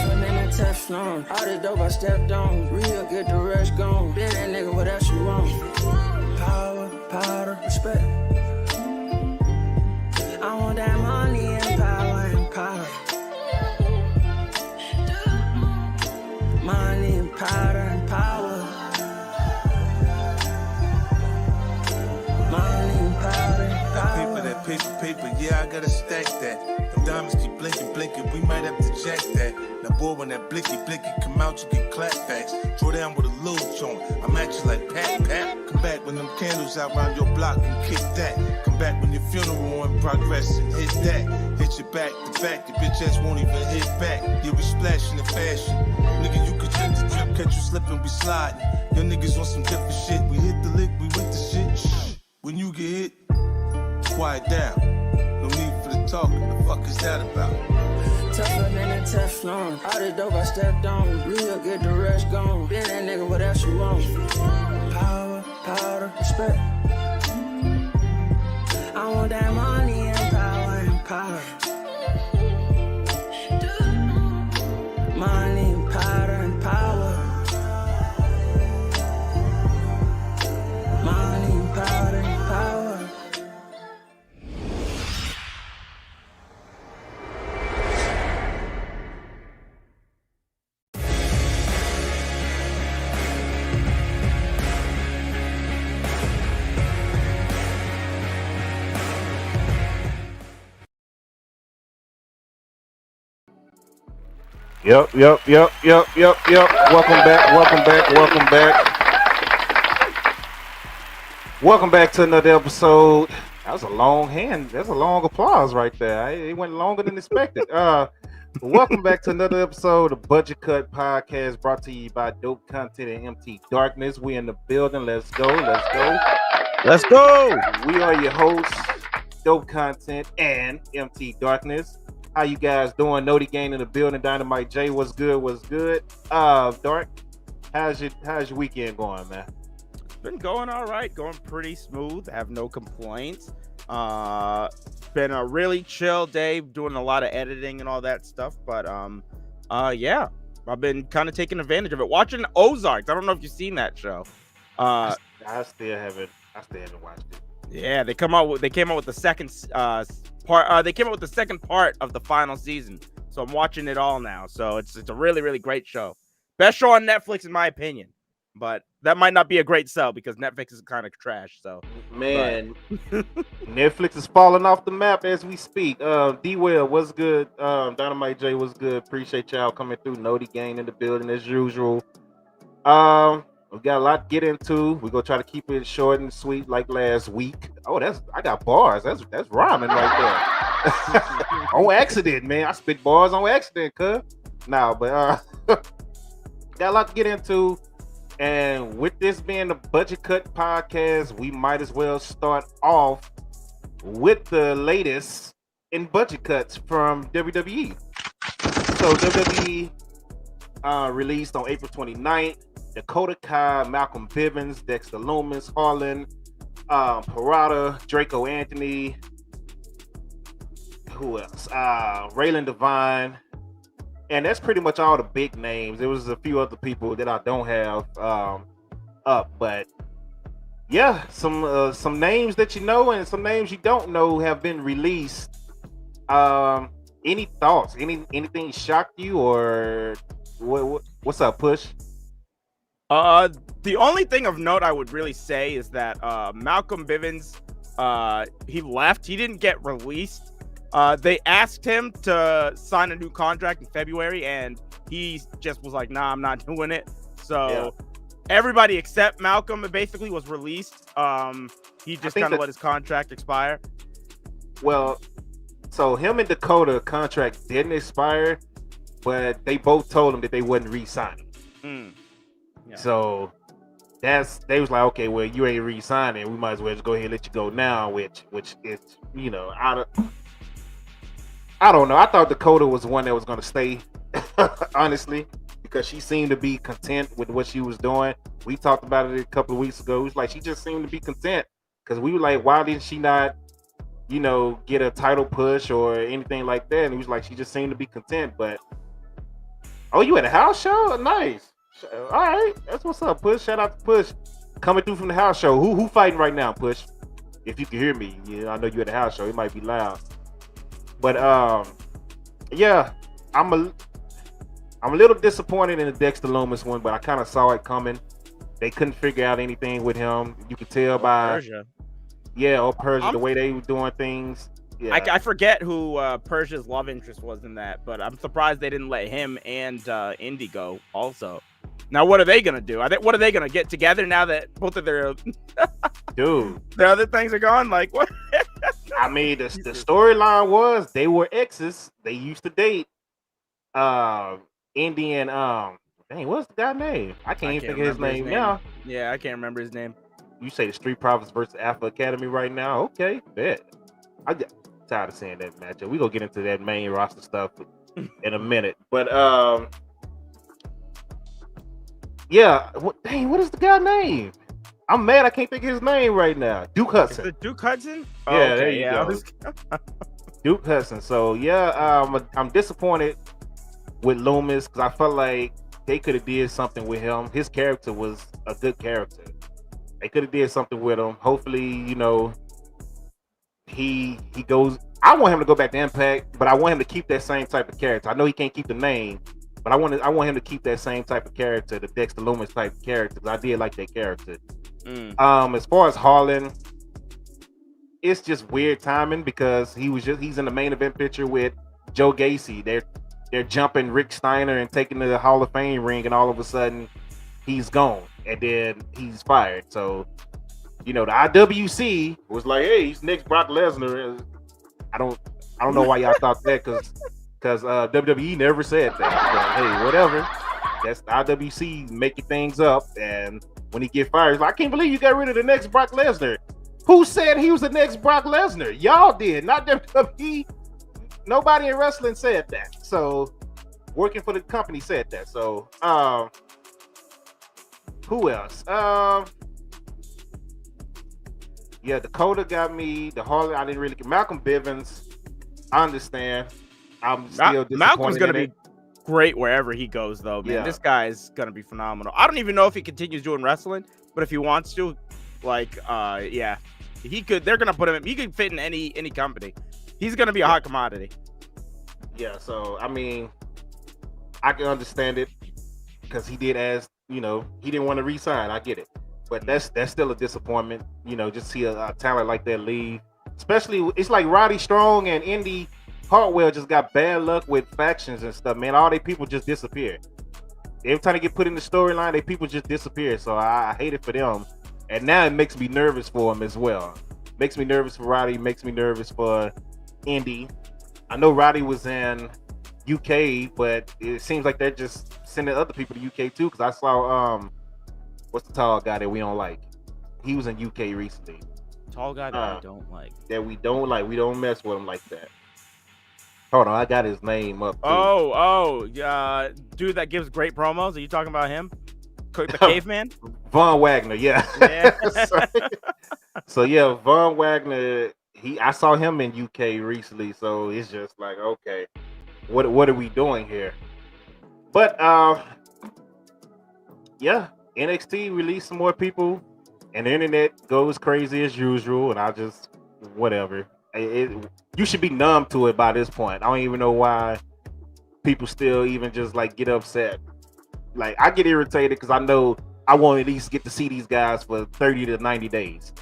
Tougher than a Teflon. All the dope I stepped on. Real, get the rush gone. Been that nigga, what else you want? Power, powder, respect. I want that money and power and power. Money and powder and power. Money and powder and power. That paper, yeah, I gotta stack that. Them diamonds keep blinking, we might have to jack that. Now boy, when that blicky come out, you get clapbacks. Throw down with a little joint, I'm at you like pat. Come back when them candles out round your block and kick that. Come back when your funeral in progress and hit that. Hit your back to back, your bitch ass won't even hit back. Yeah, we splashing in fashion. Nigga, you could drip the drip, catch you slipping, we sliding. Your niggas on some different shit, we hit the lick, we with the shit. Shh. When you get hit, quiet down. No need for the talking. The fuck is that about? Tougher than a Teflon. All the dope I stepped on. Real, get the rush gone. Been that nigga, what else you want? Power, powder, respect. I want that money and power and power. Money and powder and power. Money and powder and power. Yep. Welcome back to another episode. That was a long hand. That's a long applause right there. It went longer than expected. Welcome back to another episode of Budget Cut Podcast, brought to you by Dope Content and MT Darkness. We in the building. Let's go. We are your hosts, Dope Content and MT Darkness. How you guys doing? Noti Gang in the building. Dynamite J, what's good? Dark, how's your weekend going, man? It's been going all right, going pretty smooth. I have no complaints. Been a really chill day, doing a lot of editing and all that stuff. But yeah, I've been kind of taking advantage of it. Watching Ozarks. I don't know if you've seen that show. I still haven't watched it. Yeah, they came out with the second part. They came out with the second part of the final season, so I'm watching it all now. So it's a really, really great show. Best show on Netflix in my opinion, but that might not be a great sell because Netflix is kind of trash. So man, Netflix is falling off the map as we speak. D-Well, what's good? Dynamite J, what's good? Appreciate y'all coming through. Noti Gang in the building as usual. We got a lot to get into. We're gonna try to keep it short and sweet like last week. Oh, I got bars. That's rhyming right there. On accident, man. I spit bars on accident, cuz. Nah, but got a lot to get into. And with this being the Budget Cut Podcast, we might as well start off with the latest in budget cuts from WWE. So WWE released on April 29th. Dakota Kai, Malcolm Bivens, Dexter Lumis, Harlan, Parada, Draco Anthony, who else? Raylan Devine, and that's pretty much all the big names. There was a few other people that I don't have up, but yeah, some names that you know and some names you don't know have been released. Any thoughts? Anything shocked you, or what's up, Push? The only thing of note I would really say is that Malcolm Bivens, he left. He didn't get released. They asked him to sign a new contract in February, and he just was like, "Nah, I'm not doing it." So everybody except Malcolm basically was released. He just kind of let his contract expire. Well, so him and Dakota contract didn't expire, but they both told him that they wouldn't re-sign him. Yeah. So they was like, okay, well, you ain't re-signing. We might as well just go ahead and let you go now, which is, I don't know. I thought Dakota was the one that was going to stay, honestly, because she seemed to be content with what she was doing. We talked about it a couple of weeks ago. It was like she just seemed to be content, because we were like, why didn't she not, get a title push or anything like that? And it was like she just seemed to be content. But Oh, you at a house show? Nice. All right, that's what's up, Push. Shout out to Push coming through from the house show. Who fighting right now, Push? If you can hear me, I know you at the house show. It might be loud, but yeah, I'm a little disappointed in the Dexter Lumis one, but I kind of saw it coming. They couldn't figure out anything with him. You could tell by Persia. Persia, the way they were doing things. Yeah, I forget who Persia's love interest was in that, but I'm surprised they didn't let him and Indy go also. Now, what are they gonna do? What are they gonna get together now that both of their other things are gone? Like what? I mean, the storyline was they were exes. They used to date. Indy and dang, what's the guy's name? I can't even think of his name now. Yeah, I can't remember his name. You say the Street Profits versus Alpha Academy right now? Okay, bet. I get tired of seeing that matchup. We gonna get into that main roster stuff in a minute, but yeah. Dang, what is the guy's name? I'm mad I can't think of his name right now. Duke Hudson. Is it Duke Hudson? Yeah, okay, there you go. Duke Hudson. So yeah, I'm disappointed with Lumis because I felt like they could have did something with him. His character was a good character. They could have did something with him. Hopefully, he goes. I want him to go back to Impact, but I want him to keep that same type of character. I know he can't keep the name, but I want him to keep that same type of character, the Dexter Lumis type of character. Because I did like that character. As far as Harlan, it's just weird timing because he's in the main event picture with Joe Gacy. They're jumping Rick Steiner and taking the Hall of Fame ring, and all of a sudden he's gone, and then he's fired. So, the IWC was like, "Hey, he's next Brock Lesnar." I don't know why y'all thought that because WWE never said that. But, hey, whatever. That's the IWC making things up, and when he get fired, he's like, "I can't believe you got rid of the next Brock Lesnar." Who said he was the next Brock Lesnar? Y'all did, not WWE. Nobody in wrestling said that. So, working for the company said that. So, who else? Yeah, Dakota got me. The Harley, I didn't really get. Malcolm Bivens, I understand. I'm still disappointed. Malcolm's gonna be great wherever he goes, though, man. Yeah. This guy is gonna be phenomenal. I don't even know if he continues doing wrestling, but if he wants to, yeah, he could. They're gonna put him. He could fit in any company. He's gonna be a hot commodity. Yeah, so I mean, I can understand it because he did ask. He didn't want to re-sign. I get it, but that's still a disappointment. Just see a talent like that leave. Especially, it's like Roddy Strong and Indy Hartwell just got bad luck with factions and stuff, man. All they people just disappear. Every time they get put in the storyline, they people just disappear. So I hate it for them. And now it makes me nervous for them as well. Makes me nervous for Roddy. Makes me nervous for Indy. I know Roddy was in UK, but it seems like they're just sending other people to UK too. Because I saw what's the tall guy that we don't like? He was in UK recently. Tall guy that I don't like. That we don't like. We don't mess with him like that. Hold on, I got his name up. Dude that gives great promos. Are you talking about him? The caveman? Von Wagner, yeah. So yeah, Von Wagner. I saw him in UK recently, so it's just like, okay, what are we doing here? But yeah, NXT released some more people, and the internet goes crazy as usual, and I just whatever. You should be numb to it by this point. I don't even know why people still even just like get upset. Like, I get irritated because I know I want at least get to see these guys for 30 to 90 days.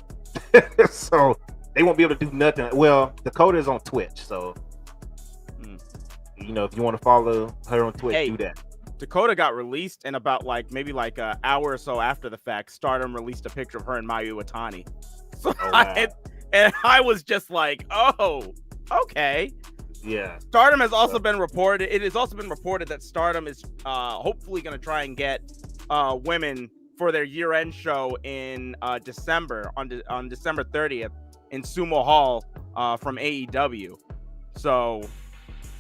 So they won't be able to do nothing. Well, Dakota is on Twitch, so if you want to follow her on Twitch, do that. Dakota got released, and about maybe an hour or so after the fact, Stardom released a picture of her and Mayu Iwatani. So wow. I was just like, oh, okay. Yeah. Stardom has also been reported. It has also been reported that Stardom is hopefully going to try and get women for their year-end show in December, on December 30th in Sumo Hall from AEW. So,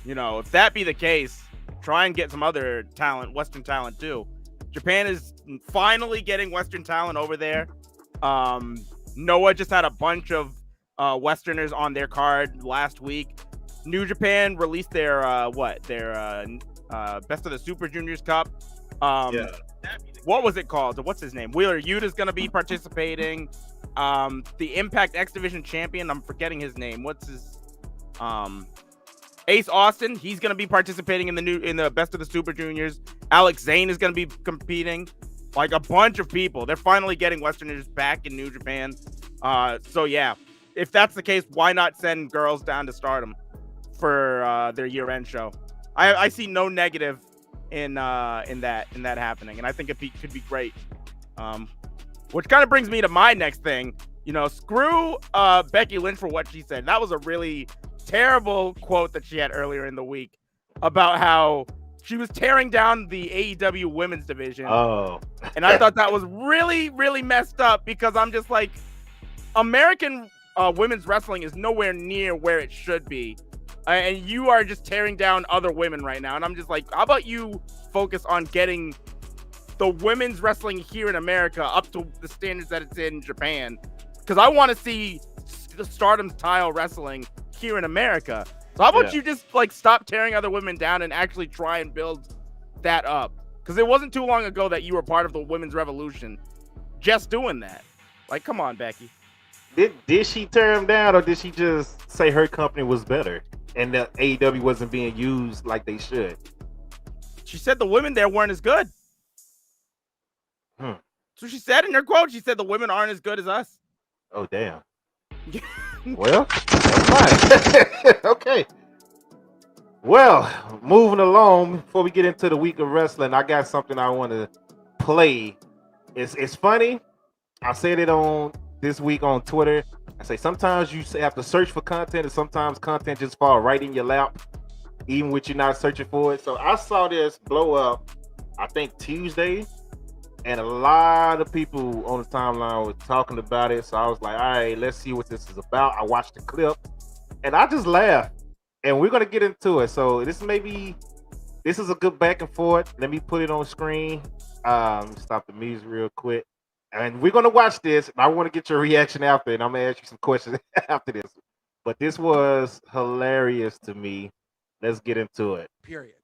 if that be the case, try and get some other talent, Western talent too. Japan is finally getting Western talent over there. Noah just had a bunch of Westerners on their card last week. New Japan released their Best of the Super Juniors Cup. Yeah. What was it called? What's his name? Wheeler Yuta's going to be participating. The Impact X Division champion, I'm forgetting his name. What's his Ace Austin, he's going to be participating in the Best of the Super Juniors. Alex Zayn is going to be competing. Like a bunch of people. They're finally getting Westerners back in New Japan. So yeah, if that's the case, why not send girls down to Stardom for their year-end show? I see no negative in that happening, and I think it could be great. Which kind of brings me to my next thing. Screw Becky Lynch for what she said. That was a really terrible quote that she had earlier in the week about how she was tearing down the AEW women's division. Oh. And I thought that was really, really messed up because I'm just like, American women's wrestling is nowhere near where it should be. And you are just tearing down other women right now. And I'm just like, how about you focus on getting the women's wrestling here in America up to the standards that it's in Japan? Because I want to see the Stardom style wrestling here in America. So how about you just stop tearing other women down and actually try and build that up? Because it wasn't too long ago that you were part of the women's revolution. Just doing that. Come on, Becky. Did she tear him down, or did she just say her company was better and that AEW wasn't being used like they should? She said the women there weren't as good. So she said in her quote, she said the women aren't as good as us. Oh, damn. Well, that's fine. Okay. Well, moving along, before we get into the week of wrestling, I got something I want to play. It's funny. I said it on this week on Twitter. I say sometimes you have to search for content, and sometimes content just fall right in your lap, even with you not searching for it. So I saw this blow up, I think Tuesday, and a lot of people on the timeline were talking about it. So I was like, all right, let's see what this is about. I watched the clip, and I just laughed. And we're gonna get into it. So this is a good back and forth. Let me put it on screen. Stop the music real quick. And we're gonna watch this. I want to get your reaction after, and I'm gonna ask you some questions after this. But this was hilarious to me. Let's get into it. Period.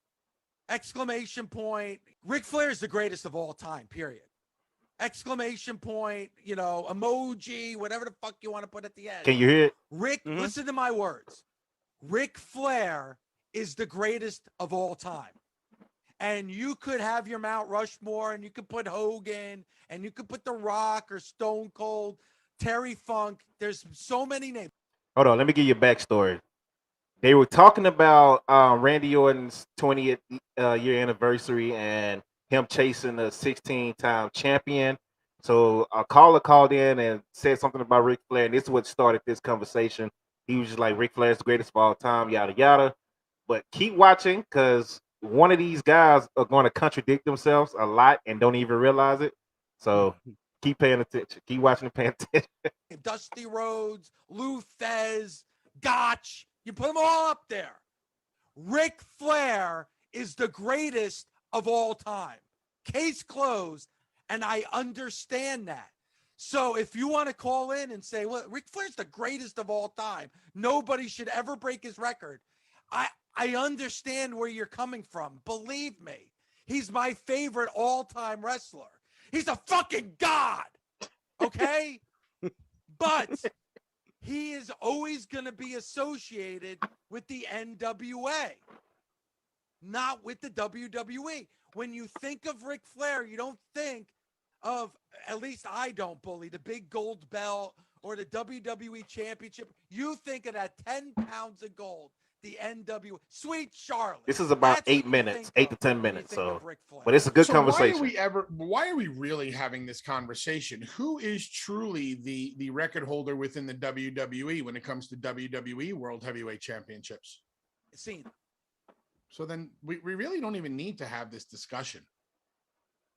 Exclamation point. Ric Flair is the greatest of all time. Period. Exclamation point. Emoji. Whatever the fuck you want to put at the end. Can you hear it? Listen to my words. Ric Flair is the greatest of all time. And you could have your Mount Rushmore, and you could put Hogan, and you could put The Rock or Stone Cold, Terry Funk. There's so many names. Hold on, let me give you a backstory. They were talking about Randy Orton's 20th year anniversary and him chasing the 16-time champion. So a caller called in and said something about Ric Flair, and this is what started this conversation. He was just like, Ric Flair's the greatest of all time, yada, yada. But keep watching, because one of these guys are going to contradict themselves a lot and don't even realize it. So keep paying attention. Keep watching and paying attention. Dusty Rhodes, Lou Thez, Gotch. You put them all up there. Ric Flair is the greatest of all time. Case closed. And I understand that. So if you want to call in and say, well, Ric Flair's the greatest of all time, nobody should ever break his record. I understand where you're coming from. Believe me, he's my favorite all-time wrestler. He's a fucking god, okay? But he is always going to be associated with the NWA, not with the WWE. When you think of Ric Flair, you don't think of, at least I don't, Bully, the big gold belt or the WWE championship. You think of that 10 pounds of gold, the NWA, Sweet Charlotte. This is about 8 minutes, 8 to 10 minutes. So, but it's a good conversation. Why are we really having this conversation? Who is truly the record holder within the WWE when it comes to WWE World Heavyweight Championships? Cena. So then we really don't even need to have this discussion.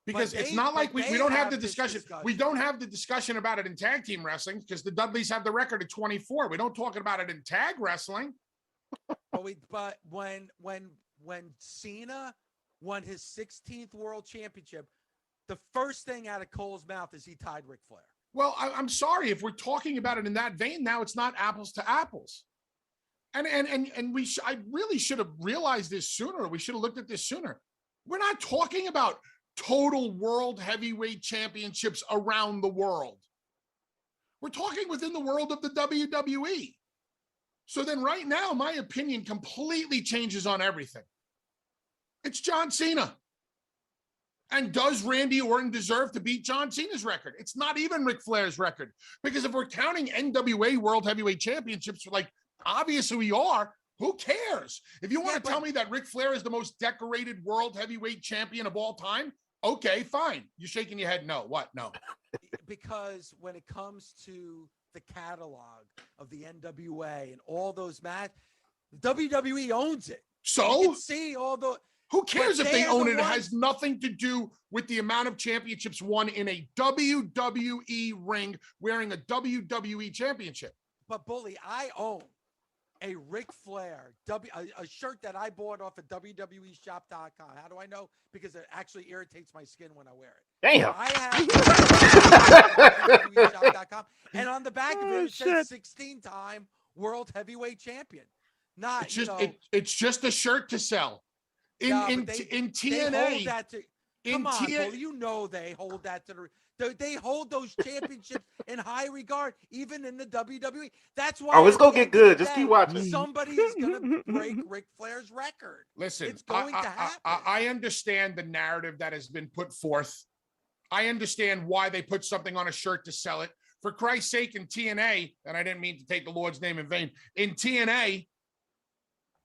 Because it's not like we don't have the discussion. We don't have the discussion about it in tag team wrestling because the Dudleys have the record at 24. We don't talk about it in tag wrestling. But when Cena won his 16th world championship, the first thing out of Cole's mouth is he tied Ric Flair. Well, I'm sorry. If we're talking about it in that vein, now it's not apples to apples. I really should have realized this sooner. We should have looked at this sooner. We're not talking about total world heavyweight championships around the world. We're talking within the world of the WWE. So then right now, my opinion completely changes on everything. It's John Cena. And does Randy Orton deserve to beat John Cena's record? It's not even Ric Flair's record. Because if we're counting NWA World Heavyweight Championships, like obviously we are, who cares? If you want to tell me that Ric Flair is the most decorated World Heavyweight Champion of all time, okay, fine. You're shaking your head. No, what? No. Because when it comes to the catalog of the NWA and all those matches, WWE owns it. So you can see all the. Who cares if they own it? It has nothing to do with the amount of championships won in a WWE ring wearing a WWE championship. But Bully, I own a Ric Flair a shirt that I bought off of WWEshop.com. How do I know? Because it actually irritates my skin when I wear it. Damn. I have WWEshop.com, and on the back of it, it says 16-time World Heavyweight Champion. Not it's just a shirt to sell. In TNA, they hold that to, come on, Bully, you know they hold that to they hold those championships in high regard, even in the WWE. That's why. Oh, it's gonna get good. Just keep watching. Somebody is gonna break Ric Flair's record. Listen, it's going to happen. I understand the narrative that has been put forth. I understand why they put something on a shirt to sell it. For Christ's sake, in TNA, and I didn't mean to take the Lord's name in vain. In TNA,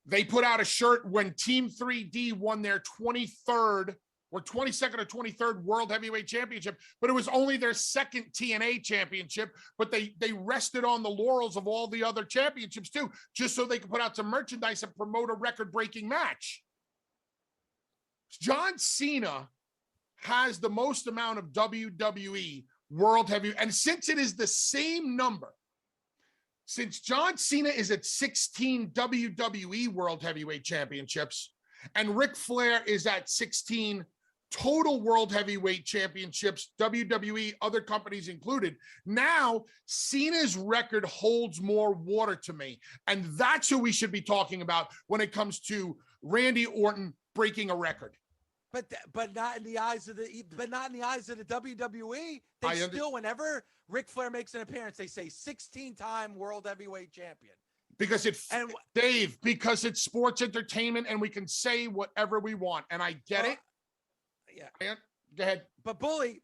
they put out a shirt when Team 3D won their 23rd or 22nd or 23rd World Heavyweight Championship, but it was only their second TNA championship, but they rested on the laurels of all the other championships too, just so they could put out some merchandise and promote a record-breaking match. John Cena has the most amount of WWE World Heavyweight, and since it is the same number, since John Cena is at 16 WWE World Heavyweight Championships and Ric Flair is at 16 total World Heavyweight Championships, WWE, other companies included, now Cena's record holds more water to me. And that's who we should be talking about when it comes to Randy Orton breaking a record. But not in the eyes of the WWE. They still, whenever Ric Flair makes an appearance, they say 16-time World Heavyweight Champion. Because because it's sports entertainment and we can say whatever we want. And I get it. Yeah. Go ahead. But Bully.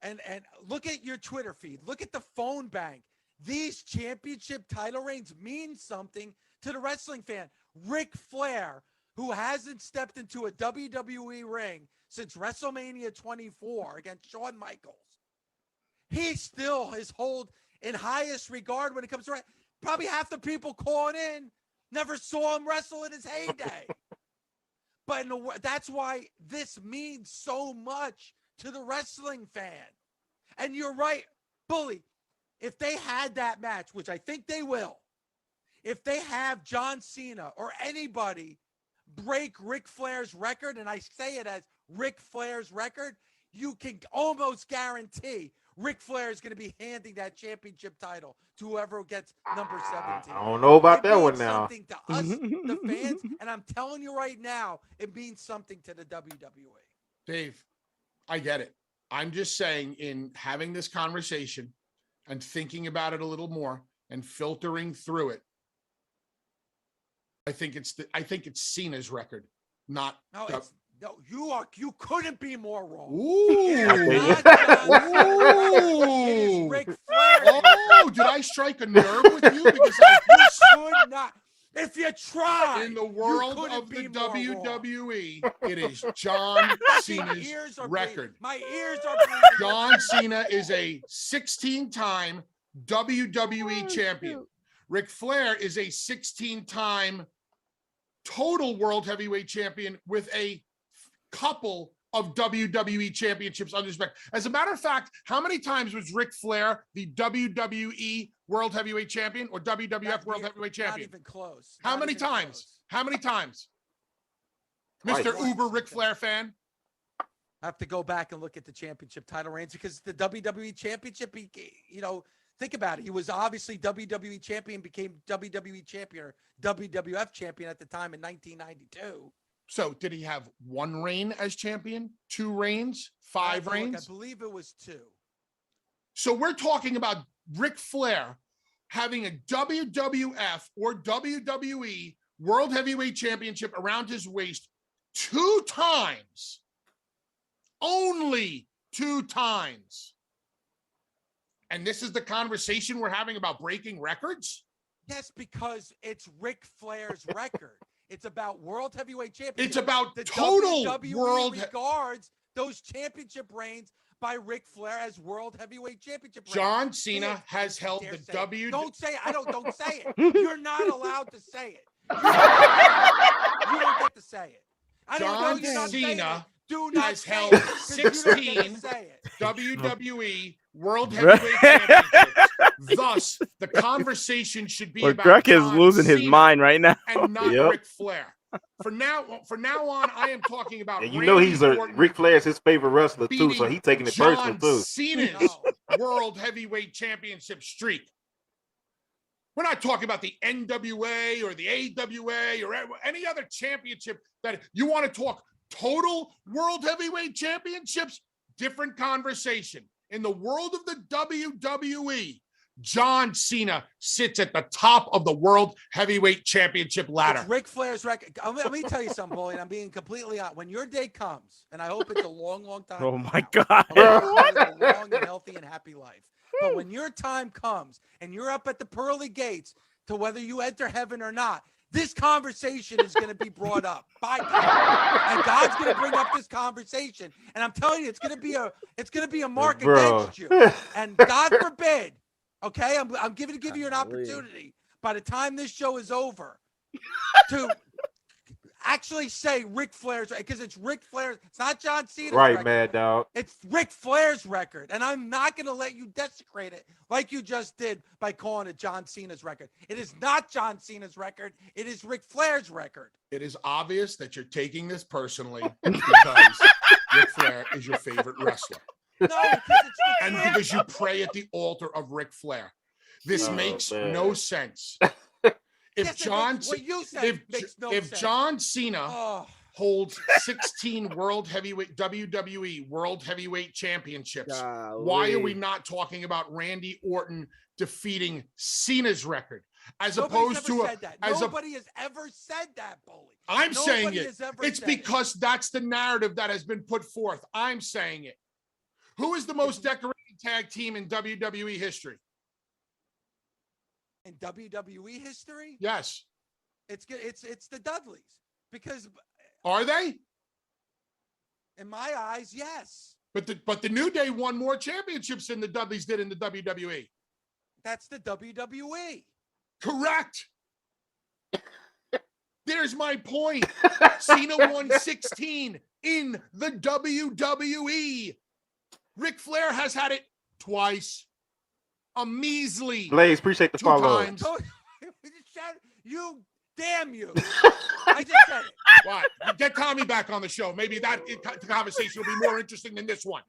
And look at your Twitter feed. Look at the phone bank. These championship title reigns mean something to the wrestling fan. Ric Flair, who hasn't stepped into a WWE ring since WrestleMania 24 against Shawn Michaels. He still is held in highest regard when it comes to probably half the people calling in never saw him wrestle in his heyday. But that's why this means so much to the wrestling fan. And you're right, Bully, if they had that match, which I think they will, if they have John Cena or anybody break Ric Flair's record, and I say it as Ric Flair's record, you can almost guarantee Ric Flair is going to be handing that championship title to whoever gets number 17. I don't know about that one now. It means something to us, the fans, and I'm telling you right now, it means something to the WWE. Dave, I get it. I'm just saying, in having this conversation and thinking about it a little more and filtering through it, I think it's Cena's record, not. No, you couldn't be more wrong. Ooh. It is Ric Flair. Oh, did I strike a nerve with you? Because you should not. If you try, in the world of the WWE, it is John Cena's record. My ears are bleeding. John Cena is a 16-time WWE champion. Ric Flair is a 16-time total World Heavyweight Champion with a couple of WWE championships under his back. As a matter of fact, how many times was Ric Flair the WWE World Heavyweight Champion or WWF World Heavyweight Champion? Not even close. How many times? How many times? Mr. Uber Ric Flair fan? I have to go back and look at the championship title reigns because the WWE championship, Think about it. He was obviously WWE champion, became WWE champion or WWF champion at the time in 1992. So did he have one reign as champion, 2 reigns, 5 reigns? I believe it was 2. So we're talking about Ric Flair having a WWF or WWE World Heavyweight Championship around his waist 2 times. Only 2 times. And this is the conversation we're having about breaking records? Yes, because it's Ric Flair's record. It's about World Heavyweight Championship. It's about the total WWE world. regards those championship reigns by Ric Flair as World Heavyweight Championship reigns. John Cena has held the W. Don't say it. Don't say it. You're not allowed to say it. You don't get to say it. I don't know you're not saying it. Do not has say held it, 16 say it. WWE World Heavyweight Championships. Thus, the conversation should be about Greg is John losing his Cena mind right now. and not Ric Flair. For now on, I am talking about. And you know he's Ric Flair's his favorite wrestler too, so he's taking it John personal too. Cena's World Heavyweight Championship streak. We're not talking about the NWA or the AWA or any other championship that you want to talk total World Heavyweight Championships. Different conversation. In the world of the WWE, John Cena sits at the top of the World Heavyweight Championship ladder. It's Ric Flair's record. Let me tell you something, Bully, and I'm being completely honest. When your day comes, and I hope it's a long, long time. Oh my I God. hope you live a long and healthy and happy life. But when your time comes and you're up at the pearly gates to whether you enter heaven or not, this conversation is going to be brought up by God, and God's going to bring up this conversation. And I'm telling you, it's going to be a mark against you. And God forbid, okay, I'm giving you an opportunity by the time this show is over to actually say Ric Flair's, because it's Ric Flair's. It's not John Cena's Right, record. Mad Dog. It's Ric Flair's record, and I'm not going to let you desecrate it like you just did by calling it John Cena's record. It is not John Cena's record. It is Ric Flair's record. It is obvious that you're taking this personally because Ric Flair is your favorite wrestler. No, because it's And because you pray at the altar of Ric Flair. This makes no sense. If John Cena holds 16 WWE World Heavyweight Championships, why are we not talking about Randy Orton defeating Cena's record? Nobody has ever said that, Bully. I'm saying it. It's because that's the narrative that has been put forth. I'm saying it. Who is the most decorated tag team in WWE history? In WWE history? Yes. It's the Dudleys. Because are they? In my eyes, yes. But the New Day won more championships than the Dudleys did in the WWE. That's the WWE. Correct. There's my point. Cena won 16 in the WWE. Ric Flair has had it twice. A measly. Blaze, appreciate the follow. You, damn you. I just said it. What? Get Tommy back on the show. Maybe that conversation will be more interesting than this one.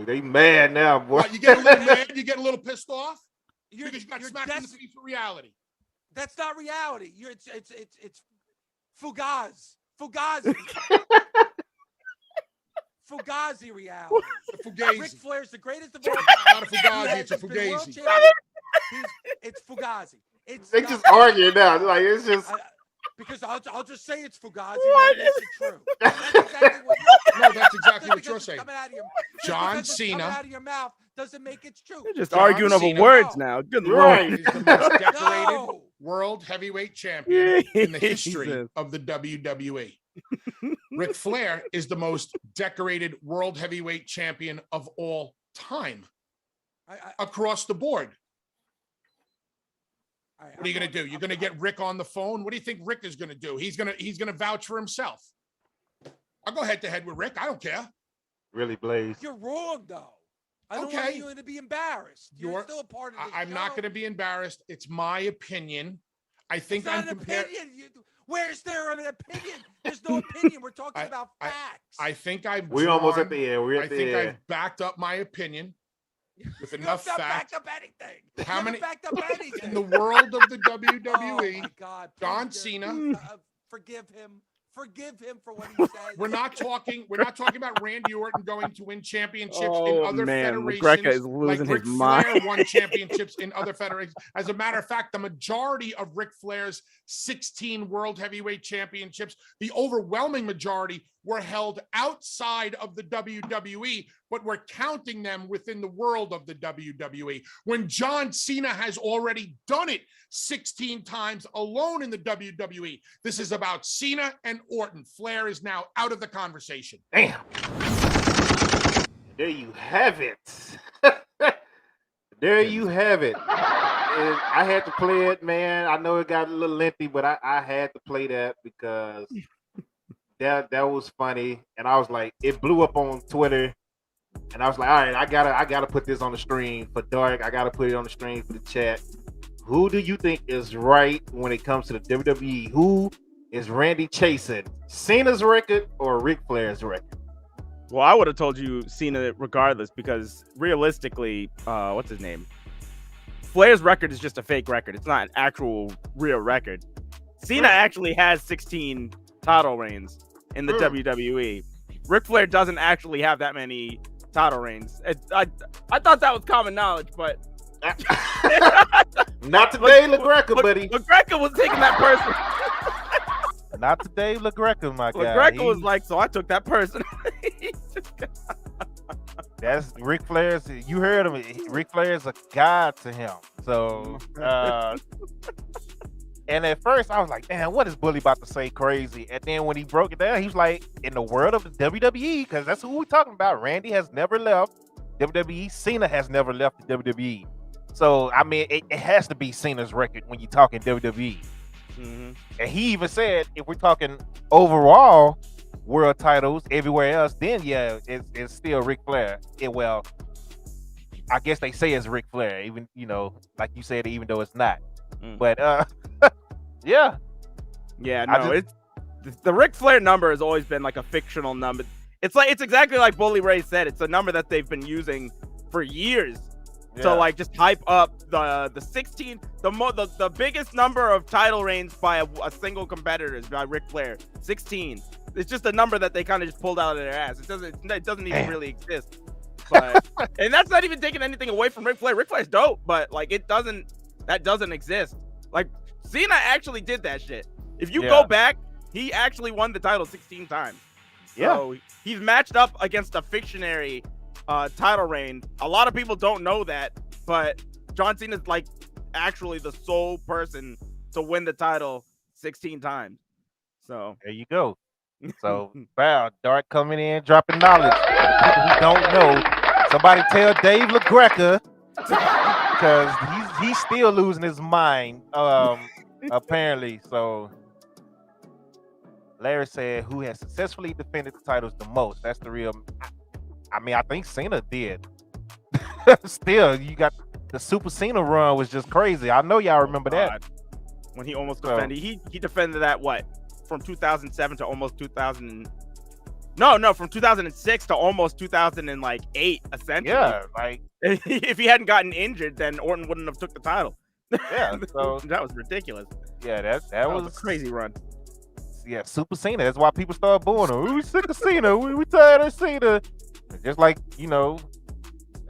They mad now, boy. What, you get a little mad? You get a little pissed off? Because you got smacked in the face for reality. That's not reality. It's Fugazi. Fugazi reality. Fugazi. Ric Flair's the greatest of all time. Not a Fugazi, it's a Fugazi. It's Fugazi. They just arguing now. Like it's just because I'll just say it's Fugazi. What? That makes it true. That's exactly what that's exactly what you're saying. John Cena. Coming out of your mouth doesn't make it true. You're just arguing over words now. Good right. He's the most decorated World Heavyweight Champion in the history of the WWE. Ric Flair is the most decorated World Heavyweight Champion of all time. Across the board. What are you going to do? You're going to get Rick on the phone? What do you think Rick is going to do? He's going to vouch for himself. I'll go head to head with Rick. I don't care. Really, Blaze. You're wrong, though. I don't want you to be embarrassed. You're still a part of this I'm not going to be embarrassed. It's my opinion. I think I'm comparing. Where's there an opinion? There's no opinion. We're talking about facts. I think I've. We're almost at the end. I think I've backed up my opinion. with enough facts. Backed up anything. How many backed up anything in the world of the WWE? Oh my God! John Please, Cena. Forgive him. Forgive him for what he said. We're not talking about Randy Orton going to win championships in Oh, other man, federations. McGregor is Like losing Ric his Flair mind. won championships in other federations. As a matter of fact, the majority of Ric Flair's 16 World Heavyweight Championships, the overwhelming majority were held outside of the WWE, but we're counting them within the world of the WWE. When John Cena has already done it 16 times alone in the WWE. This is about Cena and Orton. Flair is now out of the conversation. Damn. There you have it. There you have it. And I had to play it, man. I know it got a little lengthy, but I had to play that because that was funny. And I was like, it blew up on Twitter. And I was like, all right, I gotta put this on the stream for Dark. I gotta put it on the stream for the chat. Who do you think is right when it comes to the WWE? Who is Randy chasing? Cena's record or Ric Flair's record? Well, I would have told you Cena regardless, because realistically, what's his name? Flair's record is just a fake record. It's not an actual real record. Cena actually has 16 title reigns in the WWE. Ric Flair doesn't actually have that many title reigns. I thought that was common knowledge, but not today, LaGreca, buddy. LaGreca was taking that person. Not today, LaGreca, my guy. LaGreca was like, so I took that person. That's Ric Flair's. You heard him. Ric Flair's a god to him. So, and at first I was like, damn, what is Bully about to say crazy? And then when he broke it down, he was like, in the world of the WWE, because that's who we're talking about. Randy has never left WWE. Cena has never left the WWE. So, I mean, it has to be Cena's record when you're talking WWE. Mm-hmm. And he even said, if we're talking overall world titles everywhere else, then yeah, it's still Ric Flair. Well, I guess they say it's Ric Flair, even, you know, like you said, even though it's not. But yeah. Yeah, no, it's the Ric Flair number has always been like a fictional number. It's exactly like Bully Ray said. It's a number that they've been using for years. To like just hype up the 16, the biggest number of title reigns by a single competitor is by Ric Flair. 16. It's just a number that they kind of just pulled out of their ass. It doesn't even really exist. But and that's not even taking anything away from Ric Flair. Ric Flair's dope, but like that doesn't exist. Like Cena actually did that shit. If you go back, he actually won the title 16 times. So he's matched up against a fictionary title reign. A lot of people don't know that, but John Cena's like actually the sole person to win the title 16 times. So there you go. So wow, Dark coming in, dropping knowledge. For the people who don't know, somebody tell Dave LaGreca, because he's still losing his mind. Apparently. So Larry said, who has successfully defended the titles the most? That's the real. I mean, I think Cena did. Still, you got the Super Cena run was just crazy. I know y'all remember that. When he almost defended, he defended that from 2007 to almost 2000. From 2006 to almost 2008, essentially. Yeah, like if he hadn't gotten injured, then Orton wouldn't have took the title. Yeah, so that was ridiculous. Yeah, that was a crazy run. Yeah, Super Cena. That's why people start booing him. We sick of Cena. We tired of Cena. Just like, you know,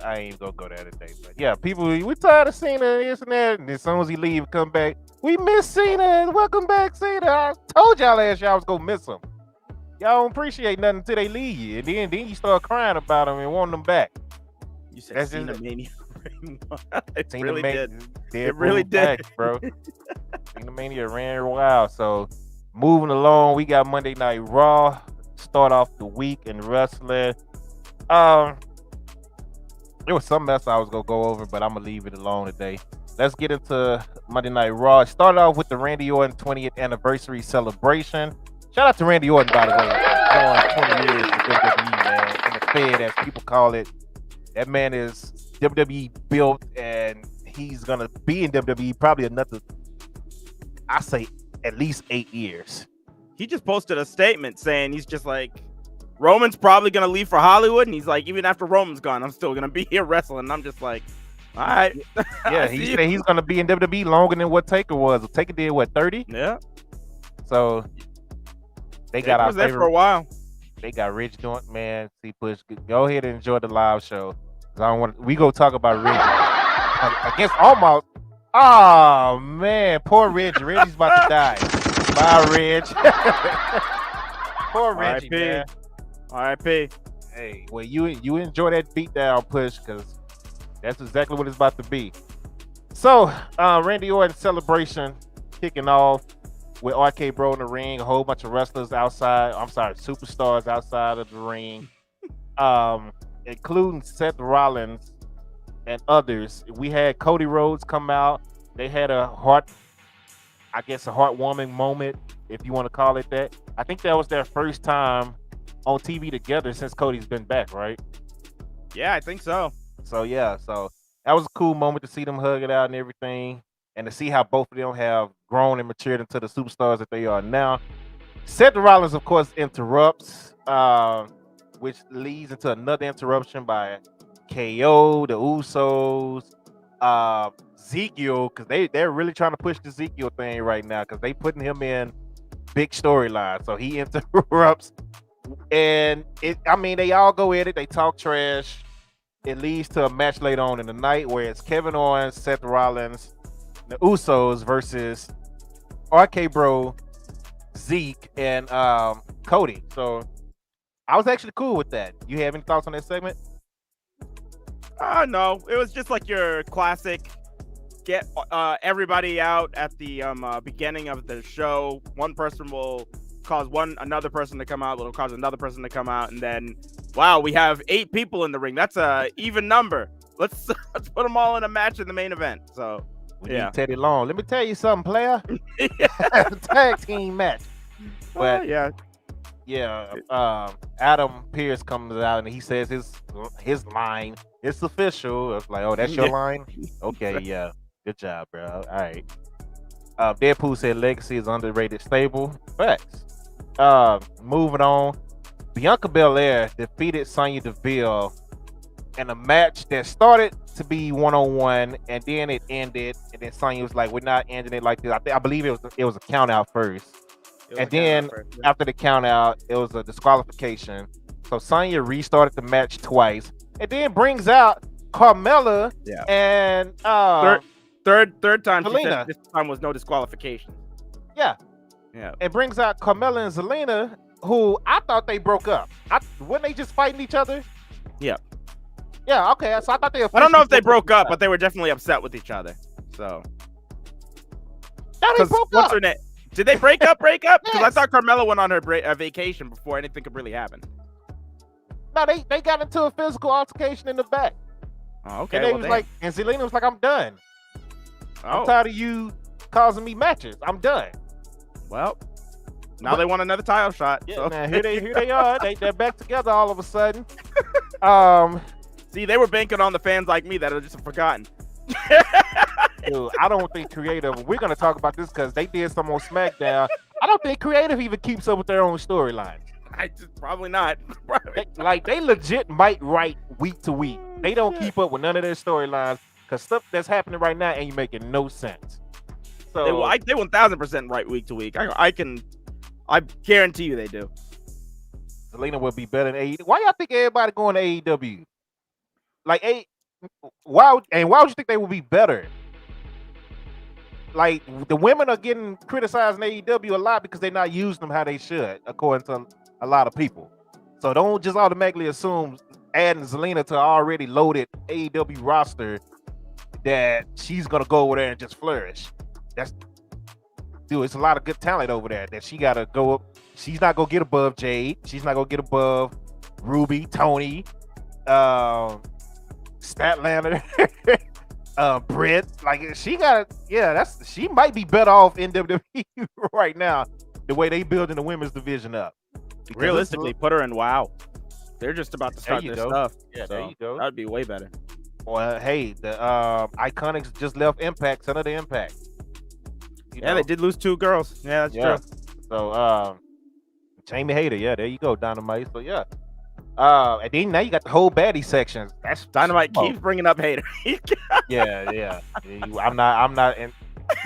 I ain't gonna go there today, but yeah, people, we tired of Cena, this and that. And as soon as he leave, come back, we miss Cena. Welcome back, Cena. I told y'all last year I was gonna miss him. Y'all don't appreciate nothing until they leave you, and then you start crying about them and wanting them back. You said Cena Mania. It Cena really did. It really did, bro. Cena Mania ran wild. So moving along, we got Monday Night Raw. Start off the week in wrestling. There was something else I was gonna go over, but I'm gonna leave it alone today. Let's get into Monday Night Raw. It started off with the Randy Orton 20th anniversary celebration. Shout out to Randy Orton, by the way. Going 20 years with WWE, man. In the Fed, as people call it. That man is WWE built, and he's gonna be in WWE probably another, I say, at least 8 years. He just posted a statement saying he's just like, Roman's probably gonna leave for Hollywood, and he's like, even after Roman's gone, I'm still gonna be here wrestling. And I'm just like, all right. Yeah, he said he's gonna be in WWE longer than what Taker was. Taker did what, 30? Yeah. So they got our was there favorite for a while. They got Rich doing, man. See, Push, go ahead and enjoy the live show. 'Cause I don't want. We go talk about Rich against almost. Oh man, poor Rich. Reggie's about to die. Bye, Reg. Poor Reggie, man. R.I.P. Hey, well, you enjoy that beatdown, Push, because that's exactly what it's about to be. So, Randy Orton celebration kicking off with RK Bro in the ring, a whole bunch of wrestlers outside. I'm sorry, superstars outside of the ring, including Seth Rollins and others. We had Cody Rhodes come out. They had a heartwarming moment, if you want to call it that. I think that was their first time on TV together since Cody's been back, right? Yeah, I think so. So that was a cool moment to see them hug it out and everything, and to see how both of them have grown and matured into the superstars that they are now. Seth Rollins, of course, interrupts, which leads into another interruption by KO, the Usos, Ezekiel, because they're really trying to push the Ezekiel thing right now because they putting him in big storyline. So he interrupts, and they all go at it. They talk trash. It leads to a match later on in the night where it's Kevin Owens, Seth Rollins, the Usos versus RK Bro, Zeke, and Cody. So I was actually cool with that. You have any thoughts on that segment? No, it was just like your classic get everybody out at the beginning of the show. One person will cause another person to come out, it'll cause another person to come out, and then wow, we have 8 people in the ring. That's a even number. Let's put them all in a match in the main event. So we need Teddy Long. Let me tell you something, player. Tag team match. But Adam Pearce comes out and he says his line. It's official. It's like, oh, that's your line? Okay, yeah. Good job, bro. All right. Deadpool said Legacy is underrated stable. Facts. Moving on. Bianca Belair defeated Sonya Deville in a match that started to be one-on-one, and then it ended, and then Sonya was like, we're not ending it like this. I believe it was a count out first. And then after the count out, it was a disqualification. So Sonya restarted the match twice, and then brings out Carmella and third time Zelina. She said this time was no disqualification. Yeah. And brings out Carmella and Zelina, who I thought they broke up. Weren't they just fighting each other? Yeah. Yeah, okay. So I thought they I don't know if they broke up, but they were definitely upset with each other. So they broke up. What's her name? Did they break up? Because Yes. I thought Carmella went on her vacation before anything could really happen. No, they got into a physical altercation in the back. Oh, okay. And and Zelina was like, I'm done. I'm tired of you causing me matches. I'm done. Well, now they want another title shot. Yeah, so. man, here they are. They're back together all of a sudden. See, they were banking on the fans like me that are just forgotten. Dude, I don't think creative. We're gonna talk about this because they did some on SmackDown. I don't think creative even keeps up with their own storyline. Probably not. They legit might write week to week. They don't keep up with none of their storylines because stuff that's happening right now ain't making no sense. So they 1000% write week to week. I guarantee you they do. Zelina will be better than AEW. Why y'all think everybody going to AEW? Why would you think they would be better? Like, the women are getting criticized in AEW a lot because they're not using them how they should, according to a lot of people. So don't just automatically assume adding Zelina to an already loaded AEW roster that she's gonna go over there and just flourish. It's a lot of good talent over there that she gotta go up. She's not gonna get above Jade. She's not gonna get above Ruby, Tony, Statlander, Britt. She might be better off in WWE right now, the way they building the women's division up. Because realistically, put her in WoW. They're just about to start their stuff. Yeah, there you go. That'd be way better. Well, hey, the Iconics just left Impact, Son of the Impact. They did lose 2 girls. Yeah, that's true. So Jamie Hayter, yeah, there you go, Dynamite. So yeah. And then now you got the whole baddie section. That's Dynamite keeps bringing up Hayter. yeah. I'm not in.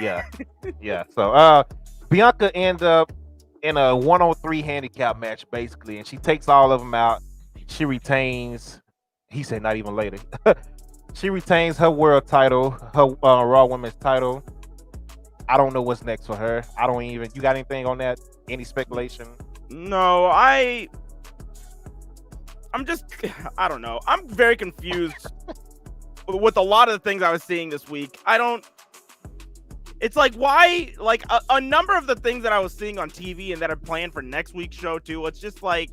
Yeah. So Bianca ends up in a 1-on-3 handicap match basically, and she takes all of them out. She retains. He said not even later. She retains her world title, her Raw Women's title. I don't know what's next for her. I don't even. You got anything on that? Any speculation? No, I'm just, I don't know. I'm very confused with a lot of the things I was seeing this week. It's like, why, like a number of the things that I was seeing on TV and that are planned for next week's show too. It's just like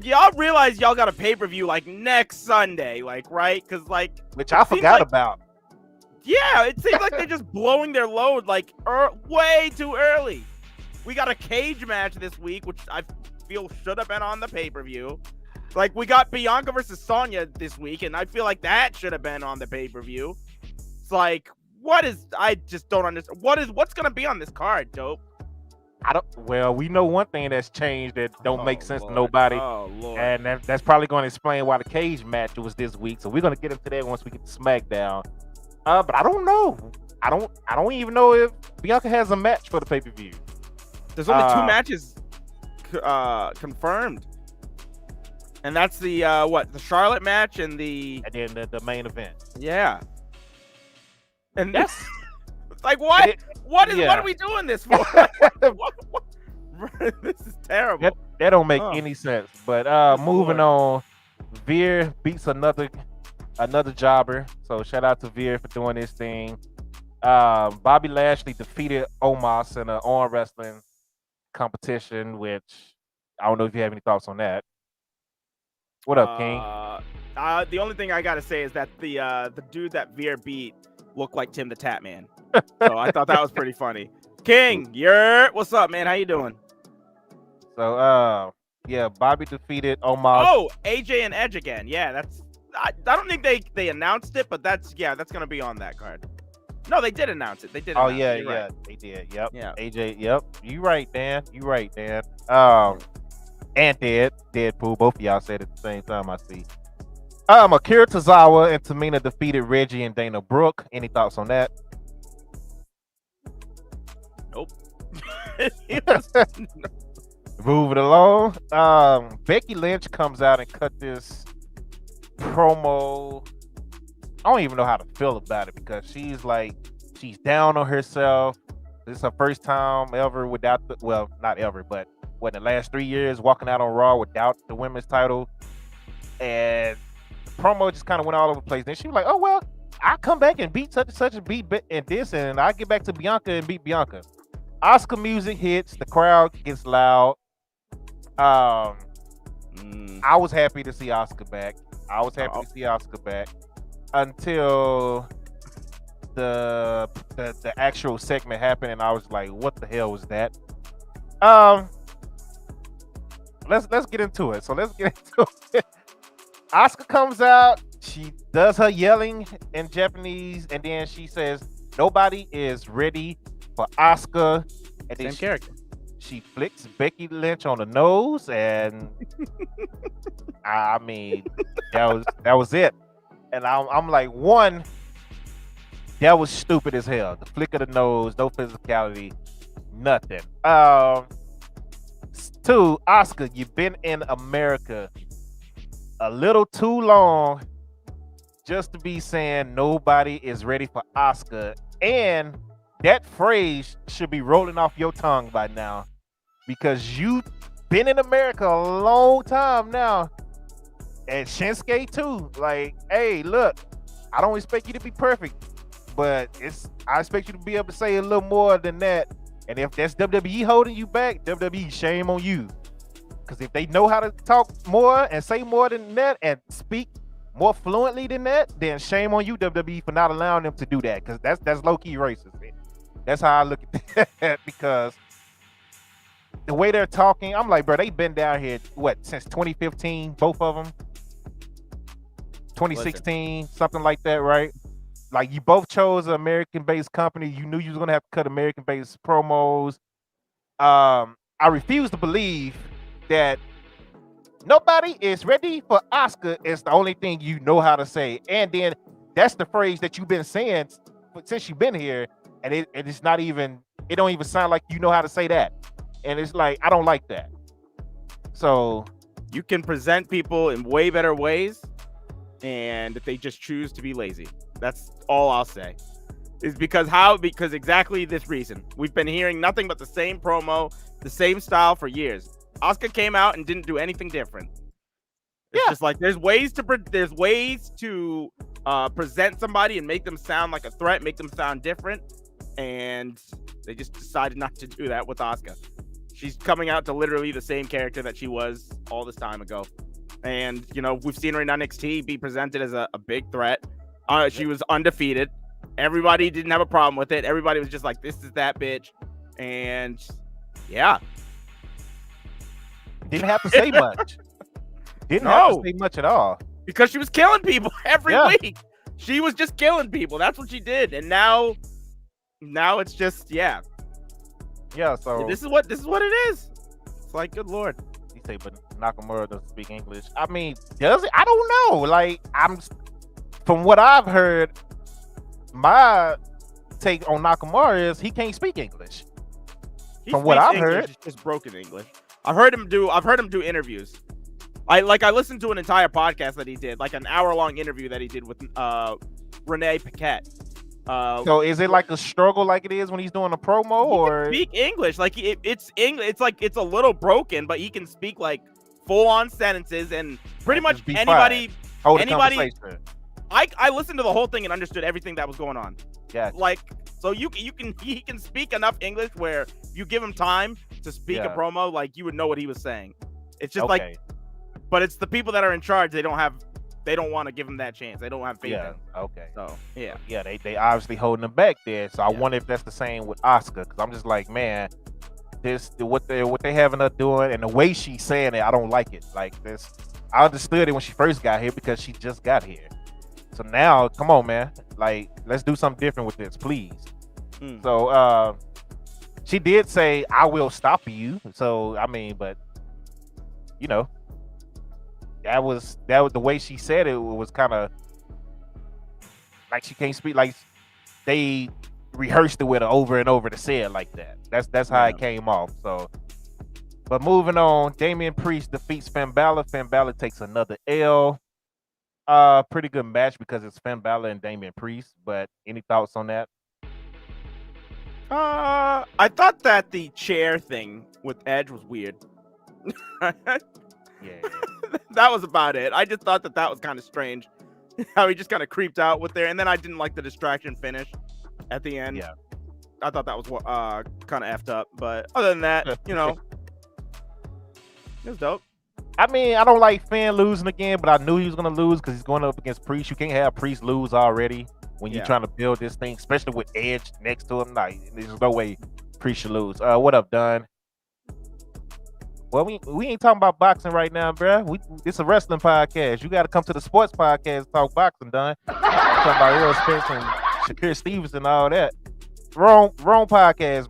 y'all realize y'all got a pay-per-view like next Sunday, like, right? Because like, which I forgot about. Yeah, it seems like they're just blowing their load like way too early. We got a cage match this week, which I feel should have been on the pay-per-view. Like, we got Bianca versus Sonya this week, and I feel like that should have been on the pay-per-view. It's like, I just don't understand. What's going to be on this card, Dope? Well, we know one thing that's changed that don't make sense to nobody. Oh, Lord. And that's probably going to explain why the cage match was this week. So we're going to get into that once we get to Smackdown. But I don't know. I don't even know if Bianca has a match for the pay-per-view. There's only 2 matches confirmed. And that's the the Charlotte match and then the main event. Yeah. And that's like, what? What are we doing this for? What? This is terrible. That don't make any sense. But moving on, Veer beats another jobber. So shout out to Veer for doing this thing. Bobby Lashley defeated Omos in an arm wrestling competition, which I don't know if you have any thoughts on that. What up, King? The only thing I gotta say is that the dude that Veer beat looked like Tim the Tap Man. So I thought that was pretty funny. King, what's up, man? How you doing? So Bobby defeated Omos. Oh, AJ and Edge again. Yeah, I don't think they announced it, but that's gonna be on that card. No, they did announce it. They did. Right. They did. Yep. Yeah. AJ. Yep. You right, Dan. And Deadpool. Both of y'all said at the same time. I see. Akira Tozawa and Tamina defeated Reggie and Dana Brooke. Any thoughts on that? Nope. Moving along. Becky Lynch comes out and cut this promo. I don't even know how to feel about it because she's down on herself. This is her first time ever without not ever, but in the last 3 years walking out on Raw without the women's title. And the promo just kind of went all over the place. Then she was like, oh, well, I'll come back and beat such and such and beat and this, and I'll get back to Bianca and beat Bianca. Oscar music hits, the crowd gets loud. I was happy to see Oscar back. Until the actual segment happened, and I was like, what the hell was that? Let's get into it. So let's get into it. Asuka comes out, she does her yelling in Japanese, and then she says nobody is ready for Asuka. And then Same character. She flicks Becky Lynch on the nose, and I mean that was it. And I'm like, one, that was stupid as hell. The flick of the nose, no physicality, nothing. Two, Asuka, you've been in America a little too long just to be saying nobody is ready for Asuka. And that phrase should be rolling off your tongue by now because you've been in America a long time now. And Shinsuke too. Like, hey, look, I don't expect you to be perfect, but I expect you to be able to say a little more than that. And if that's WWE holding you back, WWE, shame on you. Because if they know how to talk more and say more than that and speak more fluently than that, then shame on you, WWE, for not allowing them to do that. Because that's low-key racist. That's how I look at that. Because the way they're talking, I'm like, bro, they've been down here, since 2015, both of them? 2016, something like that, right? Like, you both chose an American-based company. You knew you was going to have to cut American-based promos. I refuse to believe that nobody is ready for Asuka is the only thing you know how to say. And then that's the phrase that you've been saying since you've been here. And it's not even, it don't even sound like you know how to say that. And it's like, I don't like that. So you can present people in way better ways, and they just choose to be lazy. That's all I'll say. Is because exactly this reason. We've been hearing nothing but the same promo, the same style for years. Asuka came out and didn't do anything different. It's just like there's ways to present somebody and make them sound like a threat, make them sound different, and they just decided not to do that with Asuka. She's coming out to literally the same character that she was all this time ago. And, you know, we've seen her in NXT be presented as a big threat. She was undefeated. Everybody didn't have a problem with it. Everybody was just like, this is that bitch. And, yeah. Didn't have to say much. Didn't have to say much at all. Because she was killing people every week. She was just killing people. That's what she did. And now it's just, yeah, so this is what it is. It's like, good Lord. You say, but Nakamura doesn't speak English. I mean, does it? I don't know. Like, from what I've heard, my take on Nakamura is he can't speak English. From what I've heard, it's just broken English. I've heard him do interviews. I listened to an entire podcast that he did, like an hour-long interview that he did with Renee Paquette. So is it like a struggle like it is when he's doing a promo, or speak English? Like it's English. It's like it's a little broken, but he can speak like full-on sentences and pretty much anybody. I listened to the whole thing and understood everything that was going on. Yeah. Like, so he can speak enough English where you give him time to speak a promo, like you would know what he was saying. It's just like, but it's the people that are in charge. They don't want to give him that chance. They don't have faith in him. Okay. So yeah. They obviously holding him back there. So I wonder if that's the same with Asuka, because I'm just like, man, what they having her doing and the way she's saying it, I don't like it. Like this, I understood it when she first got here because she just got here. So now, come on, man. Like, let's do something different with this, please. So she did say, "I will stop you." So I mean, but you know. That was the way she said it was kind of like she can't speak. Like they rehearsed it with her over and over to say it like that. That's how it came off. So, but moving on, Damian Priest defeats Finn Balor. Finn Balor takes another L. Pretty good match because it's Finn Balor and Damian Priest. But any thoughts on that? I thought that the chair thing with Edge was weird. Yeah. That was about it. I just thought that was kind of strange. How he just kind of creeped out with there. And then I didn't like the distraction finish at the end. Yeah. I thought that was kind of effed up. But other than that, you know, it was dope. I mean, I don't like Finn losing again, but I knew he was going to lose because he's going up against Priest. You can't have Priest lose already when you're trying to build this thing, especially with Edge next to him. Like, there's no way Priest should lose. What up, Dunn? Well, we ain't talking about boxing right now, bro. It's a wrestling podcast. You got to come to the sports podcast and talk boxing, Dunn. Talking about Errol Spence and Shakur Stevens and all that. Wrong podcast,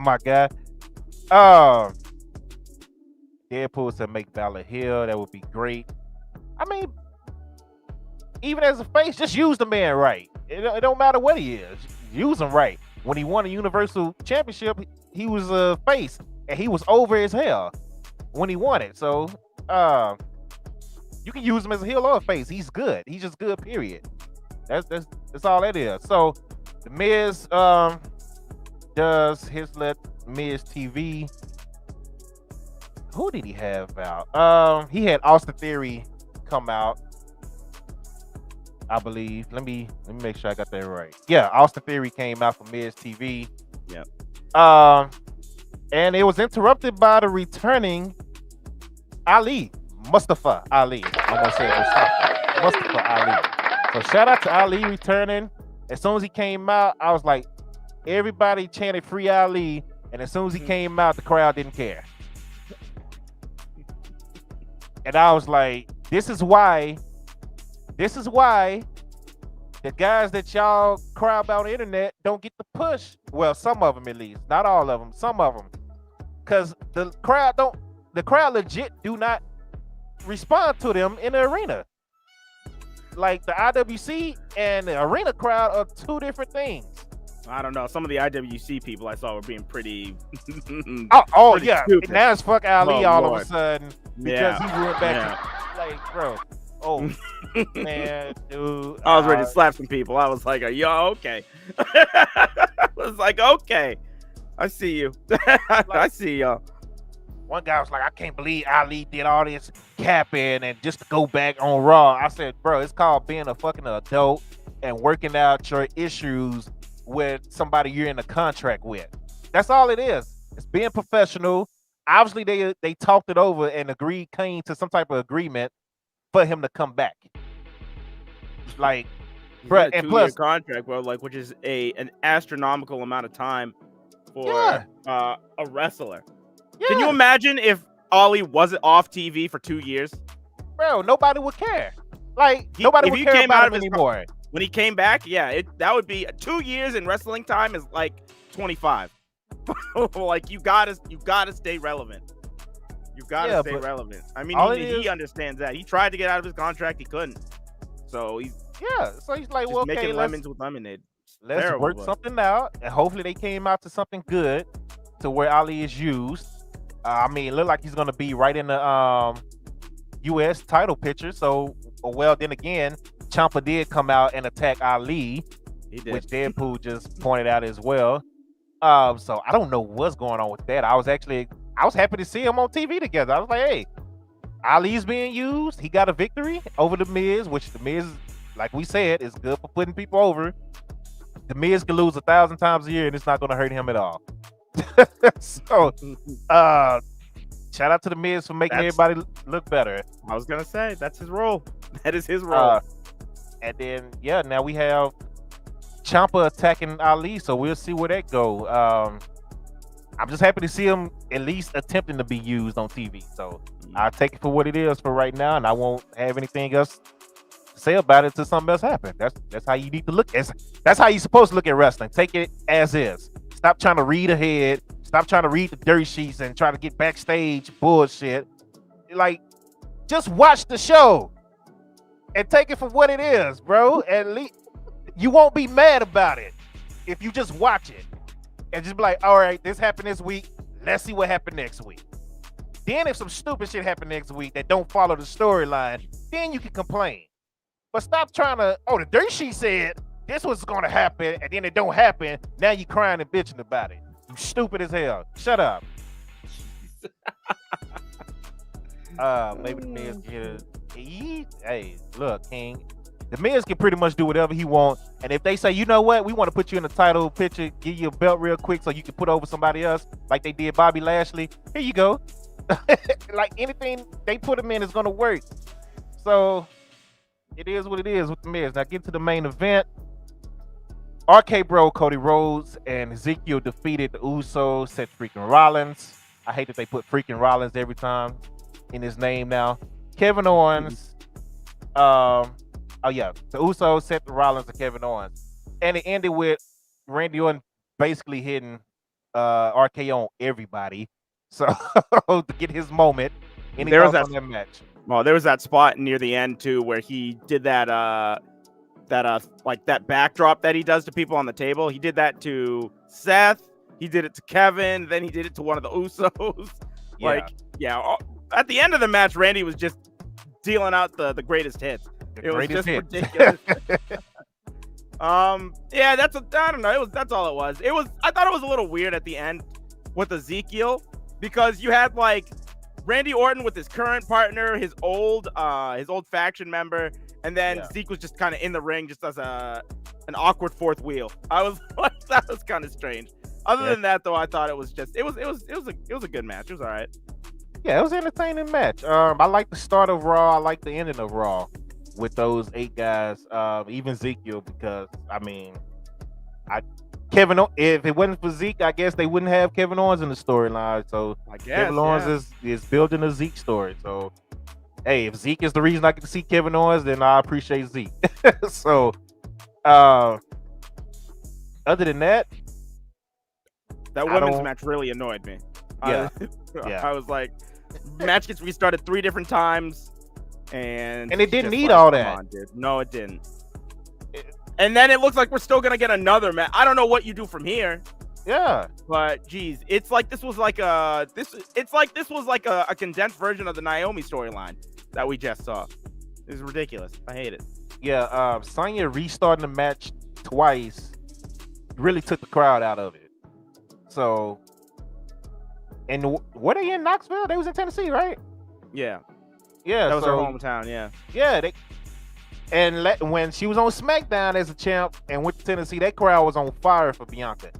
my guy. Deadpool said make Balor heel. That would be great. I mean, even as a face, just use the man right. It don't matter what he is. Use him right. When he won a Universal Championship, he was a face. And he was over as hell when he won it. So you can use him as a heel or a face. He's good. He's just good, period. That's all that is. So the Miz does his Miz TV. Who did he have out? He had Austin Theory come out, I believe. Let me make sure I got that right. Yeah, Austin Theory came out for Miz TV. Yep. And it was interrupted by the returning Mustafa Ali. I'm gonna say Mustafa Ali. So shout out to Ali returning. As soon as he came out, I was like, everybody chanted "Free Ali," and as soon as he came out, the crowd didn't care. And I was like, this is why the guys that y'all cry about on the internet don't get the push. Well, some of them at least, not all of them, some of them. Because the the crowd legit do not respond to them in the arena. Like the IWC and the arena crowd are two different things. I don't know. Some of the IWC people I saw were being pretty. pretty yeah. Stupid. Now it's fuck Ali all Lord. of a sudden because he went back to, like, bro. Oh man, dude. I was ready to slap some people. I was like, "Are y'all okay?" I was like, "Okay, I see you. I see y'all." One guy was like, "I can't believe Ali did all this capping and just to go back on Raw." I said, "Bro, it's called being a fucking adult and working out your issues with somebody you're in a contract with. That's all it is. It's being professional." Obviously, they talked it over and came to some type of agreement for him to come back. Like, bro, and plus contract, bro, like, which is an astronomical amount of time for a wrestler. Yeah. Can you imagine if Ali wasn't off TV for 2 years? Bro, nobody would care. Like, nobody would care about him anymore. When he came back, that would be 2 years in wrestling time is like 25. Like, you gotta stay relevant. You gotta stay relevant. I mean, he understands that. He tried to get out of his contract, he couldn't. So he's like, well, okay, making lemons with lemonade. Let's work something out, and hopefully they came out to something good, to where Ali is used. I mean, it looked like he's gonna be right in the U.S. title picture. So, well, then again, Ciampa did come out and attack Ali, which Deadpool just pointed out as well. So I don't know what's going on with that. I was happy to see him on TV together. I was like, hey, Ali's being used. He got a victory over The Miz, which The Miz, like we said, is good for putting people over. The Miz can lose 1,000 times a year and it's not going to hurt him at all. So, shout out to The Miz for making everybody look better. I was going to say, that's his role. That is his role. And then, now we have Ciampa attacking Ali, so we'll see where that go. I'm just happy to see him at least attempting to be used on TV. So I'll take it for what it is for right now, and I won't have anything else to say about it until something else happens. That's how you need to look. That's how you're supposed to look at wrestling. Take it as is. Stop trying to read ahead. Stop trying to read the dirt sheets and try to get backstage bullshit. Like, just watch the show and take it for what it is, bro. At least you won't be mad about it if you just watch it and just be like, all right, this happened this week. Let's see what happened next week. Then if some stupid shit happened next week that don't follow the storyline, then you can complain. But stop trying to, the dirt sheet said this was going to happen and then it don't happen. Now you crying and bitching about it. You stupid as hell. Shut up. Maybe the Miz get hey, look, King. The Miz can pretty much do whatever he wants. And if they say, you know what, we want to put you in the title picture, give you a belt real quick so you can put over somebody else, like they did Bobby Lashley, here you go. Like anything they put him in is going to work. So it is what it is with the Miz. Now get to the main event. RK Bro, Cody Rhodes, and Ezekiel defeated the Usos, Seth freaking Rollins. I hate that they put freaking Rollins every time in his name now. Kevin Owens. The Usos, Seth Rollins, and Kevin Owens. And it ended with Randy Orton basically hitting RKO on everybody. So to get his moment. There was that match. Well, there was that spot near the end too where he did that like that backdrop that he does to people on the table. He did that to Seth. He did it to Kevin. Then he did it to one of the Usos. At the end of the match, Randy was just dealing out the greatest hits. It was just ridiculous. I don't know. That's all it was. I thought it was a little weird at the end with Ezekiel because you had like Randy Orton with his current partner, his old faction member, and then Zeke was just kind of in the ring just as an awkward fourth wheel. I was like, that was kind of strange. Other than that, though, I thought it was a good match. It was all right. Yeah, it was an entertaining match. I like the start of Raw. I like the ending of Raw with those 8 guys, even Ezekiel, because I mean, if it wasn't for Zeke, I guess they wouldn't have Kevin Owens in the storyline. So Kevin Owens is building a Zeke story. So hey, if Zeke is the reason I get to see Kevin Owens, then I appreciate Zeke. So other than that women's match really annoyed me. I was like, Match gets restarted 3 different times, and it didn't just need like, all come that. on, dude. No, it didn't. And then it looks like we're still gonna get another match. I don't know what you do from here. Yeah, but geez, it's like this was like a condensed version of the Naomi storyline that we just saw. It's ridiculous. I hate it. Yeah. Sonya restarting the match twice really took the crowd out of it. So, and were they in Knoxville? They was in Tennessee, right? Yeah. Yeah. That was her hometown. Yeah. Yeah. When she was on SmackDown as a champ and went to Tennessee, that crowd was on fire for Bianca.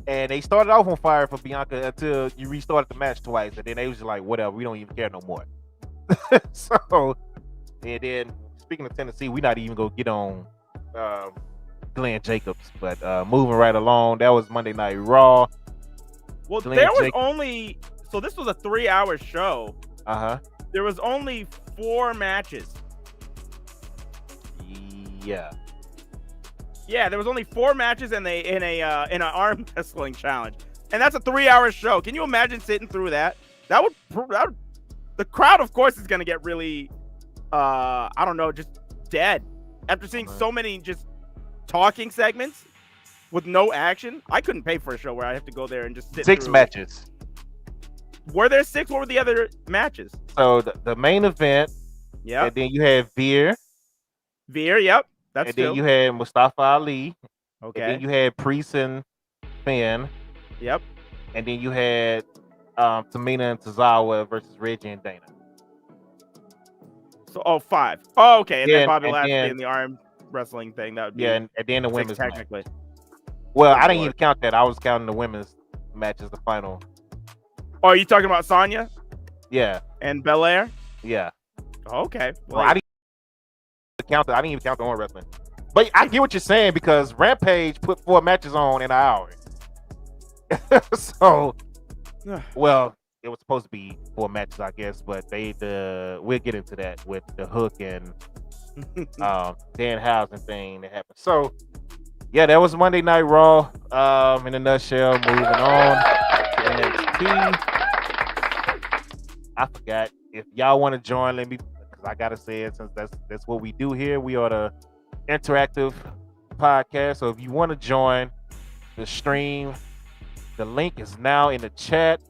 And they started off on fire for Bianca until you restarted the match twice. And then they was just like, whatever, we don't even care no more. So, and then speaking of Tennessee, we're not even going to get on Glenn Jacobs. But moving right along, that was Monday Night Raw. Well, there was only... So this was a 3-hour show. Uh-huh. There was only 4 matches. Yeah. Yeah, there was only 4 matches in an arm wrestling challenge, and that's a 3-hour show. Can you imagine sitting through that? That would the crowd, of course, is gonna get really, I don't know, just dead after seeing so many just talking segments with no action. I couldn't pay for a show where I have to go there and just sit 6 through. matches. Were there 6? What were the other matches? So the main event. Yeah. And then you had Veer. Yep. That's and then you had Mustafa Ali. Okay. And then you had Priest and Finn. Yep. And then you had Tamina and Tozawa versus Reggie and Dana. So 5. Oh, okay. And then Bobby Lashley in the arm wrestling thing. That would be and then the women's technically. match. Well, I didn't even count that. I was counting the women's match as the final. Oh, are you talking about Sonya? Yeah. And Belair? Yeah. Okay. Well, I didn't even count the arm wrestling. But I get what you're saying because Rampage put 4 matches on in an hour. So, well, it was supposed to be 4 matches, I guess, but we'll get into that with the Hook and Danhausen thing that happened. So, yeah, that was Monday Night Raw. In a nutshell, moving on to NXT. I forgot. If y'all want to join, let me, because I gotta say it since that's what we do here. We are the interactive podcast. So if you want to join the stream, the link is now in the chat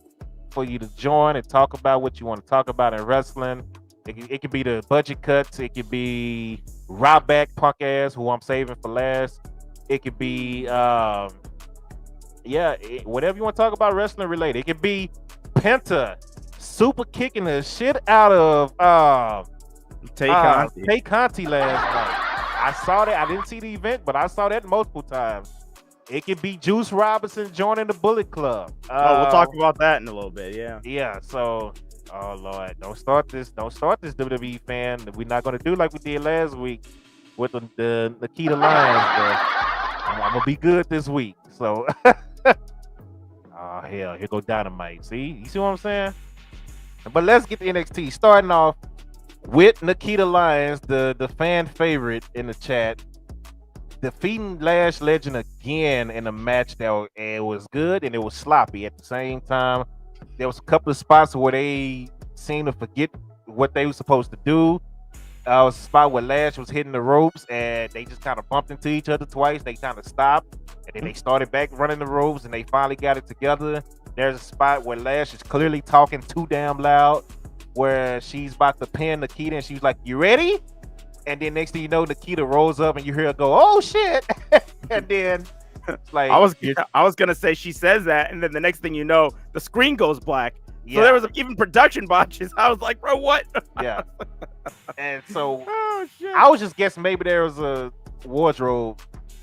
for you to join and talk about what you want to talk about in wrestling. It could be the budget cuts. It could be Ryback punk ass, who I'm saving for last. It could be whatever you want to talk about wrestling related. It could be Penta super kicking the shit out of Tay Conti last night. I saw that. I didn't see the event, but I saw that multiple times. It could be Juice Robinson joining the Bullet Club. We'll talk about that in a little bit. Yeah. Yeah. So, oh Lord, don't start this WWE fan. We're not gonna do like we did last week with the Nikita Lyons. I'm gonna be good this week. So, oh hell, here go Dynamite. See, you see what I'm saying? But let's get to NXT. Starting off with Nikita Lyons, the fan favorite in the chat, defeating Lash Legend again in a match that it was good and it was sloppy at the same time. There was a couple of spots where they seemed to forget what they were supposed to do. Was a spot where Lash was hitting the ropes and they just kind of bumped into each other twice. They kind of stopped and then they started back running the ropes and they finally got it together. There's a spot where Lash is clearly talking too damn loud, where she's about to pin Nikita and she's like, "You ready?" And then next thing you know, Nikita rolls up and you hear her go, "Oh shit!" And then it's like, I was gonna say she says that, and then the next thing you know, the screen goes black. Yeah. So there was even production botches. I was like, "Bro, what?" Yeah. And so oh, shit. I was just guessing maybe there was a wardrobe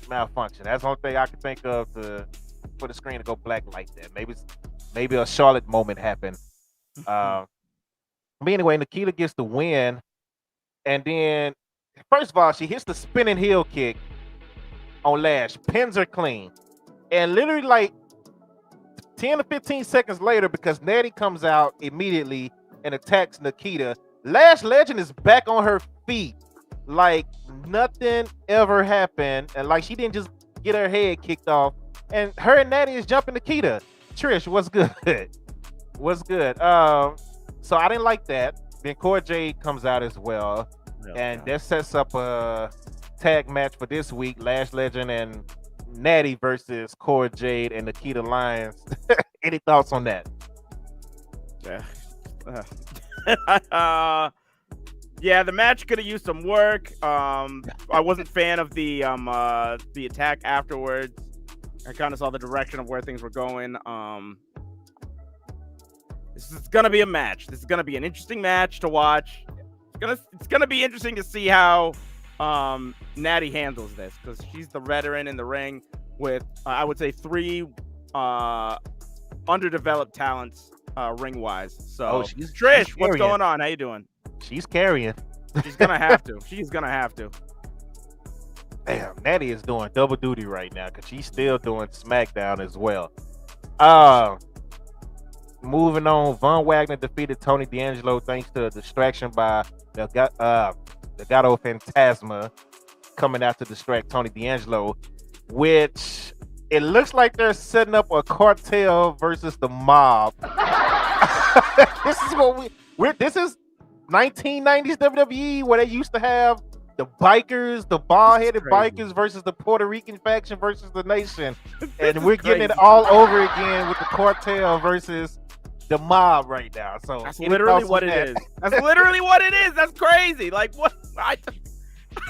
malfunction. That's the only thing I could think of for the screen to go black like that. Maybe a Charlotte moment happened. But anyway, Nikita gets the win, and then first of all, she hits the spinning heel kick on Lash, pins her clean, and literally like 10 to 15 seconds later, because Natty comes out immediately and attacks Nikita, Lash Legend is back on her feet like nothing ever happened, and like she didn't just get her head kicked off. And her and Natty is jumping Nikita. Trish, what's good? What's good? So I didn't like that. Then Cora Jade comes out as well, and that sets up a tag match for this week: Lash Legend and Natty versus Cora Jade and Nikita Lyons. Any thoughts on that? Yeah, the match could have used some work. I wasn't a fan of the attack afterwards. I kind of saw the direction of where things were going. This is gonna be a match. This is gonna be an interesting match to watch. It's gonna be interesting to see how Natty handles this, because she's the veteran in the ring with I would say 3 underdeveloped talents ring wise. So Trish, what's going on? How you doing? She's carrying. She's gonna have to. She's gonna have to. Damn, Natty is doing double duty right now because she's still doing SmackDown as well. Moving on, Von Wagner defeated Tony D'Angelo thanks to a distraction by the Gato Fantasma coming out to distract Tony D'Angelo, which it looks like they're setting up a cartel versus the mob. This is what this is 1990s WWE, where they used to have the bikers, the bald-headed bikers versus the Puerto Rican faction versus the nation. And we're getting it all over again with the cartel versus the mob right now. So that's literally what it is. That's literally what it is. That's crazy. Like, what? Right.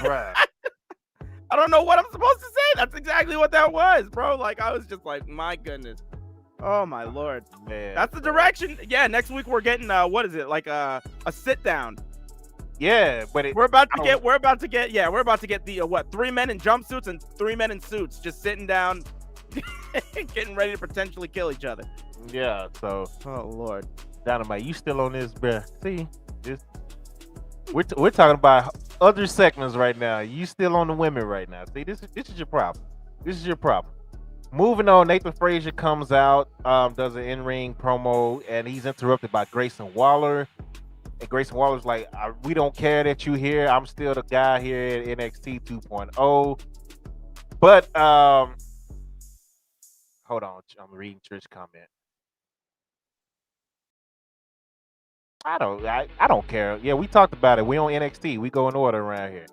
I don't know what I'm supposed to say. That's exactly what that was, bro. Like, I was just like, my goodness. Oh my lord, man. That's the direction. Yeah, next week we're getting what is it? Like a sit down. Yeah, but we're about to get the 3 men in jumpsuits and 3 men in suits just sitting down getting ready to potentially kill each other. Yeah, so oh lord. Dynamite, you still on this, bruh. See, we're talking about other segments right now. You still on the women right now. See, this is your problem. This is your problem. Moving on, Nathan Frazier comes out, does an in-ring promo, and he's interrupted by Grayson Waller. And Grayson Waller's like, we don't care that you're here. I'm still the guy here at NXT 2.0. But, hold on. I'm reading Trish comment. I don't care. Yeah, we talked about it. We on NXT. We go in order around here.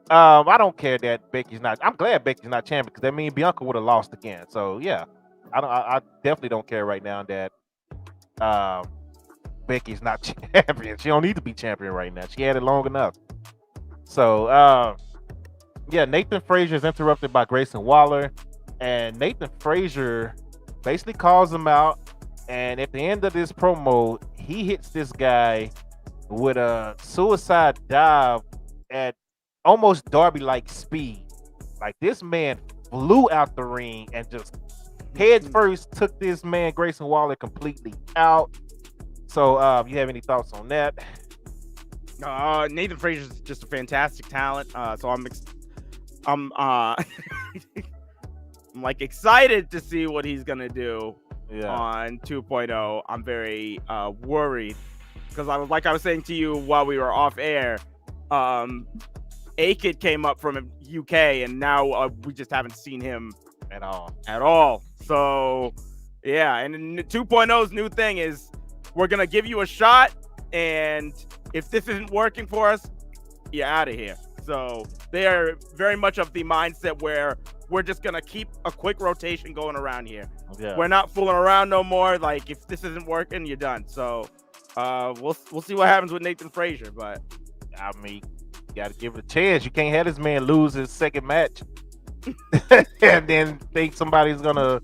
I don't care that Becky's not. I'm glad Becky's not champion because that means Bianca would have lost again. So yeah, I definitely don't care right now that Becky's not champion. She don't need to be champion right now. She had it long enough. So yeah, Nathan Frazier is interrupted by Grayson Waller, and Nathan Frazier basically calls him out. And at the end of this promo, he hits this guy with a suicide dive at almost Darby-like speed. Like, this man flew out the ring and just head first took this man Grayson Waller completely out. So, you have any thoughts on that? Nathan Frazier is just a fantastic talent. So I'm like excited to see what he's gonna do on 2.0. I'm very worried because I was saying to you while we were off air. A-Kid came up from UK, and now we just haven't seen him at all. So, yeah, and 2.0's new thing is we're going to give you a shot, and if this isn't working for us, you're out of here. So they are very much of the mindset where we're just going to keep a quick rotation going around here. Yeah. We're not fooling around no more. Like, if this isn't working, you're done. So we'll see what happens with Nathan Frazier, but I mean, got to give it a chance. You can't have this man lose his second match and then think somebody's gonna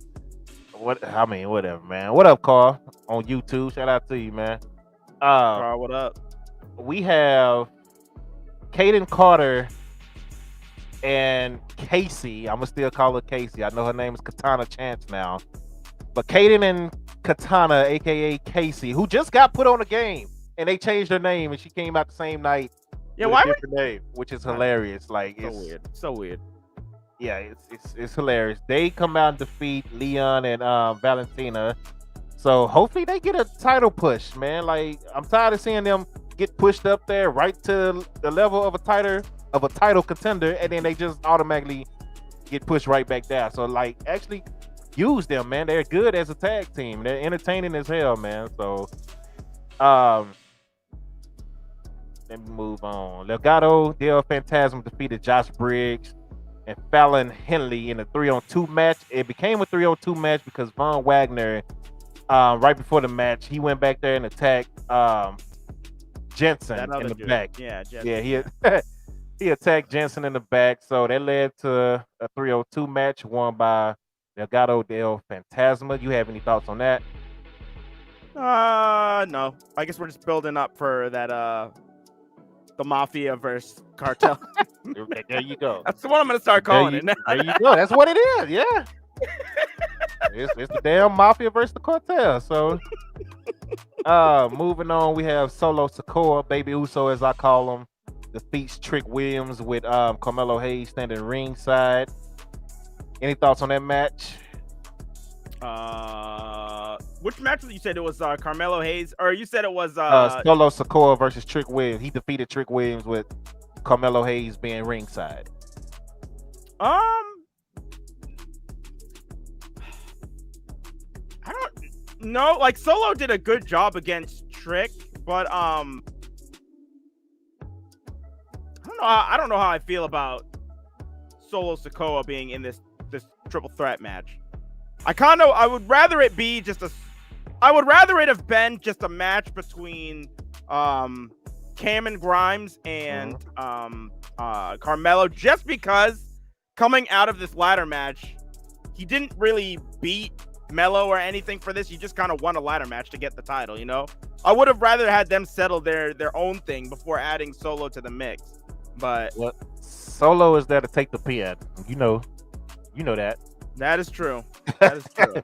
whatever, man. What up, Carl? On YouTube. Shout out to you, man. Carl, what up? We have Kaden Carter and Casey. I'm gonna still call her Casey. I know her name is Katana Chance now. But Kaden and Katana, aka Casey, who just got put on a game and they changed her name and she came out the same night. Yeah, why? Different name, which is hilarious. Like, so weird. Yeah, it's hilarious. They come out and defeat Leon and Valentina. So hopefully they get a title push, man. Like, I'm tired of seeing them get pushed up there right to the level of a title contender, and then they just automatically get pushed right back down. So, like, actually use them, man. They're good as a tag team. They're entertaining as hell, man. So Let me move on. Legado del Fantasma defeated Josh Briggs and Fallon Henley in a 3-on-2 match. It became a 3-on-2 match because Von Wagner, right before the match, he went back there and attacked Jensen in the back. Yeah, Jensen. Yeah, he attacked Jensen in the back. So that led to a 3-on-2 match won by Legado del Fantasma. You have any thoughts on that? No. I guess we're just building up for that the Mafia versus Cartel. There you go. That's what I'm gonna start calling it. There you go. That's what it is. Yeah. It's the damn Mafia versus the Cartel. So moving on, we have Solo Sikoa, Baby Uso as I call him, defeats Trick Williams with Carmelo Hayes standing ringside. Any thoughts on that match? Which match you said it was Carmelo Hayes, or you said it was Solo Sikoa versus Trick Williams. He defeated Trick Williams with Carmelo Hayes being ringside. I don't know. Like Solo did a good job against Trick, but I don't know how I feel about Solo Sikoa being in this triple threat match. I would rather it be I would rather it have been just a match between Cameron Grimes and Carmelo, just because coming out of this ladder match, he didn't really beat Melo or anything for this. He just kind of won a ladder match to get the title, you know? I would have rather had them settle their own thing before adding Solo to the mix. But Solo is there to take the pin. You know that. That is true. That is true.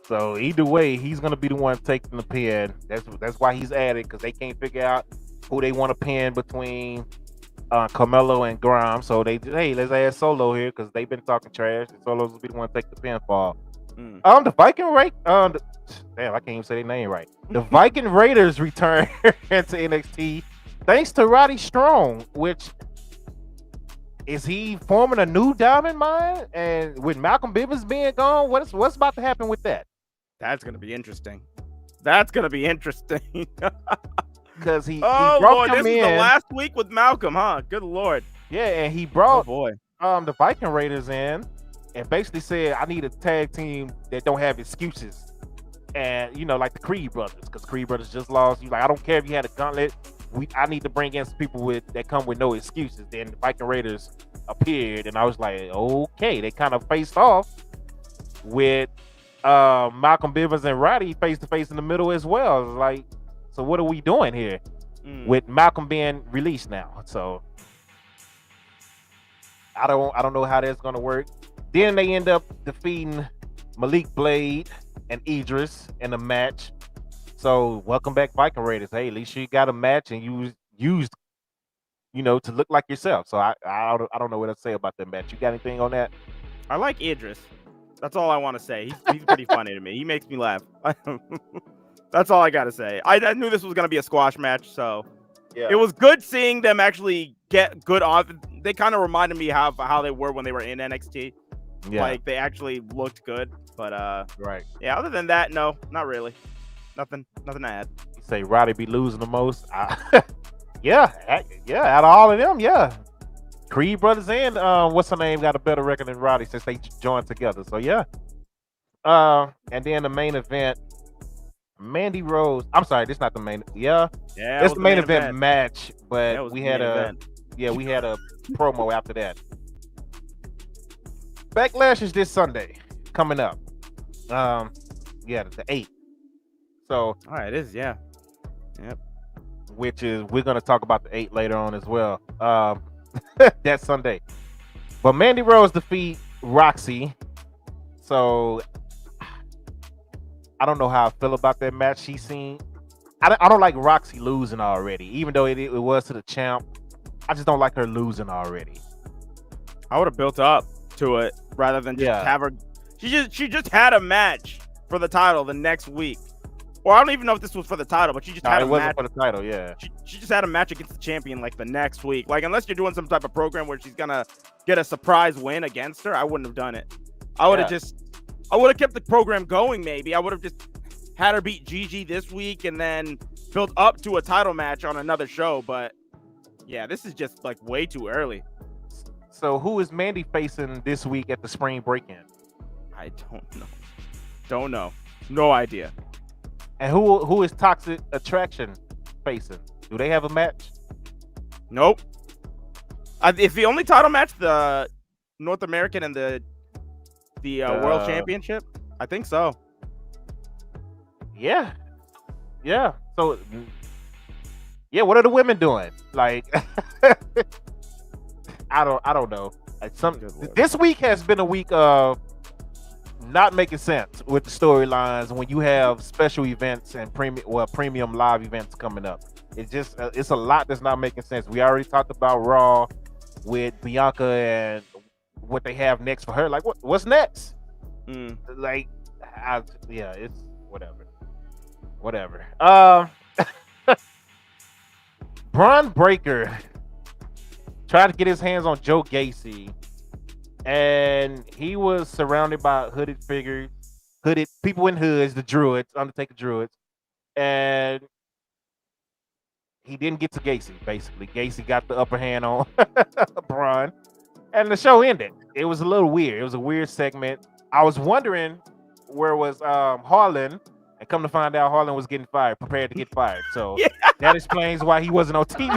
So either way, he's gonna be the one taking the pin. That's why he's added, because they can't figure out who they want to pin between Carmelo and Grimes. So let's add Solo here because they've been talking trash. And Solo's gonna be the one to take the pinfall. The Viking damn, I can't even say their name right. The Viking Raiders return to NXT thanks to Roddy Strong, which is he forming a new Diamond Mine? And with Malcolm Bivens being gone, what's about to happen with that? That's gonna be interesting. That's gonna be interesting. Because he brought Lord, this is the last week with Malcolm, huh? Good Lord. Yeah, and he brought the Viking Raiders in and basically said, I need a tag team that don't have excuses. And like the Creed brothers, because Creed brothers just lost. He's like, I don't care if you had a gauntlet. I need to bring in some people that come with no excuses. Then the Viking Raiders appeared, and I was like, okay. They kind of faced off with Malcolm Bivens and Roddy face to face in the middle as well. I was like, so what are we doing here with Malcolm being released now? So I don't know how that's gonna work. Then they end up defeating Malik Blade and Idris in a match. So welcome back, Viking Raiders. Hey, at least you got a match and you used, to look like yourself. So I don't know what to say about that match. You got anything on that? I like Idris. That's all I want to say. He's pretty funny to me. He makes me laugh. That's all I got to say. I knew this was going to be a squash match, so yeah. It was good seeing them actually get good on. They kind of reminded me how they were when they were in NXT. Yeah. Like they actually looked good, but right. Yeah, other than that, no, not really. Nothing to add. You say Roddy be losing the most? Yeah, out of all of them, yeah. Creed brothers and what's her name got a better record than Roddy since they joined together. So yeah. And then the main event, Mandy Rose. I'm sorry, this is not the main. Yeah, it's the main event match, but we had a promo after that. Backlash is this Sunday coming up. The 8th. So it is, yeah. Yep. Which is we're gonna talk about the 8th later on as well. That Sunday. But Mandy Rose defeat Roxy. So I don't know how I feel about that match. I don't like Roxy losing already, even though it was to the champ. I just don't like her losing already. I would have built up to it rather than just have her. She just had a match for the title the next week. Or I don't even know if this was for the title, but she just had a match. It wasn't for the title, yeah. She just had a match against the champion like the next week. Like, unless you're doing some type of program where she's gonna get a surprise win against her, I wouldn't have done it. I would have kept the program going. Maybe I would have just had her beat Gigi this week and then built up to a title match on another show. But yeah, this is just like way too early. So who is Mandy facing this week at the spring break-in? I don't know. No idea. And who is Toxic Attraction facing? Do they have a match? Nope. If the only title match, the North American and the World Championship, I think so. Yeah. So, yeah. What are the women doing? Like, I don't know. This week has been a week of not making sense with the storylines when you have special events and premium live events coming up. It's just it's a lot that's not making sense. We already talked about Raw with Bianca and what they have next for her. Like, what's next? Like, it's whatever. Braun Breaker tried to get his hands on Joe Gacy, and he was surrounded by hooded people in hoods, the Druids, Undertaker Druids, and he didn't get to Gacy. Basically, Gacy got the upper hand on Braun, and the show ended. It was a little weird. It was a weird segment. I was wondering where was Harlan, and come to find out, Harlan was prepared to get fired. So that explains why he wasn't on TV.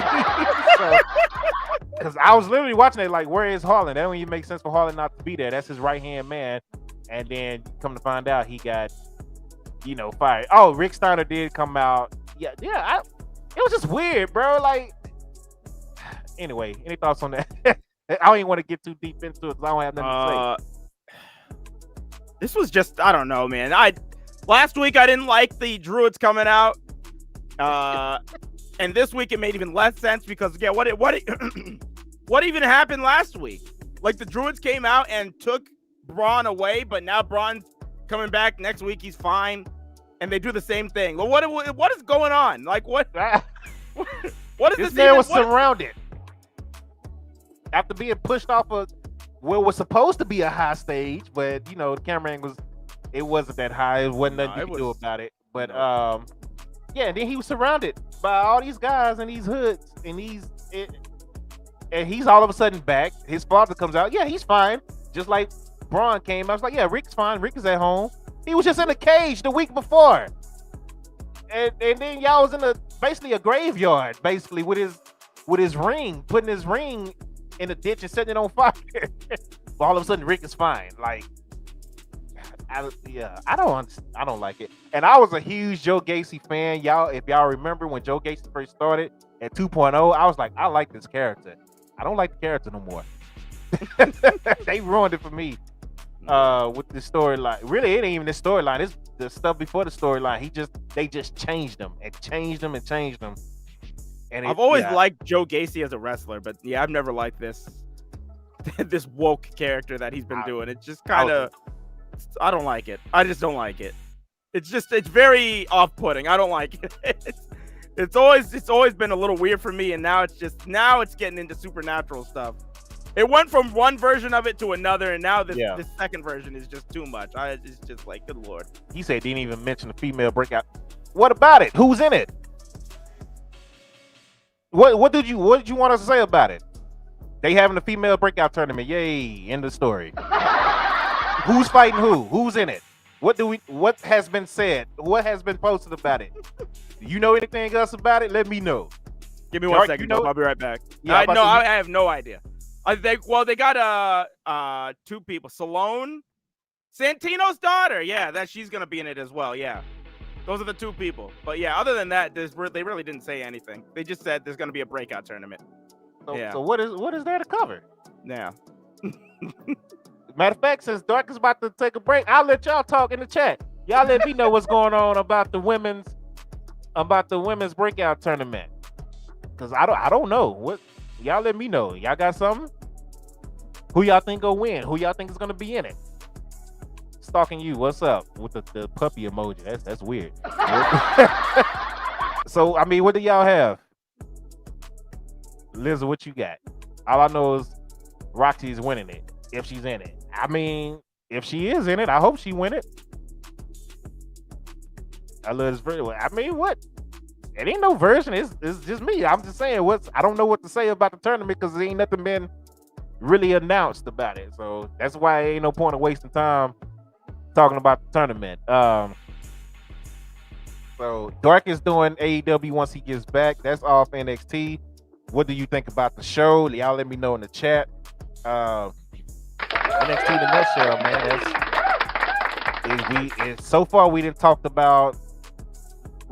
Because I was literally watching it like, where is Harlan? That don't even make sense for Harlan not to be there. That's his right-hand man. And then come to find out, he got, fired. Oh, Rick Steiner did come out. Yeah. It was just weird, bro. Like, anyway, any thoughts on that? I don't even want to get too deep into it because I don't have nothing to say. This was just, I don't know, man. Last week I didn't like the Druids coming out. And this week it made even less sense because what even happened last week? Like, the Druids came out and took Braun away, but now Braun's coming back next week. He's fine, and they do the same thing. Well, what is going on? Like, what? What is this man was surrounded after being pushed off of what was supposed to be a high stage, but the camera angle wasn't that high. It wasn't nothing you could do about it. But yeah, and then he was surrounded by all these guys and these hoods, and he's all of a sudden back. His father comes out. Yeah, he's fine. Just like Braun came. I was like, yeah, Rick's fine. Rick is at home. He was just in a cage the week before. And then y'all was in basically a graveyard, basically, with his ring, putting his ring in the ditch and setting it on fire. But all of a sudden, Rick is fine. Like, I don't like it. And I was a huge Joe Gacy fan. If y'all remember when Joe Gacy first started at 2.0, I was like, I like this character. I don't like the character no more. They ruined it for me with the storyline. Really, it ain't even the storyline. It's the stuff before the storyline. They just changed him and changed him and changed him. And I've always liked Joe Gacy as a wrestler, but yeah, I've never liked this woke character that he's been doing. It's just kind of, I don't like it. I just don't like it. It's very off-putting. I don't like it. It's always been a little weird for me, and now it's getting into supernatural stuff. It went from one version of it to another, and now this second version is just too much. It's just like, good Lord. He said didn't even mention the female breakout. What about it? Who's in it? What did you want us to say about it? They having a female breakout tournament. Yay! End of story. Who's fighting who? Who's in it? What has been said? What has been posted about it? Do you know anything else about it? Let me know. Give me 1 second. I'll be right back. Yeah, I have no idea. They got two people. Salone, Santino's daughter. Yeah, she's gonna be in it as well. Yeah, those are the two people. But yeah, other than that, they really didn't say anything. They just said there's gonna be a breakout tournament. So what is there to cover? Yeah. Matter of fact, since Dark is about to take a break, I'll let y'all talk in the chat. Y'all let me know what's going on about the women's breakout tournament. Cause I don't know. What y'all let me know. Y'all got something? Who y'all think will win? Who y'all think is gonna be in it? Stalking you, what's up? With the puppy emoji. That's weird. So I mean, what do y'all have? Liz, what you got? All I know is Roxy is winning it if she's in it. I mean, if she is in it, I hope she win it. I love this version. I mean, what? It ain't no version. It's just me. I'm just saying I don't know what to say about the tournament because there ain't nothing been really announced about it. So that's why ain't no point of wasting time talking about the tournament. So Dark is doing AEW once he gets back. That's off NXT. What do you think about the show? Y'all let me know in the chat. NXT in a nutshell, man. So far we didn't talk about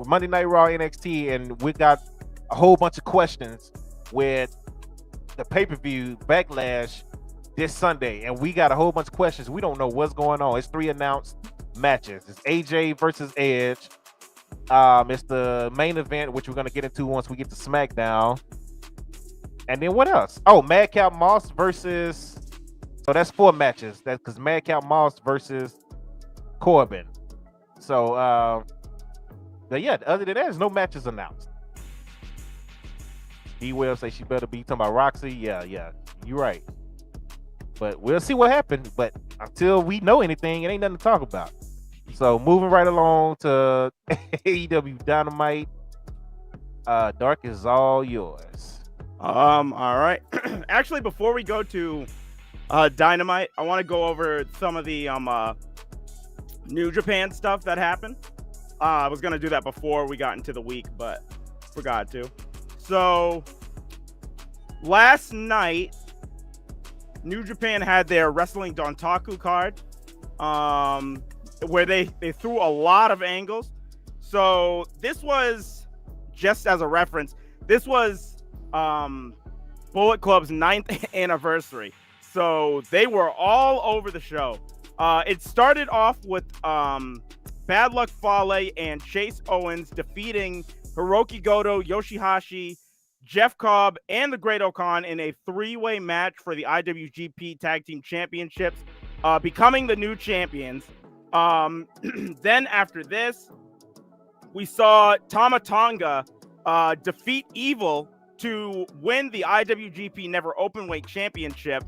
Monday Night Raw NXT, and we got a whole bunch of questions with the pay-per-view Backlash this Sunday, and we got a whole bunch of questions. We don't know what's going on. It's 3 announced matches. It's AJ versus Edge. It's the main event, which we're gonna get into once we get to SmackDown. And then what else? Oh, Madcap Moss versus. So that's 4 matches. That's because Madcap Moss versus Corbin. So, but yeah, other than that, there's no matches announced. D-Well say she better be talking about Roxy. Yeah, you're right. But we'll see what happens. But until we know anything, it ain't nothing to talk about. So moving right along to AEW Dynamite. Dark is all yours. All right. Actually, before we go to Dynamite, I want to go over some of the New Japan stuff that happened. I was gonna do that before we got into the week, but forgot to. So last night, New Japan had their Wrestling Dontaku card, where they threw a lot of angles. So this was, just as a reference, this was Bullet Club's 9th anniversary. So they were all over the show. It started off with Bad Luck Fale and Chase Owens defeating Hiroki Goto, Yoshihashi, Jeff Cobb, and the Great Okan in a 3-way match for the IWGP Tag Team Championships, becoming the new champions. Then after this, we saw Tama Tonga defeat Evil to win the IWGP Never Openweight Championship.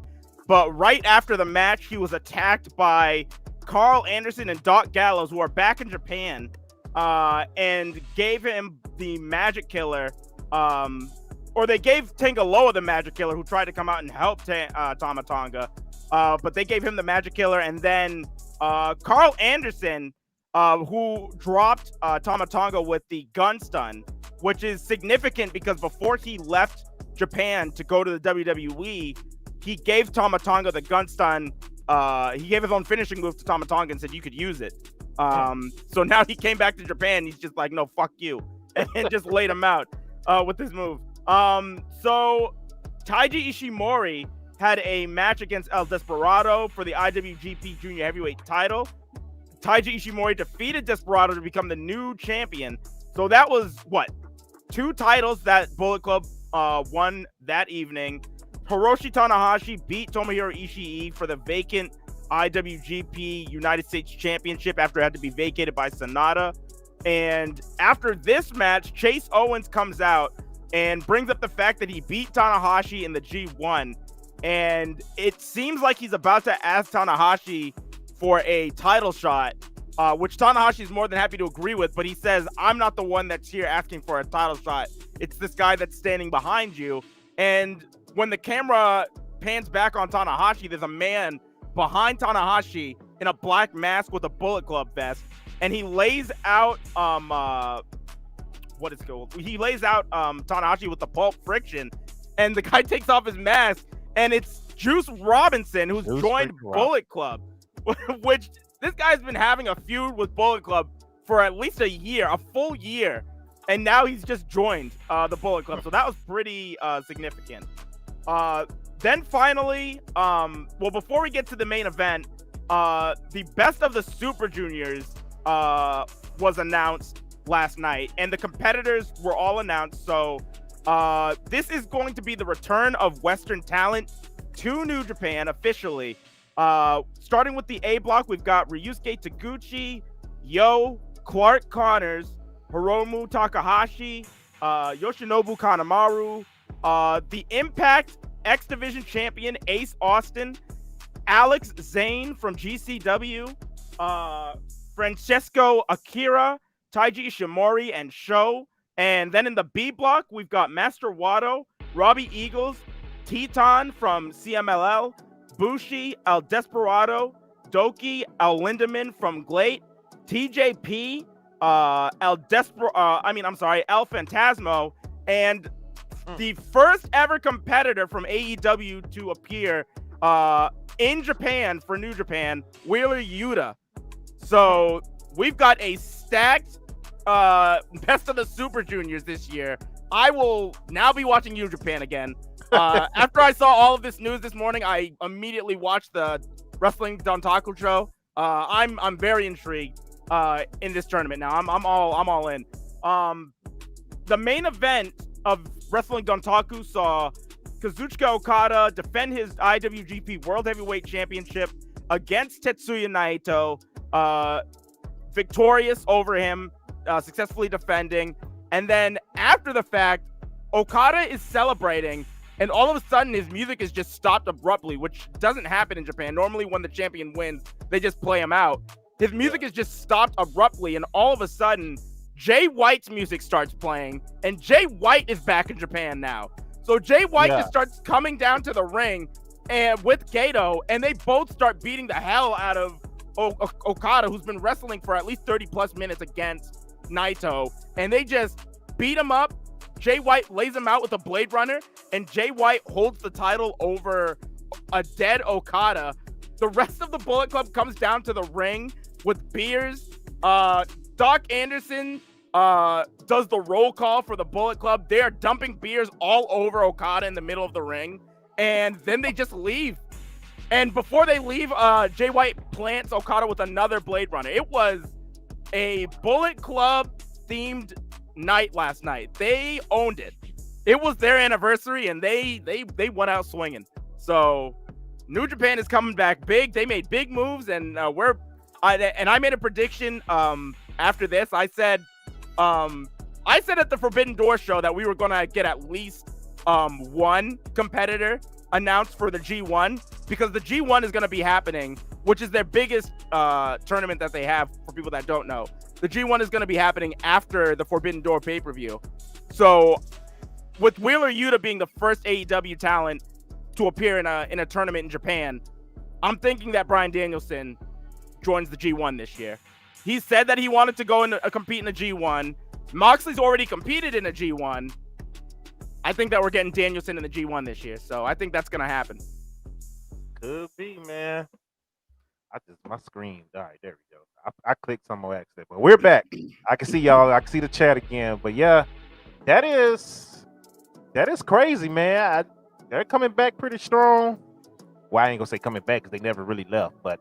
But right after the match, he was attacked by Carl Anderson and Doc Gallows, who are back in Japan, and gave him the Magic Killer, or they gave Tangaloa the Magic Killer, who tried to come out and help Tama Tonga, but they gave him the Magic Killer, and then Carl Anderson, who dropped Tama Tonga with the gun stun, which is significant because before he left Japan to go to the WWE, he gave Tama Tonga the gun stun. He gave his own finishing move to Tama Tonga and said you could use it. So now he came back to Japan. He's just like, no, fuck you, and just laid him out with his move. So Taiji Ishimori had a match against El Desperado for the IWGP Junior Heavyweight title. Taiji Ishimori defeated Desperado to become the new champion. So that was, 2 titles that Bullet Club won that evening. Hiroshi Tanahashi beat Tomohiro Ishii for the vacant IWGP United States Championship after it had to be vacated by Sonata. And after this match, Chase Owens comes out and brings up the fact that he beat Tanahashi in the G1. And it seems like he's about to ask Tanahashi for a title shot, which Tanahashi is more than happy to agree with. But he says, I'm not the one that's here asking for a title shot. It's this guy that's standing behind you. And when the camera pans back on Tanahashi, there's a man behind Tanahashi in a black mask with a Bullet Club vest, and he lays out He lays out Tanahashi with the Pulp Friction, and the guy takes off his mask, and it's Juice Robinson, who's joined Bullet Club, which this guy's been having a feud with Bullet Club for at least a full year, and now he's just joined the Bullet Club. So that was pretty significant. Then finally, before we get to the main event, the Best of the Super Juniors was announced last night, and the competitors were all announced. So this is going to be the return of Western talent to New Japan officially. Starting with the A block, we've got Ryusuke Taguchi, Yo, Clark Connors, Hiromu Takahashi, Yoshinobu Kanemaru, the Impact X Division champion Ace Austin, Alex Zane from GCW, Francesco Akira, Taiji Ishimori, and Sho. And then in the B block, we've got Master Wato, Robbie Eagles, Teton from CMLL, Bushi, El Desperado, Doki, El Lindemann from Glate, TJP, El Phantasmo, and the first ever competitor from AEW to appear in Japan for New Japan, Wheeler Yuta. So we've got a stacked best of the Super Juniors this year. I will now be watching New Japan again. After I saw all of this news this morning, I immediately watched the Wrestling Dontaku show. I'm very intrigued in this tournament now. I'm all in. The main event of Wrestling Dontaku saw Kazuchika Okada defend his IWGP World Heavyweight Championship against Tetsuya Naito, victorious over him, successfully defending. And then after the fact, Okada is celebrating, and all of a sudden his music is just stopped abruptly, which doesn't happen in Japan. Normally when the champion wins, they just play him out. His music is just stopped abruptly, and all of a sudden Jay White's music starts playing, and Jay White is back in Japan now. So Jay White just starts coming down to the ring and with Gato, and they both start beating the hell out of Okada, who's been wrestling for at least 30 plus minutes against Naito, and they just beat him up. Jay White lays him out with a Blade Runner, and Jay White holds the title over a dead Okada. The rest of the Bullet Club comes down to the ring with beers. Doc Anderson does the roll call for the Bullet Club. They are dumping beers all over Okada in the middle of the ring, and then they just leave. And before they leave, Jay White plants Okada with another Blade Runner. It was a Bullet Club themed night last night. They owned it. It was their anniversary, and they went out swinging. So New Japan is coming back big. They made big moves, and I made a prediction after this. I said at the Forbidden Door show that we were gonna get at least one competitor announced for the G1, because the G1 is gonna be happening, which is their biggest tournament that they have. For people that don't know, the G1 is gonna be happening after the Forbidden Door pay-per-view. So with Wheeler Yuta being the first AEW talent to appear in a tournament in Japan, I'm thinking that Bryan Danielson joins the G1 this year. He said that he wanted to go and compete in the G1. Moxley's already competed in a G1. I think that we're getting Danielson in the G1 this year, so I think that's gonna happen. Could be, man. My screen died. There we go. I clicked some more accident, but we're back. I can see y'all. I can see the chat again. But yeah, that is crazy, man. They're coming back pretty strong. Well, I ain't gonna say coming back because they never really left, but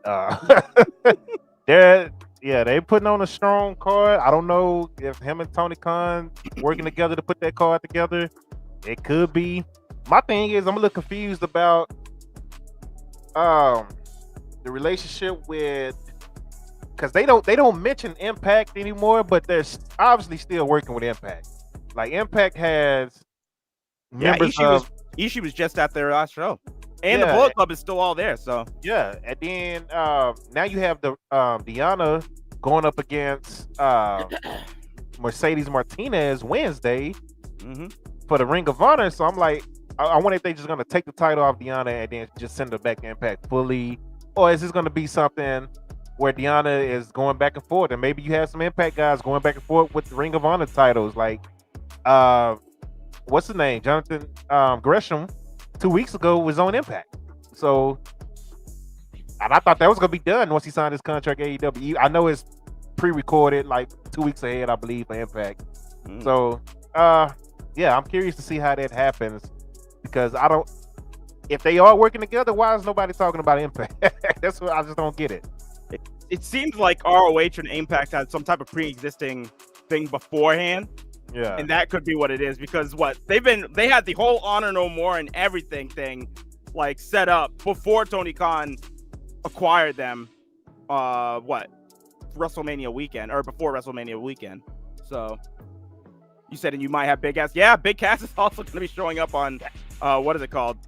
they putting on a strong card. I don't know if him and Tony Khan working together to put that card together. It could be. My thing is, I'm a little confused about the relationship with, because they don't mention Impact anymore, but they're obviously still working with Impact. Like Impact has members Ishii was just at their last show. And the Bullet Club is still all there, so yeah. And then now you have the Deanna going up against Mercedes Martinez Wednesday for the Ring of Honor. So I'm like, I wonder if they're just gonna take the title off Deanna and then just send her back to Impact fully, or is this gonna be something where Deanna is going back and forth, and maybe you have some Impact guys going back and forth with the Ring of Honor titles, like what's his name, Jonathan Gresham 2 weeks ago was on Impact. So, and I thought that was gonna be done once he signed his contract at AEW. I know it's pre-recorded, like 2 weeks ahead, I believe, for Impact. So, I'm curious to see how that happens, because if they are working together, why is nobody talking about Impact? That's what I just don't get it. It seems like ROH and Impact had some type of pre-existing thing beforehand. Yeah. And that could be what it is, because they had the whole Honor No More and everything thing like set up before Tony Khan acquired them WrestleMania weekend, or before WrestleMania weekend. So you said, and you might have Big Cass. Yeah, Big Cass is also going to be showing up on what is it called?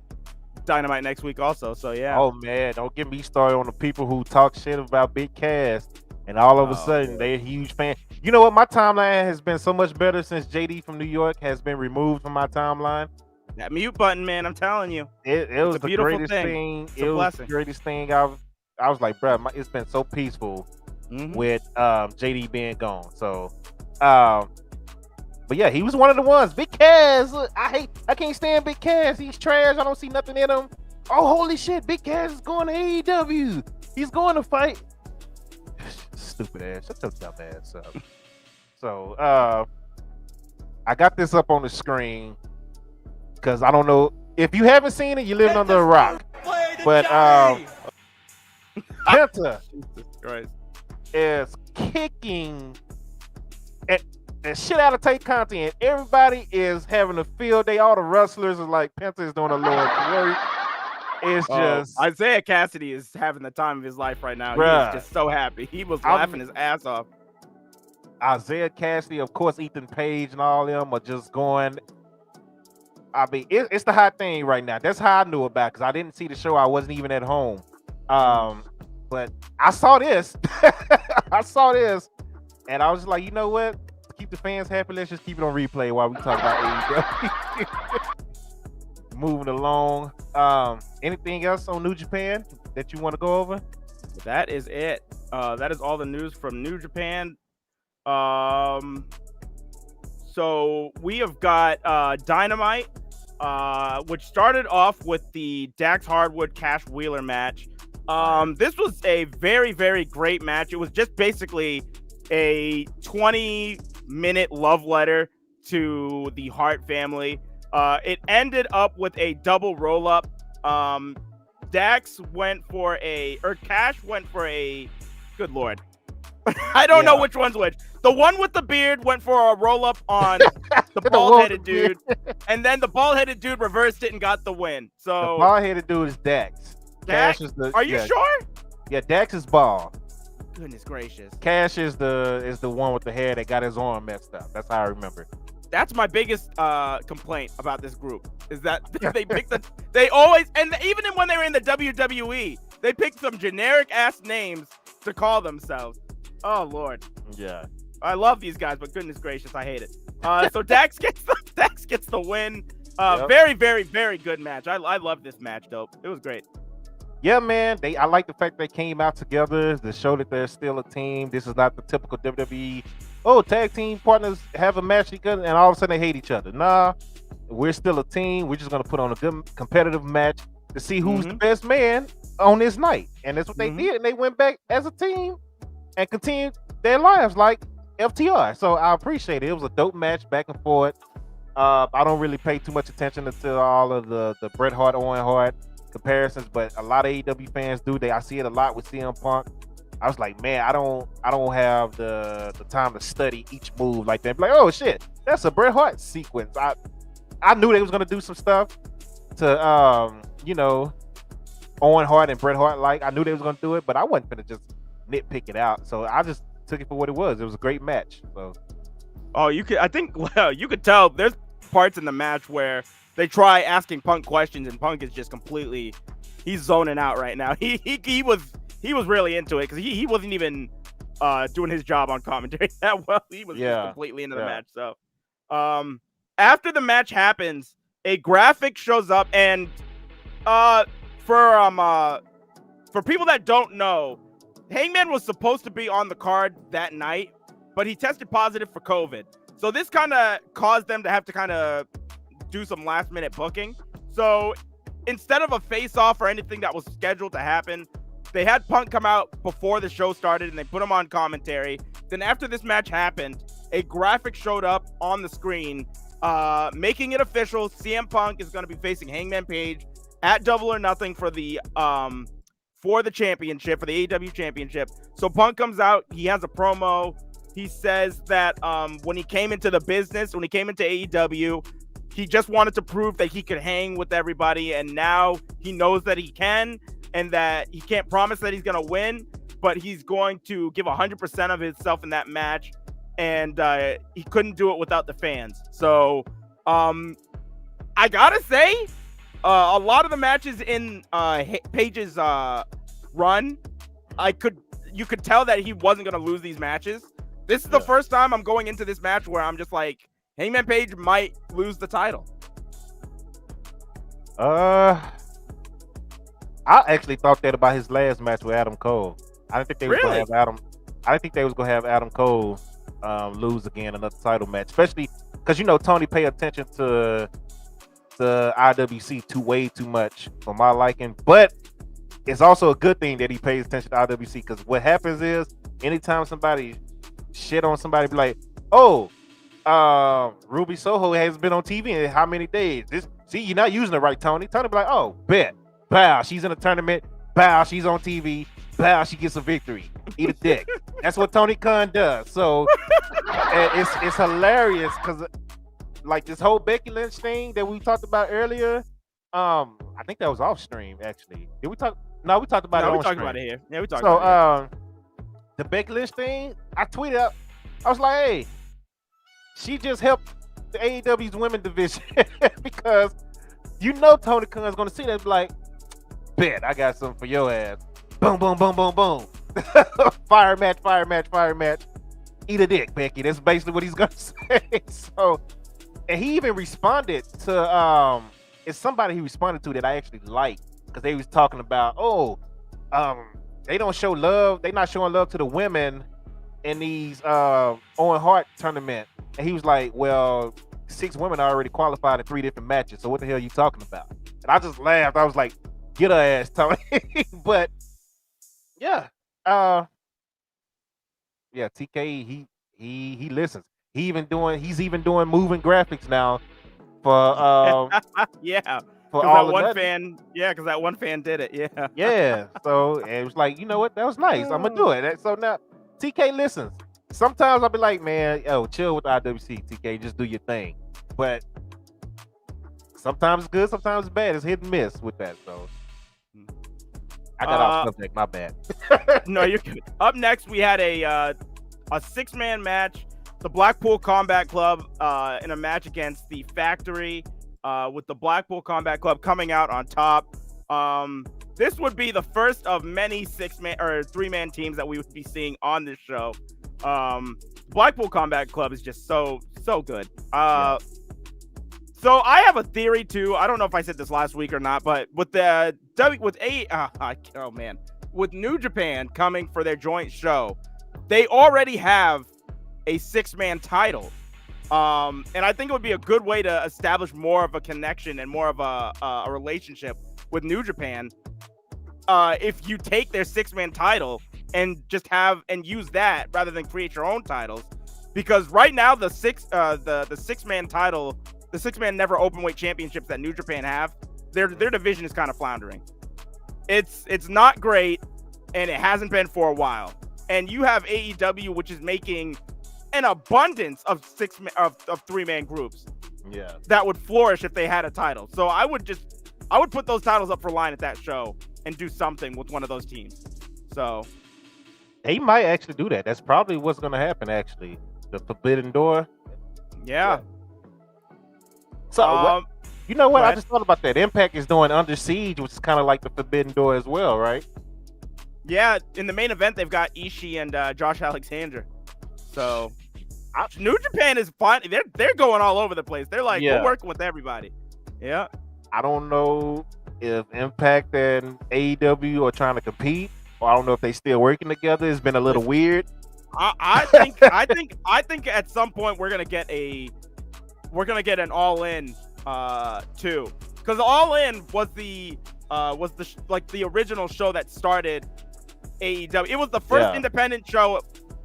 Dynamite next week also. So yeah. Oh man, don't get me started on the people who talk shit about Big Cass and all of a sudden they're a huge fan. You know what? My timeline has been so much better since JD from New York has been removed from my timeline. That mute button, man, I'm telling you. It was a the beautiful greatest thing. It's a blessing. The greatest thing. I was like, bro, it's been so peaceful with JD being gone. So, but yeah, he was one of the ones. Big Cass. I can't stand Big Cass. He's trash. I don't see nothing in him. Oh, holy shit. Big Cass is going to AEW. He's going to fight. Stupid ass. Shut your dumb ass up. So, I got this up on the screen because I don't know. If you haven't seen it, you're living under a rock. But, Penta is kicking the shit out of Tay Conti, and everybody is having a field day. All the wrestlers are like, Penta is doing a Lord's work. It's just Isaiah Cassidy is having the time of his life right now. Bruh. He's just so happy. He was laughing his ass off. Isaiah Cassidy, of course, Ethan Page and all them are just going. I mean, it's the hot thing right now. That's how I knew about it, because I didn't see the show. I wasn't even at home. But I saw this. And I was like, you know what? To keep the fans happy, let's just keep it on replay while we talk about AEW. Moving along. Anything else on New Japan that you want to go over? That is it. That is all the news from New Japan. So we have got Dynamite, which started off with the Dax Hardwood Cash Wheeler match. This was a very, very great match. It was just basically a 20-minute love letter to the Hart family. It ended up with a double roll-up. Cash went for a good Lord. I don't know which one's which. The one with the beard went for a roll-up on the bald-headed dude, and then the bald-headed dude reversed it and got the win. So the bald-headed dude is Dax. Dax? Cash is the. Are you sure? Yeah, Dax is bald. Goodness gracious. Cash is the one with the hair that got his arm messed up. That's how I remember it. That's my biggest complaint about this group is that they always, and even when they were in the WWE, they picked some generic ass names to call themselves. Oh Lord. Yeah. I love these guys, but goodness gracious, I hate it. So Dax gets the win. Very, very, very good match. I love this match, though. It was great. Yeah, man. I like the fact they came out together to show that they're still a team. This is not the typical WWE. Oh, tag team partners have a match together, and all of a sudden they hate each other. Nah, we're still a team. We're just gonna put on a good competitive match to see who's the best man on this night, and that's what they did. And they went back as a team and continued their lives like FTR. So I appreciate it. It was a dope match, back and forth. I don't really pay too much attention to all of the Bret Hart, Owen Hart comparisons, but a lot of AEW fans do. I see it a lot with CM Punk. I was like, man, I don't have the time to study each move like that. Like, oh shit, that's a Bret Hart sequence. I knew they was gonna do some stuff to Owen Hart and Bret Hart. Like, I knew they was gonna do it, but I wasn't gonna just nitpick it out. So I just took it for what it was. It was a great match. So, you could tell there's parts in the match where they try asking Punk questions, and Punk is just he's zoning out right now. He was really into it because he wasn't even doing his job on commentary that well. He was completely into the match. So, after the match happens, a graphic shows up, and for people that don't know, Hangman was supposed to be on the card that night, but he tested positive for COVID. So this kind of caused them to have to kind of do some last minute booking. So instead of a face-off or anything that was scheduled to happen, they had Punk come out before the show started and they put him on commentary. Then after this match happened, a graphic showed up on the screen, making it official. CM Punk is going to be facing Hangman Page at Double or Nothing for the championship, for the AEW championship. So Punk comes out, he has a promo. He says that when he came into the business, when he came into AEW, he just wanted to prove that he could hang with everybody, and now he knows that he can, and that he can't promise that he's going to win, but he's going to give 100% of himself in that match, and he couldn't do it without the fans. So I gotta say, a lot of the matches in Page's run, you could tell that he wasn't going to lose these matches. This is the first time I'm going into this match where I'm just like, Hangman Page might lose the title. I actually thought that about his last match with Adam Cole. I didn't think they was gonna have Adam. I didn't think they was gonna have Adam Cole lose again another title match, especially because Tony pay attention to the IWC way too much for my liking. But it's also a good thing that he pays attention to IWC, because what happens is anytime somebody shit on somebody, be like, "Oh, Ruby Soho has been on TV in how many days? See, you're not using it right, Tony." Tony be like, "Oh, bet, bow, she's in a tournament, bow, she's on TV, bow, she gets a victory. Eat a dick." That's what Tony Khan does. So it's hilarious because like this whole Becky Lynch thing that we talked about earlier. I think that was off stream actually. Did we talk? No, we talked about it. We on talked stream. about it here. Yeah, we talked So about it. the Becky Lynch thing, I tweeted out. I was like, "Hey, she just helped the AEW's women division," because Tony Khan's gonna see that and be like, "Bet I got something for your ass." Boom, boom, boom, boom, boom. Fire match, fire match, fire match. Eat a dick, Becky. That's basically what he's gonna say. So, and he even responded to it's somebody he responded to that I actually liked, because they was talking about, they don't show love. They not showing love to the women in these Owen Hart tournament. And he was like, "Well, 6 women are already qualified in 3 different matches. So what the hell are you talking about?" And I just laughed. I was like, "Get her ass, Tony." But yeah, TK, he listens. He's even doing moving graphics now for yeah. for Because all that of one that. fan, because that one fan did it. Yeah. Yeah. So it was like, you know what? That was nice. I'm gonna do it. So now TK listens. Sometimes I'll be like, "Man, chill with the IWC, TK. Just do your thing." But sometimes it's good, sometimes it's bad. It's hit and miss with that. So I got off subject. My bad. No, you're good. Up next, we had a 6-man match. The Blackpool Combat Club in a match against the Factory, with the Blackpool Combat Club coming out on top. This would be the first of many 6-man or 3-man teams that we would be seeing on this show. Blackpool Combat Club is just so good. So I have a theory too. I don't know if I said this last week or not, but with with New Japan coming for their joint show, they already have a 6-man title. And I think it would be a good way to establish more of a connection and more of a relationship with New Japan. If you take their 6-man title and just use that rather than create your own titles, because right now the 6-man title, the 6-man never openweight championships that New Japan have, their division is kind of floundering. It's not great, and it hasn't been for a while. And you have AEW, which is making an abundance of 3-man groups. Yeah, that would flourish if they had a title. So I would put those titles up for line at that show and do something with one of those teams. So he might actually do that. That's probably what's going to happen. Actually, the Forbidden Door. Yeah. So you know what? I just thought about that. Impact is doing Under Siege, which is kind of like the Forbidden Door as well, right? Yeah. In the main event, they've got Ishii and Josh Alexander. So New Japan is fine. They're going all over the place. They're like, we're working with everybody. Yeah. I don't know if Impact and AEW are trying to compete, or I don't know if they still working together. It's been a little weird. I think at some point we're gonna get an All In too, because All In was the original show that started AEW. It was the first independent show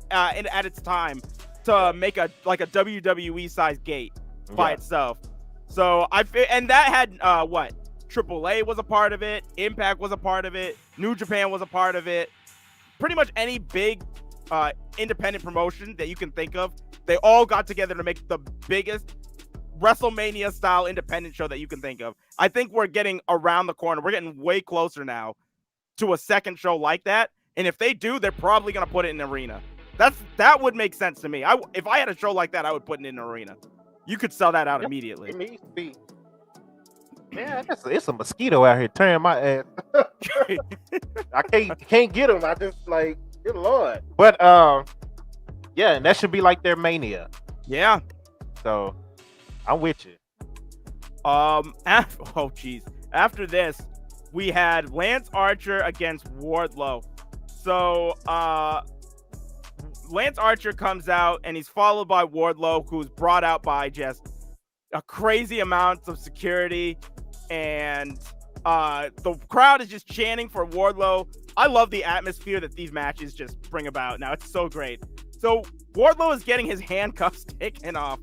at its time to make a WWE size gate by itself. So and that had AAA was a part of it, Impact was a part of it, New Japan was a part of it. Pretty much any big independent promotion that you can think of, they all got together to make the biggest WrestleMania style independent show that you can think of. I think we're getting around the corner. We're getting way closer now to a second show like that. And if they do, they're probably going to put it in an arena. That would make sense to me. If I had a show like that, I would put it in an arena. You could sell that out immediately. It needs to be. Man, it's a mosquito out here tearing my ass. I can't get him. I just like, good Lord. But Yeah, and that should be like their Mania. Yeah. So I'm with you. After this, we had Lance Archer against Wardlow. So Lance Archer comes out and he's followed by Wardlow, who's brought out by just a crazy amount of security, and the crowd is just chanting for Wardlow. I love the atmosphere that these matches just bring about. Now it's so great. So Wardlow is getting his handcuffs taken off,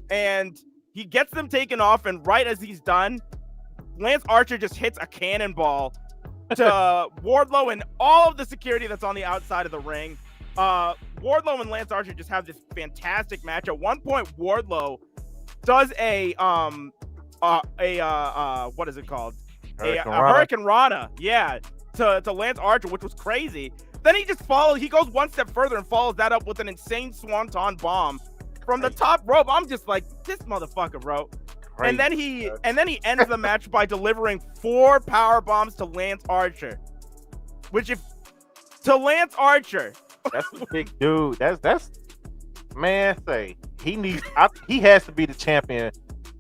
and he gets them taken off, and right as he's done, Lance Archer just hits a cannonball to Wardlow and all of the security that's on the outside of the ring. Wardlow and Lance Archer just have this fantastic match. At one point, Wardlow does a what is it called? A Hurricane Rana, yeah, to Lance Archer, which was crazy. Then he just he goes one step further and follows that up with an insane Swanton bomb from the top rope. I'm just like, this motherfucker, bro. Crazy. And then he ends the match by delivering 4 power bombs to Lance Archer. To Lance Archer. That's a big dude. That's man. Say he has to be the champion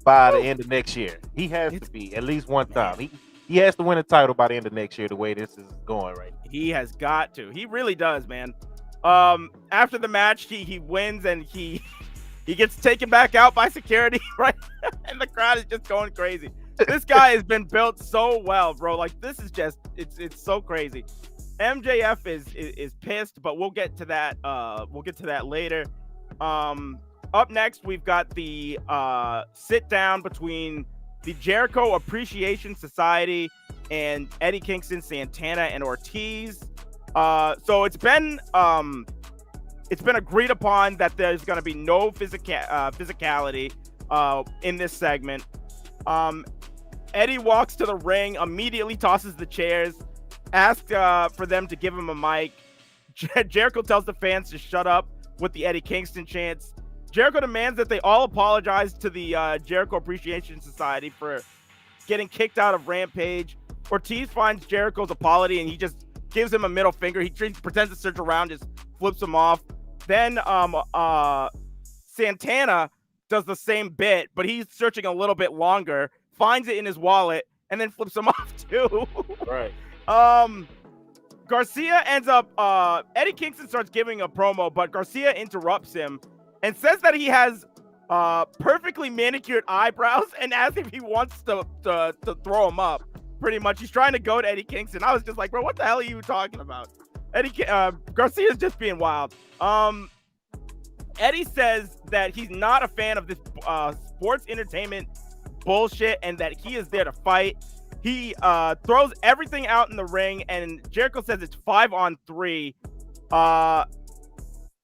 by the end of next year. He has to be at least one time. He has to win a title by the end of next year. The way this is going right now. He has got to. He really does, man. After the match, he wins and he gets taken back out by security, right? And the crowd is just going crazy. This guy has been built so well, bro. Like, this is just it's so crazy. MJF is pissed, but we'll get to that. We'll get to that later. Up next, we've got the sit down between the Jericho Appreciation Society and Eddie Kingston, Santana, and Ortiz. So it's been agreed upon that there's going to be no physicality in this segment. Eddie walks to the ring, immediately tosses the chairs, asks for them to give him a mic. Jericho tells the fans to shut up with the Eddie Kingston chants. Jericho demands that they all apologize to the Jericho Appreciation Society for getting kicked out of Rampage. Ortiz finds Jericho's apology and he just gives him a middle finger. He pretends to search around, just flips him off. Then Santana does the same bit, but he's searching a little bit longer, finds it in his wallet, and then flips him off too. Right. Garcia ends up, Eddie Kingston starts giving a promo, but Garcia interrupts him and says that he has perfectly manicured eyebrows and asks if he wants to throw him up. Pretty much, he's trying to go to Eddie Kingston. I was just like, bro, what the hell are you talking about? Garcia's just being wild. Eddie says that he's not a fan of this sports entertainment bullshit and that he is there to fight. He throws everything out in the ring, and Jericho says it's 5-on-3.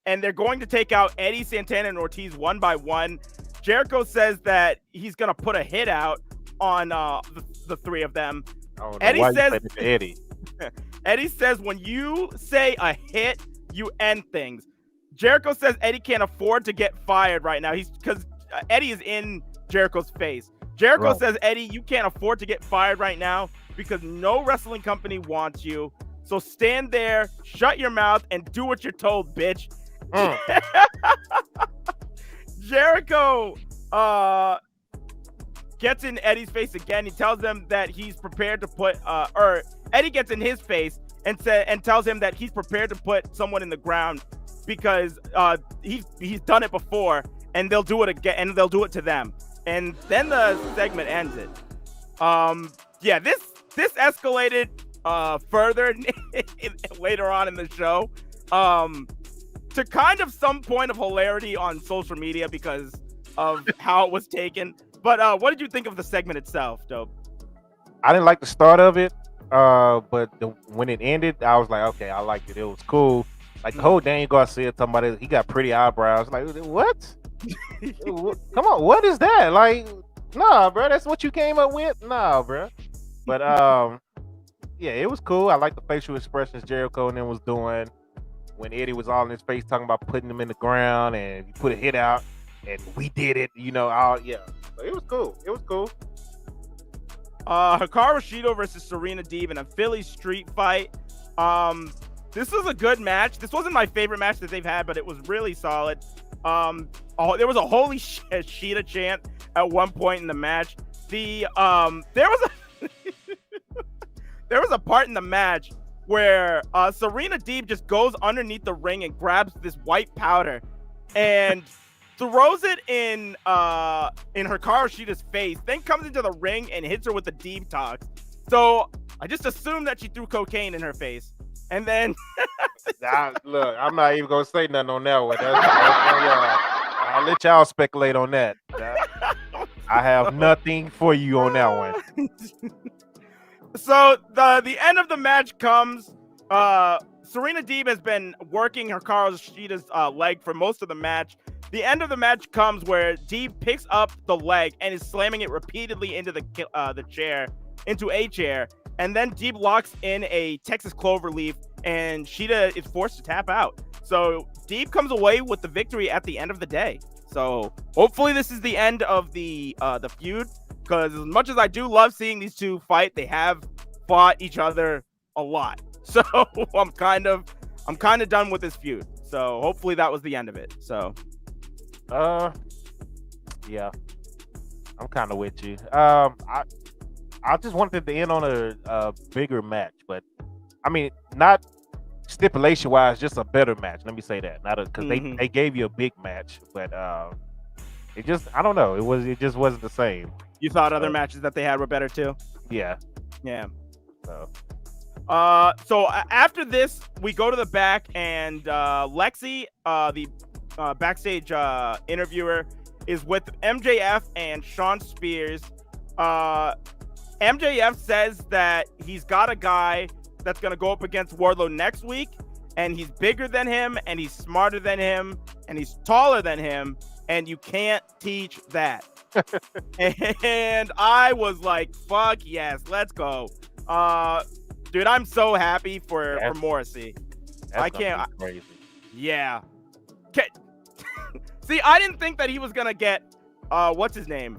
And they're going to take out Eddie, Santana, and Ortiz one by one. Jericho says that he's going to put a hit out on the 3 of them. Eddie says when you say a hit, you end things. Jericho says Eddie can't afford to get fired right now. Because Eddie is in Jericho's face. Jericho says, Eddie, you can't afford to get fired right now because no wrestling company wants you. So stand there, shut your mouth, and do what you're told, bitch. Jericho gets in Eddie's face again. He tells them that he's prepared to put Eddie gets in his face and tells him that he's prepared to put someone in the ground because he's done it before and they'll do it again and they'll do it to them. And then the segment ends it. This escalated further later on in the show to kind of some point of hilarity on social media because of how it was taken. But what did you think of the segment itself, Dope? I didn't like the start of it, but when it ended, I was like, okay, I liked it. It was cool. Like the whole Daniel Garcia talking about it, he got pretty eyebrows. Like, what? Come on, what is that? Like, nah, bro, that's what you came up with? Nah, bro. But yeah, it was cool. I like the facial expressions Jericho and them was doing when Eddie was all in his face talking about putting him in the ground and he put a hit out and we did it, you know. So it was cool. It was cool. Hikaru Shido versus Serena Deeb in a Philly street fight. This was a good match. This wasn't my favorite match that they've had, but it was really solid. There was a holy shit Sheeta chant at one point in the match. There was a part in the match where Serena Deeb just goes underneath the ring and grabs this white powder and throws it in Hikaru Shida's face, then comes into the ring and hits her with the Deeb tox. So I just assumed that she threw cocaine in her face. And then look, I'm not even gonna say nothing on that one. I'll let y'all speculate on that. I have nothing for you on that one. So the end of the match comes. Serena Deeb has been working Hikaru Shida's leg for most of the match. The end of the match comes where Deeb picks up the leg and is slamming it repeatedly into the chair, into a chair. And then Deeb locks in a Texas Cloverleaf, and Shida is forced to tap out. So Deeb comes away with the victory at the end of the day. So hopefully this is the end of the feud, because as much as I do love seeing these two fight, they have fought each other a lot. So I'm kind of done with this feud. So hopefully that was the end of it. So yeah, I'm kind of with you. I just wanted to end on a bigger match, but I mean, not stipulation wise, just a better match. Let me say that, not because they gave you a big match, but it just, I don't know, it just wasn't the same. You thought other matches that they had were better too? Yeah. So after this, we go to the back, and Lexi, the backstage interviewer, is with MJF and Sean Spears. MJF says that he's got a guy that's going to go up against Wardlow next week, and he's bigger than him, and he's smarter than him, and he's taller than him, and you can't teach that. And I was like, fuck yes, let's go. Dude, I'm so happy for Morrissey. I can't. Crazy. Yeah. See, I didn't think that he was going to get, what's his name?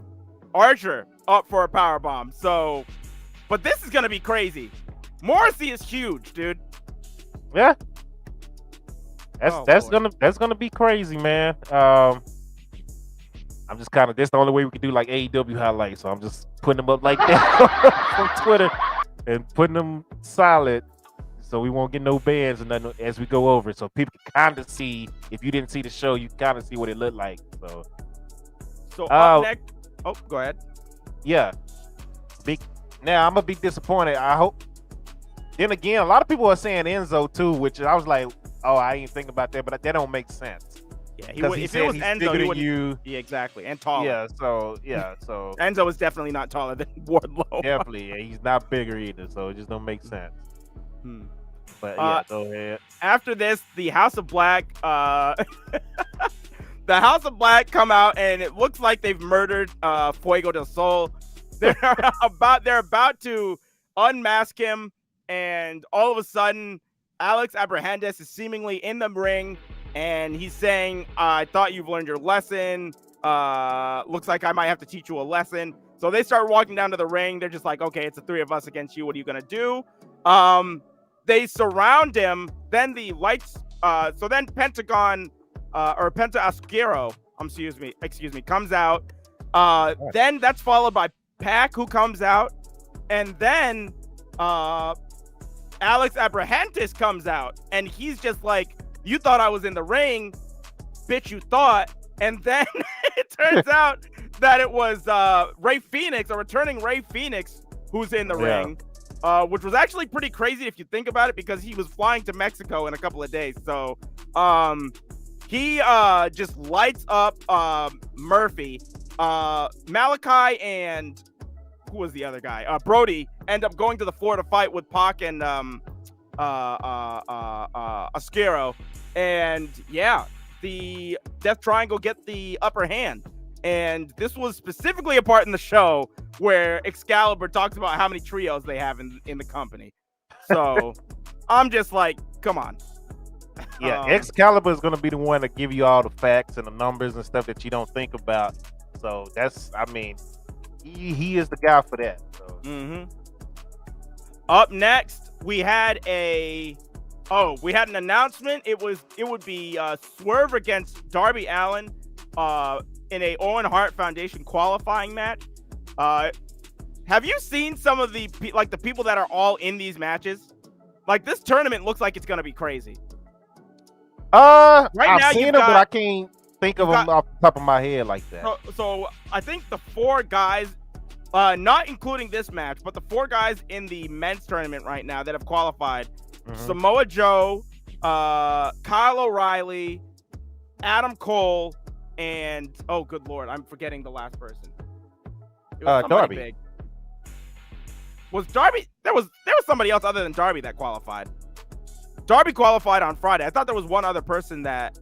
Archer up for a powerbomb. So, but this is going to be crazy. Morrissey is huge, dude. Yeah. That's gonna be crazy, man. I'm just kind of, this the only way we can do like AEW highlights. So I'm just putting them up like that on Twitter and putting them solid, so we won't get no bans and nothing as we go over. So people can kind of see, if you didn't see the show, you kind of see what it looked like. So up next. Oh, go ahead. Yeah. Now I'm gonna be disappointed. I hope. Then again, a lot of people are saying Enzo too, which I was like, oh, I ain't think about that, but that don't make sense. Yeah, if it was Enzo, he would. Yeah, exactly, and taller. Yeah, so Enzo is definitely not taller than Wardlow. Definitely, yeah, he's not bigger either, so it just don't make sense. But yeah, go ahead. After this, the House of Black, the House of Black come out, and it looks like they've murdered Fuego del Sol. They're about to unmask him, and all of a sudden, Alex Abrahantes is seemingly in the ring, and he's saying, I thought you've learned your lesson. Looks like I might have to teach you a lesson. So they start walking down to the ring. They're just like, okay, it's the three of us against you. What are you going to do? They surround him. Then the lights, so then Pentagon, or Penta Asquero, excuse me, comes out. Then that's followed by Pac, who comes out. And then Alex Abrahantes comes out, and he's just like, you thought I was in the ring, bitch, you thought. And then it turns out that it was Rey Fenix, a returning Rey Fenix, who's in the ring, which was actually pretty crazy if you think about it, because he was flying to Mexico in a couple of days. So he just lights up Murphy. Malachi and who was the other guy? Brody end up going to the floor to fight with Pac and Asquero. And yeah, the Death Triangle get the upper hand. And this was specifically a part in the show where Excalibur talks about how many trios they have in the company. So I'm just like, come on. Yeah, Excalibur is going to be the one to give you all the facts and the numbers and stuff that you don't think about. So that's, I mean, he is the guy for that. So. Up next, we had a Oh, we had an announcement. It would be Swerve against Darby Allin in a Owen Hart Foundation qualifying match. Have you seen some of the people that are all in these matches? Like, this tournament looks like it's gonna be crazy. I've seen them, but I can't think of them off the top of my head like that. So I think the 4 guys, not including this match, but the 4 guys in the men's tournament right now that have qualified: Samoa Joe, Kyle O'Reilly, Adam Cole, and oh, good lord, I'm forgetting the last person. Darby. Big. Was Darby? There was somebody else other than Darby that qualified. Darby qualified on Friday. I thought there was one other person that.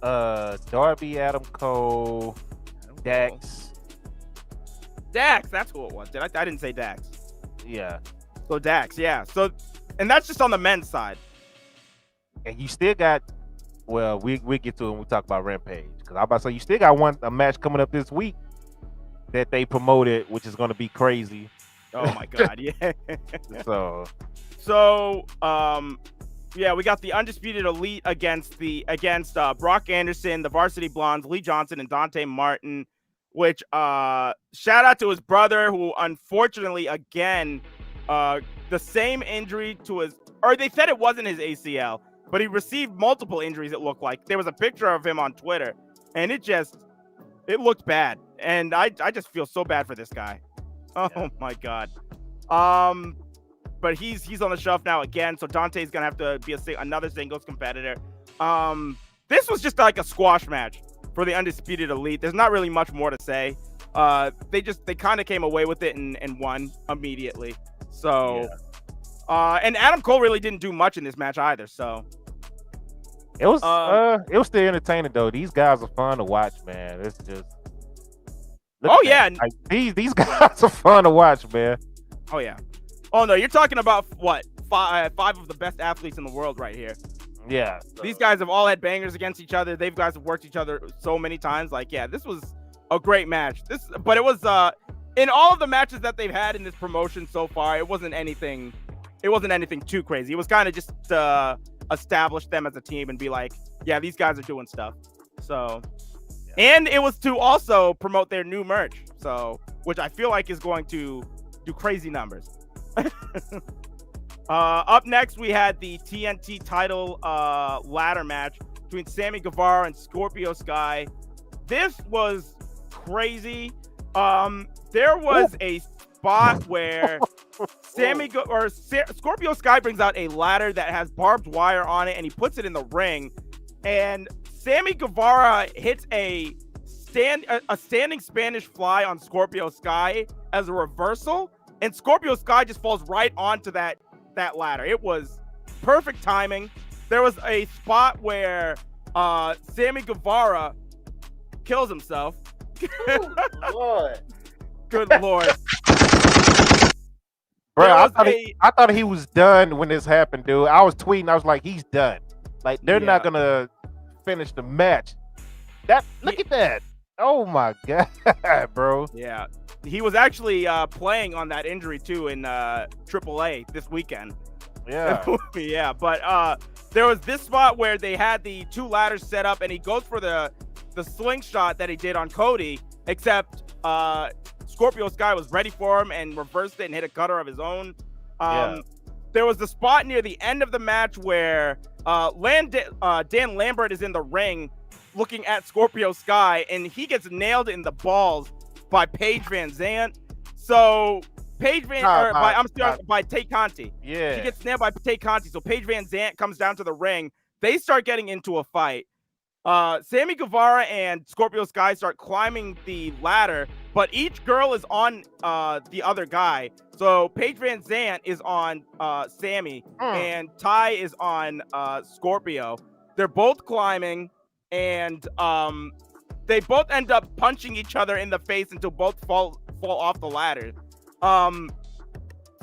Darby, Adam Cole, Dax. Dax, that's who it was. I didn't say Dax. Yeah. So Dax, yeah. So, and that's just on the men's side. And you still got. Well, we get to it when we talk about Rampage, because I'm about to say you still got a match coming up this week that they promoted, which is going to be crazy. Oh my god, yeah. So, yeah, we got the Undisputed Elite against Brock Anderson, the Varsity Blondes, Lee Johnson, and Dante Martin. Which shout out to his brother, who unfortunately again, the same injury to his, or they said it wasn't his ACL, but he received multiple injuries. It looked like there was a picture of him on Twitter, and it looked bad. And I just feel so bad for this guy. Oh my god. But he's on the shelf now again, so Dante's gonna have to be another singles competitor. This was just like a squash match for the Undisputed Elite. There's not really much more to say. They kind of came away with it and won immediately. So, and Adam Cole really didn't do much in this match either. So it was still entertaining though. These guys are fun to watch, man. It's just. Like, these guys are fun to watch, man. Oh yeah. Oh no, you're talking about what? Five of the best athletes in the world right here. Yeah. These guys have all had bangers against each other. They've guys have worked each other so many times. Like, yeah, this was a great match. But it was in all of the matches that they've had in this promotion so far, it wasn't anything too crazy. It was kind of just to establish them as a team and be like, yeah, these guys are doing stuff. So, and it was to also promote their new merch. So, which I feel like is going to do crazy numbers. Up next, we had the TNT title ladder match between Sammy Guevara and Scorpio Sky. This was crazy. There was a spot where Scorpio Sky brings out a ladder that has barbed wire on it, and he puts it in the ring. And Sammy Guevara hits a standing Spanish fly on Scorpio Sky as a reversal, and Scorpio Sky just falls right onto that ladder. It was perfect timing. There was a spot where Sammy Guevara kills himself. Lord. Good lord. Bro, I thought he was done when this happened, dude. I was tweeting. I was like, he's done. Like, they're not gonna finish the match. Look at that. Oh my god, bro. Yeah. He was actually playing on that injury too in AAA this weekend. Yeah. Yeah, but there was this spot where they had the 2 ladders set up, and he goes for the slingshot that he did on Cody, except Scorpio Sky was ready for him and reversed it and hit a cutter of his own. There was the spot near the end of the match where Dan Lambert is in the ring looking at Scorpio Sky, and he gets nailed in the balls by Paige Van Zant. So by Tay Conti. Yeah. She gets nailed by Tay Conti. So Paige Van Zant comes down to the ring. They start getting into a fight. Sammy Guevara and Scorpio Sky start climbing the ladder, but each girl is on the other guy. So Paige Van Zant is on Sammy, and Ty is on Scorpio. They're both climbing, and they both end up punching each other in the face until both fall off the ladder.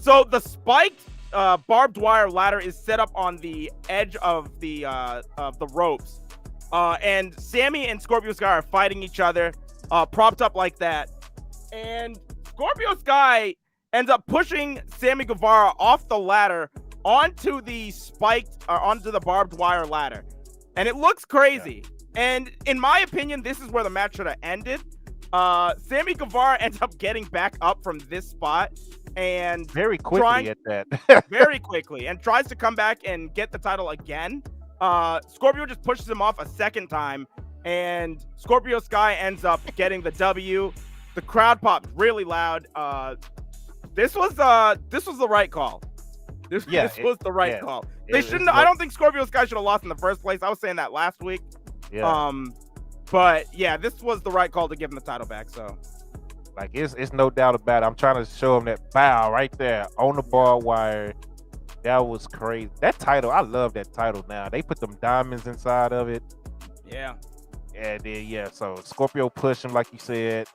So the spiked barbed wire ladder is set up on the edge of the ropes. And Sammy and Scorpio Sky are fighting each other, propped up like that. And Scorpio Sky ends up pushing Sammy Guevara off the ladder onto the onto the barbed wire ladder, and it looks crazy. Yeah. And in my opinion, this is where the match should have ended. Sammy Guevara ends up getting back up from this spot and very quickly very quickly, and tries to come back and get the title again. Scorpio just pushes him off a second time, and Scorpio Sky ends up getting the W. The crowd popped really loud. This was the right call. This was the right call. They shouldn't. I don't think Scorpio Sky should have lost in the first place. I was saying that last week. Yeah. But yeah, this was the right call to give him the title back. So, like, it's no doubt about it. I'm trying to show him that bow right there on the barbed wire. That was crazy. That title, I love that title. Now they put them diamonds inside of it. Yeah. And then so Scorpio pushed him, like you said,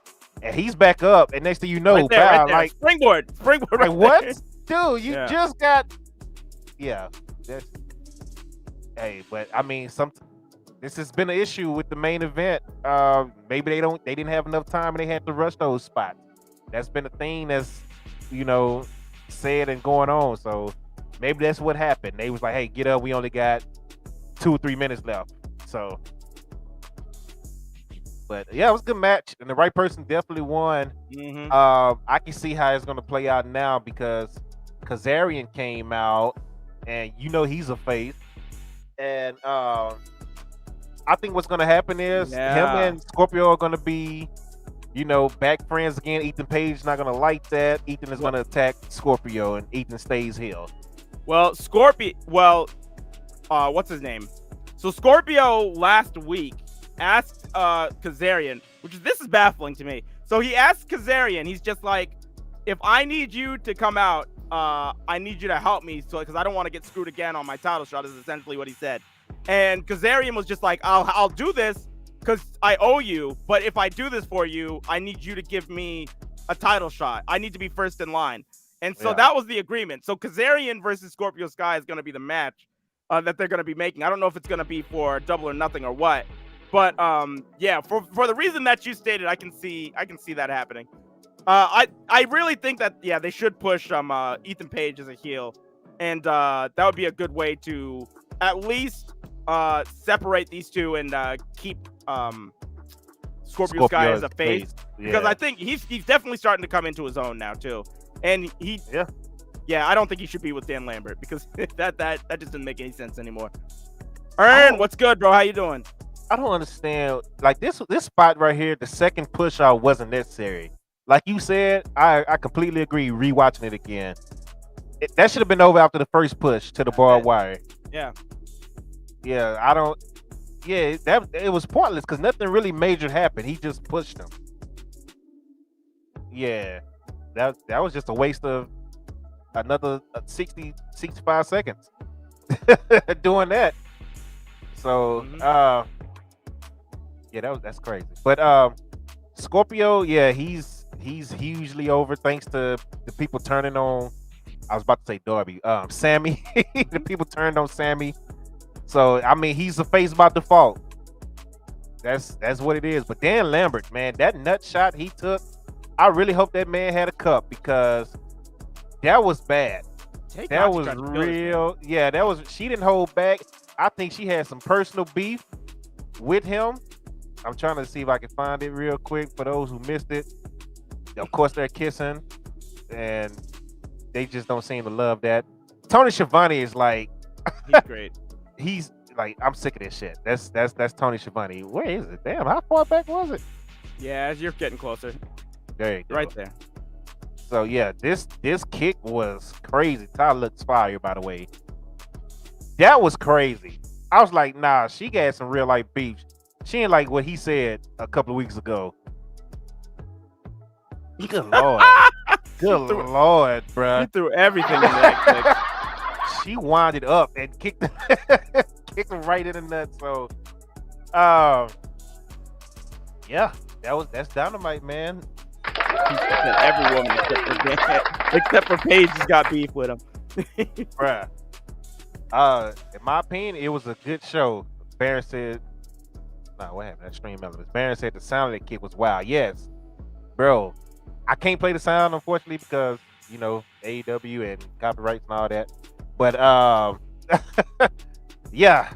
and he's back up. And next thing you know, right there, like springboard. Like right what, there. dude? You just got. Yeah. Hey, but I mean, this has been an issue with the main event. Maybe they didn't have enough time and they had to rush those spots. That's been a thing that's, said and going on. So maybe that's what happened. They was like, hey, get up. We only got 2 or 3 minutes left. So, but yeah, it was a good match. And the right person definitely won. Mm-hmm. I can see how it's going to play out now because Kazarian came out and he's a face. And, I think what's going to happen is him and Scorpio are going to be, back friends again. Ethan Page not going to like that. Ethan is going to attack Scorpio, and Ethan stays heel. Well, what's his name? So Scorpio last week asked Kazarian, this is baffling to me. So he asked Kazarian, he's just like, if I need you to come out, I need you to help me, because I don't want to get screwed again on my title shot, is essentially what he said. And Kazarian was just like, I'll do this because I owe you, but if I do this for you, I need you to give me a title shot. I need to be first in line. And so that was the agreement. So Kazarian versus Scorpio Sky is going to be the match that they're going to be making. I don't know if it's going to be for Double or Nothing or what, but for the reason that you stated, I can see that happening. I really think that they should push Ethan Page as a heel, and that would be a good way to at least separate these two and keep Scorpio Sky as a face. Because I think he's definitely starting to come into his own now too, and I don't think he should be with Dan Lambert because that just doesn't make any sense anymore. Aaron, what's good, bro? How you doing? I don't understand. Like this spot right here, the second push out wasn't necessary. Like you said, I completely agree. Rewatching it again, that should have been over after the first push to the barbed wire. Yeah. Yeah, I don't. Yeah, it was pointless because nothing really major happened. He just pushed him. Yeah, that was just a waste of another 65 seconds doing that. So, that's crazy. But Scorpio, he's hugely over thanks to the people turning on. I was about to say Darby, Sammy. The people turned on Sammy. So I mean, he's a face by default. That's what it is. But Dan Lambert, man, that nut shot he took, I really hope that man had a cup because that was bad. That was real. Yeah, that was. She didn't hold back. I think she had some personal beef with him. I'm trying to see if I can find it real quick for those who missed it. Of course, they're kissing, and they just don't seem to love that. Tony Schiavone is like, he's great. He's like, I'm sick of this shit. That's Tony Schiavone. Where is it? Damn, how far back was it? Yeah, you're getting closer. There you go. Right there. So yeah, this kick was crazy. Ty looks fire, by the way. That was crazy. I was like, nah, she got some real life beef. She ain't like what he said a couple of weeks ago. Good lord. Good lord, bro. He threw everything in that kick. She wound it up and kicked him right in the nuts. So, that's Dynamite, man. Every woman except for Paige has got beef with him. Bruh. In my opinion, it was a good show. Baron said, what happened? That stream elements. Baron said the sound of that kick was wild. Yes, bro. I can't play the sound, unfortunately, because, AEW and copyrights and all that. But yeah,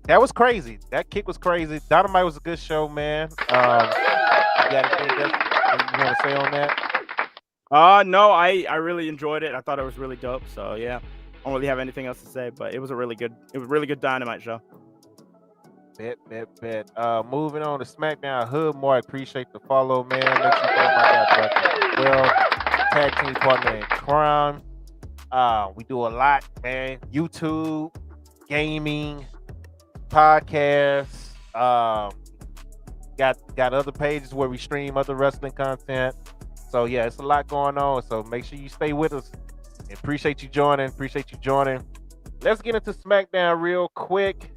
that was crazy. That kick was crazy. Dynamite was a good show, man. You got anything else you want to say on that? No, I really enjoyed it. I thought it was really dope. So yeah, I don't really have anything else to say, but it was a really good Dynamite show. Bet. Moving on to SmackDown. Hood Mark, appreciate the follow, man. Make sure you follow my guy, Bucky. Well, tag team partner in crime. We do a lot, man. YouTube, gaming, podcasts. Got other pages where we stream other wrestling content. So yeah, it's a lot going on. So make sure you stay with us. And appreciate you joining. Let's get into SmackDown real quick.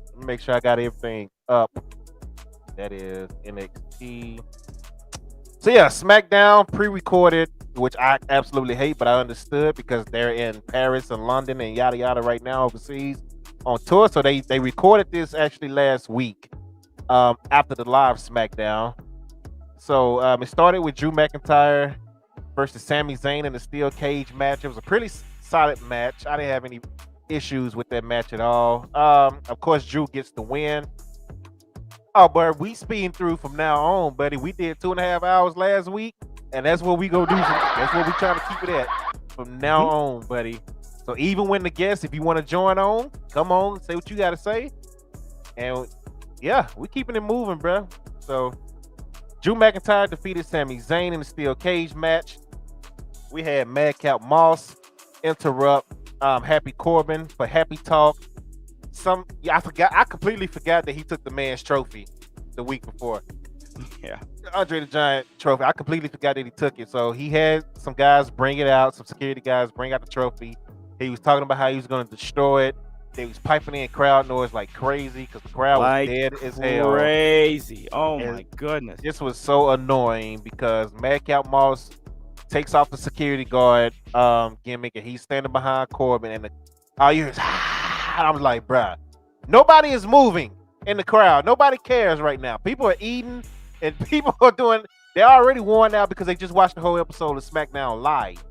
Let me make sure I got everything up. That is NXT. So yeah, SmackDown pre-recorded, which I absolutely hate, but I understood because they're in Paris and London and yada yada right now overseas on tour. So they recorded this actually last week after the live SmackDown. So it started with Drew McIntyre versus Sami Zayn in a steel cage match. It was a pretty solid match. I didn't have any issues with that match at all. Of course, Drew gets the win. Oh, but we speeding through from now on, buddy. We did 2.5 hours last week, and that's what we go do. That's what we trying to keep it at from now on, buddy. So even when the guests, if you want to join on, come on, say what you got to say. And yeah, we keeping it moving, bro. So Drew McIntyre defeated Sami Zayn in the steel cage match. We had Madcap Moss interrupt Happy Corbin for Happy Talk. I completely forgot that he took the man's trophy the week before. Yeah. Andre the Giant trophy. I completely forgot that he took it. So he had some guys bring it out, some security guys bring out the trophy. He was talking about how he was going to destroy it. They was piping in crowd noise like crazy because the crowd was dead as hell. Crazy. Oh my goodness. This was so annoying because Madcap Moss takes off the security guard gimmick and he's standing behind Corbin and all you hear is I was like, bruh, nobody is moving in the crowd. Nobody cares right now. People are eating and people are they're already worn out because they just watched the whole episode of SmackDown live.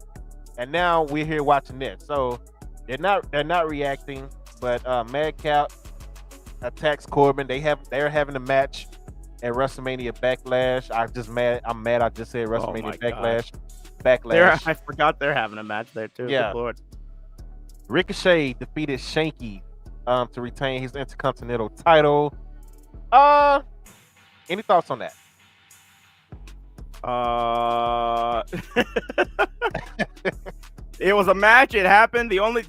And now we're here watching this. So they're not reacting, but Madcap attacks Corbin. They're having a match at WrestleMania Backlash. I'm mad I just said WrestleMania Backlash. Backlash. I forgot they're having a match there too. Yeah. Good Lord. Ricochet defeated Shanky to retain his Intercontinental title. Any thoughts on that? It was a match. It happened. The only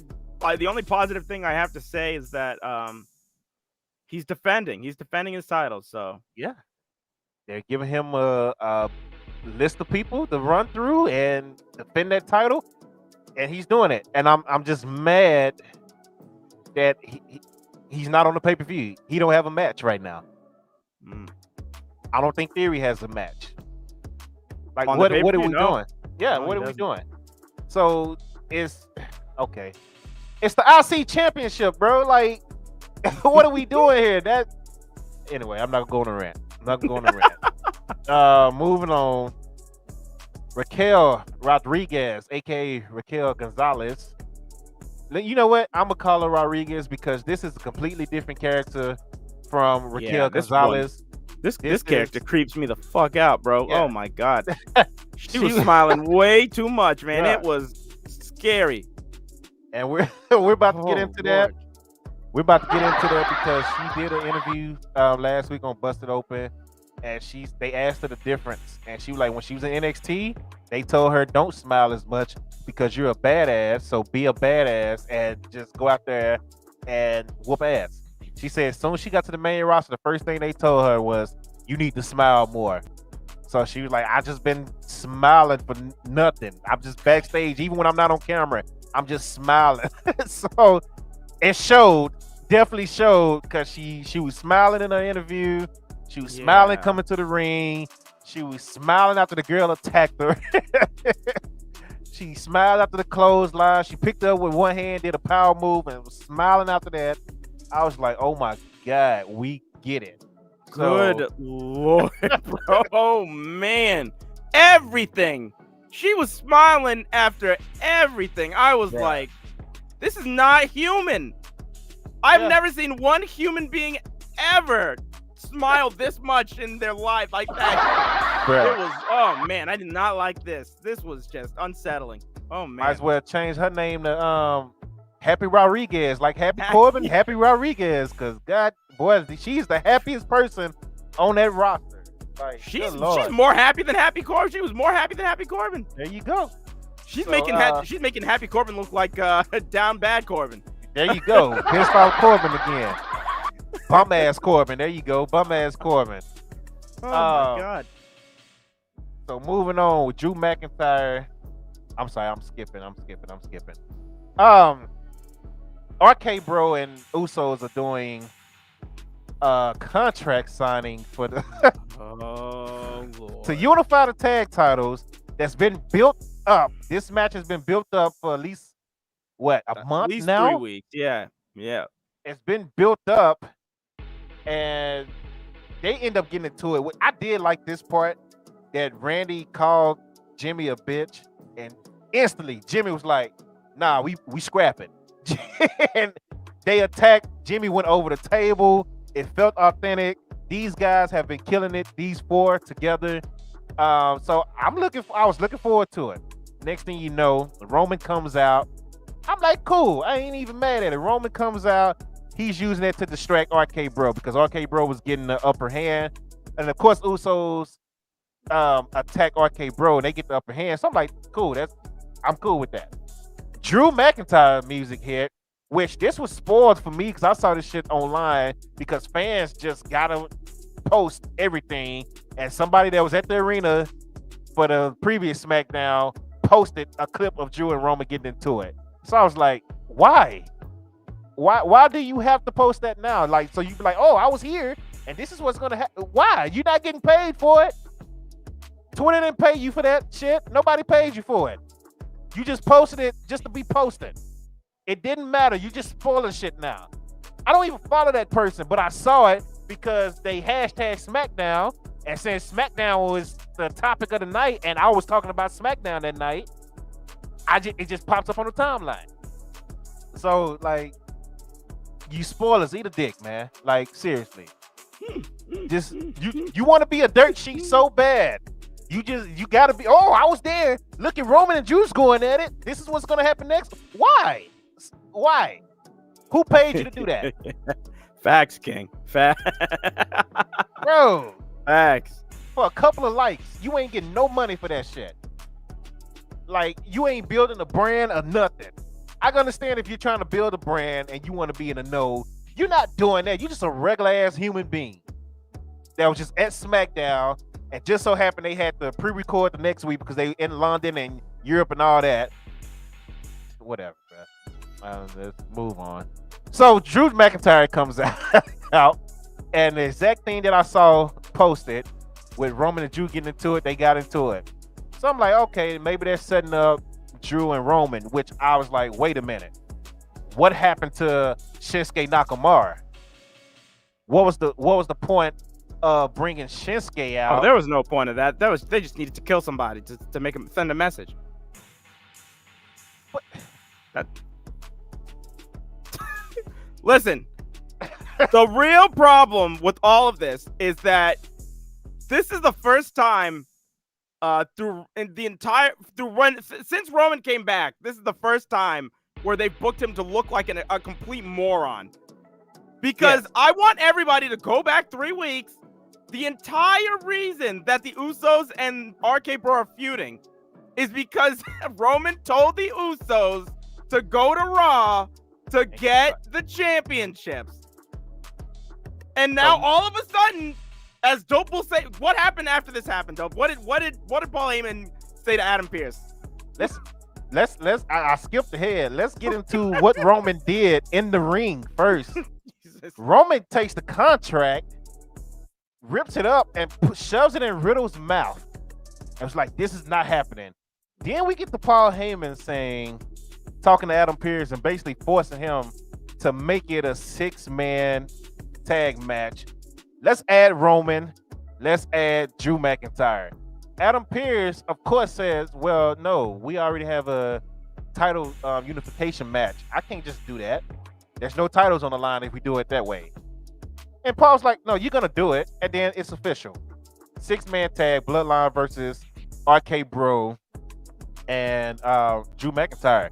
positive thing I have to say is that he's defending. He's defending his title. So yeah, they're giving him a list of people to run through and defend that title, and he's doing it. And I'm just mad that he's not on the pay-per-view. He don't have a match right now. I don't think Theory has a match. Like what are we doing? Yeah, what are we doing? So it's okay. It's the IC championship, bro. Like, what are we doing here? Anyway, I'm not going to rant. Moving on. Raquel Rodriguez, aka Raquel Gonzalez. You know what? I'm gonna call her Rodriguez because this is a completely different character from Raquel Gonzalez. This character creeps me the fuck out, bro. Yeah. Oh my god. She was smiling way too much, man. Yeah. It was scary. And we're about to get into that. We're about to get into that because she did an interview last week on Busted Open, and they asked her the difference, and she was like, when she was in NXT, they told her don't smile as much because you're a badass, so be a badass and just go out there and whoop ass. She said as soon as she got to the main roster, the first thing they told her was you need to smile more. So she was like, I just been smiling for nothing. I'm just backstage, even when I'm not on camera, I'm just smiling. So it definitely showed because she was smiling in her interview. She was smiling coming to the ring. She was smiling after the girl attacked her. She smiled after the clothesline. She picked her up with one hand, did a power move, and was smiling after that. I was like, oh my God, we get it. Good Lord, bro. Oh, man. Everything. She was smiling after everything. I was like, This is not human. I've never seen one human being ever smile this much in their life like that. It was, oh man, I did not like this. This was just unsettling. Oh man. Might as well change her name to Happy Rodriguez, like Happy Corbin, Happy Rodriguez, because God, boy, she's the happiest person on that roster. Like, she's more happy than Happy Corbin. She was more happy than Happy Corbin. There you go. She's making Happy Corbin look like down bad Corbin. There you go. Pissed off Corbin again. Bum ass Corbin. There you go. Bum ass Corbin. Oh my God. So moving on with Drew McIntyre. I'm sorry, I'm skipping. RK Bro and Usos are doing contract signing for the to unify the tag titles that's been built up. This match has been built up for at least a month at least now? 3 weeks. Yeah. It's been built up, and they end up getting into it. I did like this part that Randy called Jimmy a bitch, and instantly Jimmy was like, "Nah, we scrapping." And they attacked. Jimmy went over the table. It felt authentic. These guys have been killing it. These four together. So I was looking forward to it. Next thing you know, Roman comes out. I'm like, cool. I ain't even mad at it. Roman comes out. He's using it to distract RK Bro because RK Bro was getting the upper hand. And of course, Usos attack RK Bro and they get the upper hand. So I'm like, cool. I'm cool with that. Drew McIntyre music hit, which this was spoiled for me because I saw this shit online because fans just gotta post everything. And somebody that was at the arena for the previous SmackDown posted a clip of Drew and Roman getting into it. So I was like, why? Why do you have to post that now? Like, so you be like, oh, I was here and this is what's gonna happen. Why? You're not getting paid for it. Twitter didn't pay you for that shit. Nobody paid you for it. You just posted it just to be posted. It didn't matter. You just spoiling shit now. I don't even follow that person, but I saw it because they hashtag Smackdown, and since Smackdown was the topic of the night, and I was talking about Smackdown that night, it just pops up on the timeline. So like, you spoilers, eat a dick, man. Like seriously, just you want to be a dirt sheet so bad. You gotta be. Oh, I was there. Look at Roman and Juice going at it. This is what's gonna happen next. Why? Who paid you to do that? Facts, King. Facts. Bro. Facts. For a couple of likes, you ain't getting no money for that shit. Like, you ain't building a brand or nothing. I can understand if you're trying to build a brand and you want to be in the know. You're not doing that. You're just a regular ass human being that was just at SmackDown. And just so happened they had to pre-record the next week because they in London and Europe and all that. Whatever, bro. Let's move on. So Drew McIntyre comes out, and the exact thing that I saw posted with Roman and Drew getting into it, they got into it. So I'm like, okay, maybe they're setting up Drew and Roman, which I was like, wait a minute. What happened to Shinsuke Nakamura? What was the point bringing Shinsuke out? Oh, there was no point of that. They just needed to kill somebody to make him send a message. But listen, the real problem with all of this is that this is the first time since Roman came back, this is the first time where they booked him to look like a complete moron. Because yes. I want everybody to go back 3 weeks. The entire reason that the Usos and RK Bro are feuding is because Roman told the Usos to go to Raw to get the championships. And now all of a sudden, as Dope will say, what happened after this happened, Dope? What did Paul Heyman say to Adam Pearce? I skipped ahead. Let's get into what Roman did in the ring first. Roman takes the contract, rips it up, and shoves it in Riddle's mouth. I was like, this is not happening. Then we get to Paul Heyman talking to Adam Pearce and basically forcing him to make it a 6-man tag match. Let's add Roman. Let's add Drew McIntyre. Adam Pearce, of course, says, well, no, we already have a title unification match. I can't just do that. There's no titles on the line if we do it that way. And Paul's like, no, you're gonna do it, and then it's official. 6-man tag, Bloodline versus RK Bro and Drew McIntyre.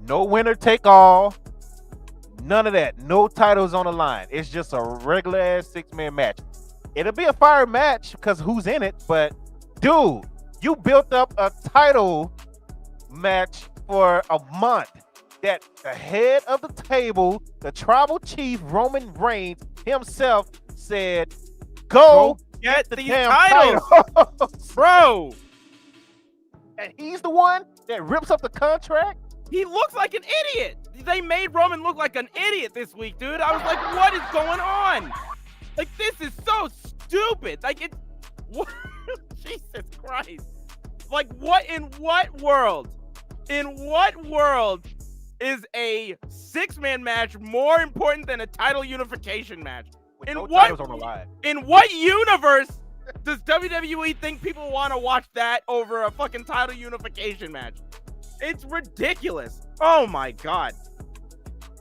No winner take all. None of that. No titles on the line. It's just a regular ass 6-man match. It'll be a fire match because who's in it, but dude, you built up a title match for a month that the head of the table, the tribal chief Roman Reigns himself said, go get the these damn titles, bro. And he's the one that rips up the contract. He looks like an idiot. They made Roman look like an idiot this week, dude. I was like, what is going on? Like, this is so stupid. Like, it. What? Jesus Christ. Like, what in what world? In what world is a 6-man match more important than a title unification match? With In no what? titles on the line. In what universe does WWE think people want to watch that over a fucking title unification match? It's ridiculous. Oh my God.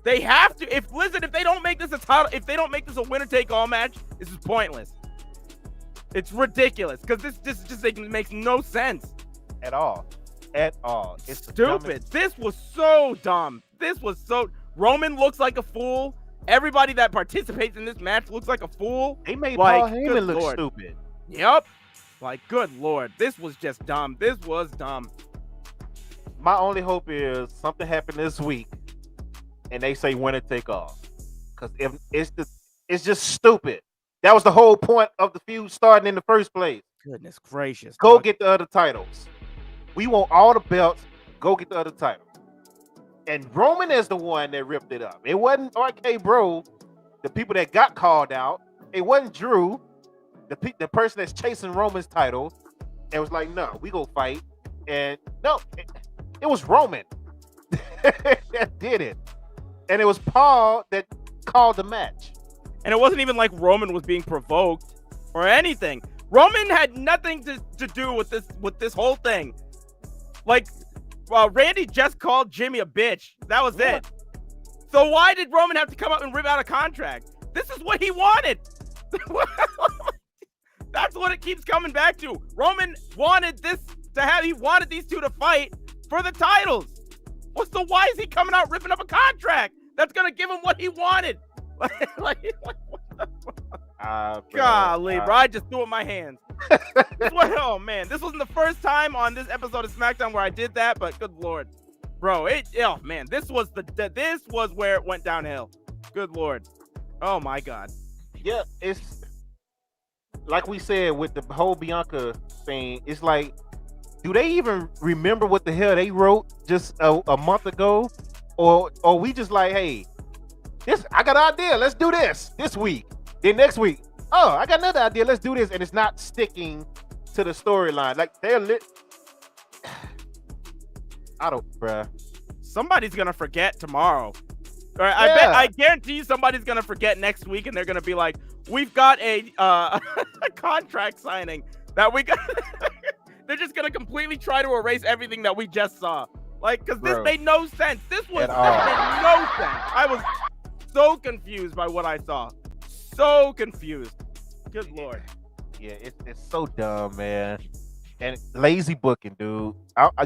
They have to. If they don't make this a title, if they don't make this a winner take all match, this is pointless. It's ridiculous because this just makes no sense At all. It's stupid. This was so dumb. Roman looks like a fool. Everybody that participates in this match looks like a fool. They made like, Paul Heyman look Lord. stupid. Yep. Like, good Lord. This was just dumb. This was dumb. My only hope is something happened this week and they say winner take all. Because if it's just stupid. That was the whole point of the feud starting in the first place. Goodness gracious. Go dog. get the other titles. We want all the belts. Go get the other titles. And Roman is the one that ripped it up. It wasn't RK Bro, the people that got called out. It wasn't Drew, the person that's chasing Roman's title. It was like, no, we go fight. And no, it was Roman that did it. And it was Paul that called the match. And it wasn't even like Roman was being provoked or anything. Roman had nothing to do with this whole thing. Like, Randy just called Jimmy a bitch. That was it. So why did Roman have to come up and rip out a contract? This is what he wanted. That's what it keeps coming back to. Roman wanted he wanted these two to fight for the titles. Why is he coming out ripping up a contract that's gonna give him what he wanted? Golly, bro, I just threw up my hands. Oh man, this wasn't the first time on this episode of Smackdown where I did that, but good Lord, bro, this was where it went downhill. Good Lord, oh my God. Yeah, it's like we said with the whole Bianca thing. It's like, do they even remember what the hell they wrote just a month ago, or we just like, hey, I got an idea, let's do this week. Then next week, oh, I got another idea, let's do this, and it's not sticking to the storyline. Like they're lit. Bruh. Somebody's gonna forget tomorrow. All right, yeah. I guarantee you somebody's gonna forget next week, and they're gonna be like, "We've got a contract signing that we got." They're just gonna completely try to erase everything that we just saw, like, because this made no sense. This made no sense. I was so confused by what I saw. So confused. Good Lord. Yeah, it's so dumb, man. And lazy booking, dude.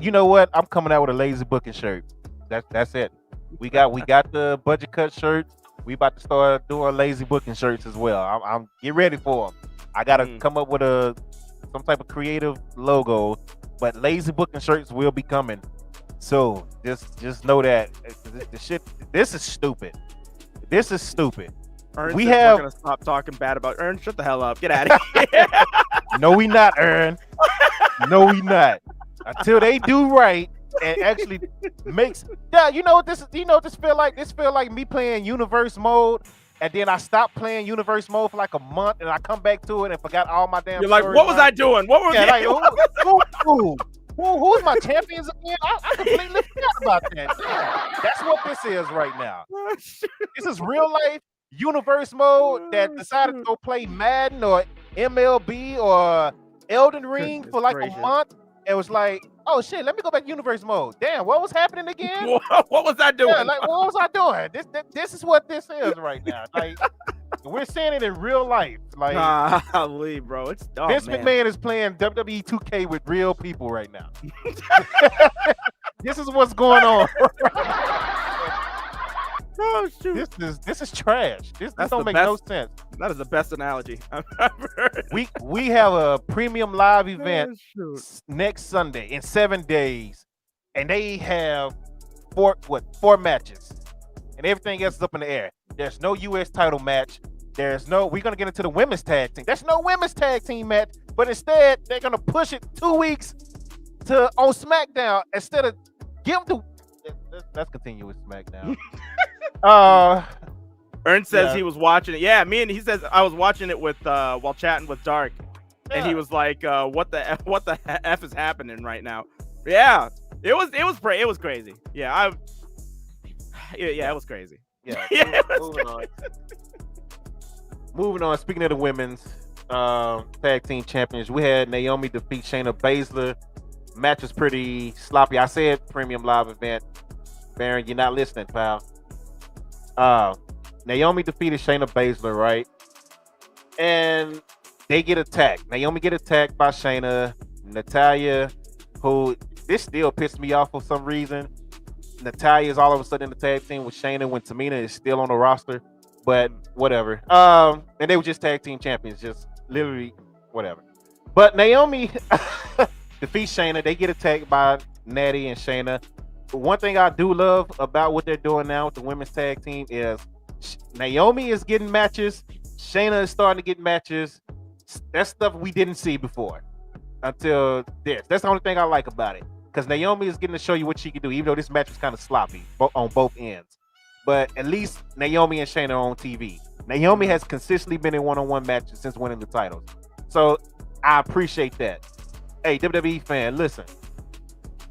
You know what? I'm coming out with a lazy booking shirt. That's it. We got the budget cut shirts. We about to start doing lazy booking shirts as well. I'm get ready for them. I gotta come up with some type of creative logo, but lazy booking shirts will be coming. So just know that this is stupid. This is stupid. Ern, we're gonna stop talking bad about Ern. Shut the hell up. Get out of here. No, we not, Ern. No, we not. Until they do right and actually makes. Yeah, you know what this feel like? This feel like me playing universe mode, and then I stopped playing universe mode for like a month, and I come back to it and forgot all my damn. You're like, what was I doing? What was who's my champions again? I completely forgot about that. Yeah, that's what this is right now. This is real life universe mode that decided to go play Madden or MLB or Elden Ring for like a month. It was like, oh shit, let me go back to universe mode. Damn, what was happening again? What was I doing? Yeah, like what was I doing? This is what this is right now. Like we're seeing it in real life. Like golly, bro, it's dumb. Vince McMahon is playing WWE 2K with real people right now. This is what's going on. Oh shoot! This is trash. This don't make no sense. That is the best analogy I've ever heard. We have a premium live event Oh, next Sunday in 7 days, and they have four matches, and everything else is up in the air. There's no U.S. title match. We're gonna get into the women's tag team. There's no women's tag team match, but instead they're gonna push it 2 weeks on SmackDown instead of give the. Let's continue with SmackDown. Ern says he was watching it. Yeah, he says I was watching it with while chatting with Dark, and he was like, "What the f is happening right now?" Yeah, it was crazy. Yeah, it was crazy. Yeah, Yeah, moving on. Speaking of the women's tag team champions, we had Naomi defeat Shayna Baszler. Match was pretty sloppy. I said premium live event. Baron, you're not listening, pal. Naomi defeated Shayna Baszler, right? And they get attacked. Naomi get attacked by Shayna. Natalya, who this still pissed me off for some reason. Natalya is all of a sudden in the tag team with Shayna when Tamina is still on the roster. But whatever. And they were just tag team champions, just literally whatever. But Naomi defeats Shayna. They get attacked by Natty and Shayna. One thing I do love about what they're doing now with the women's tag team is Naomi is getting matches. Shayna is starting to get matches. That's stuff we didn't see before until this. That's the only thing I like about it. Because Naomi is getting to show you what she can do, even though this match was kind of sloppy on both ends. But at least Naomi and Shayna are on TV. Naomi has consistently been in one-on-one matches since winning the titles. So I appreciate that. Hey, WWE fan, listen.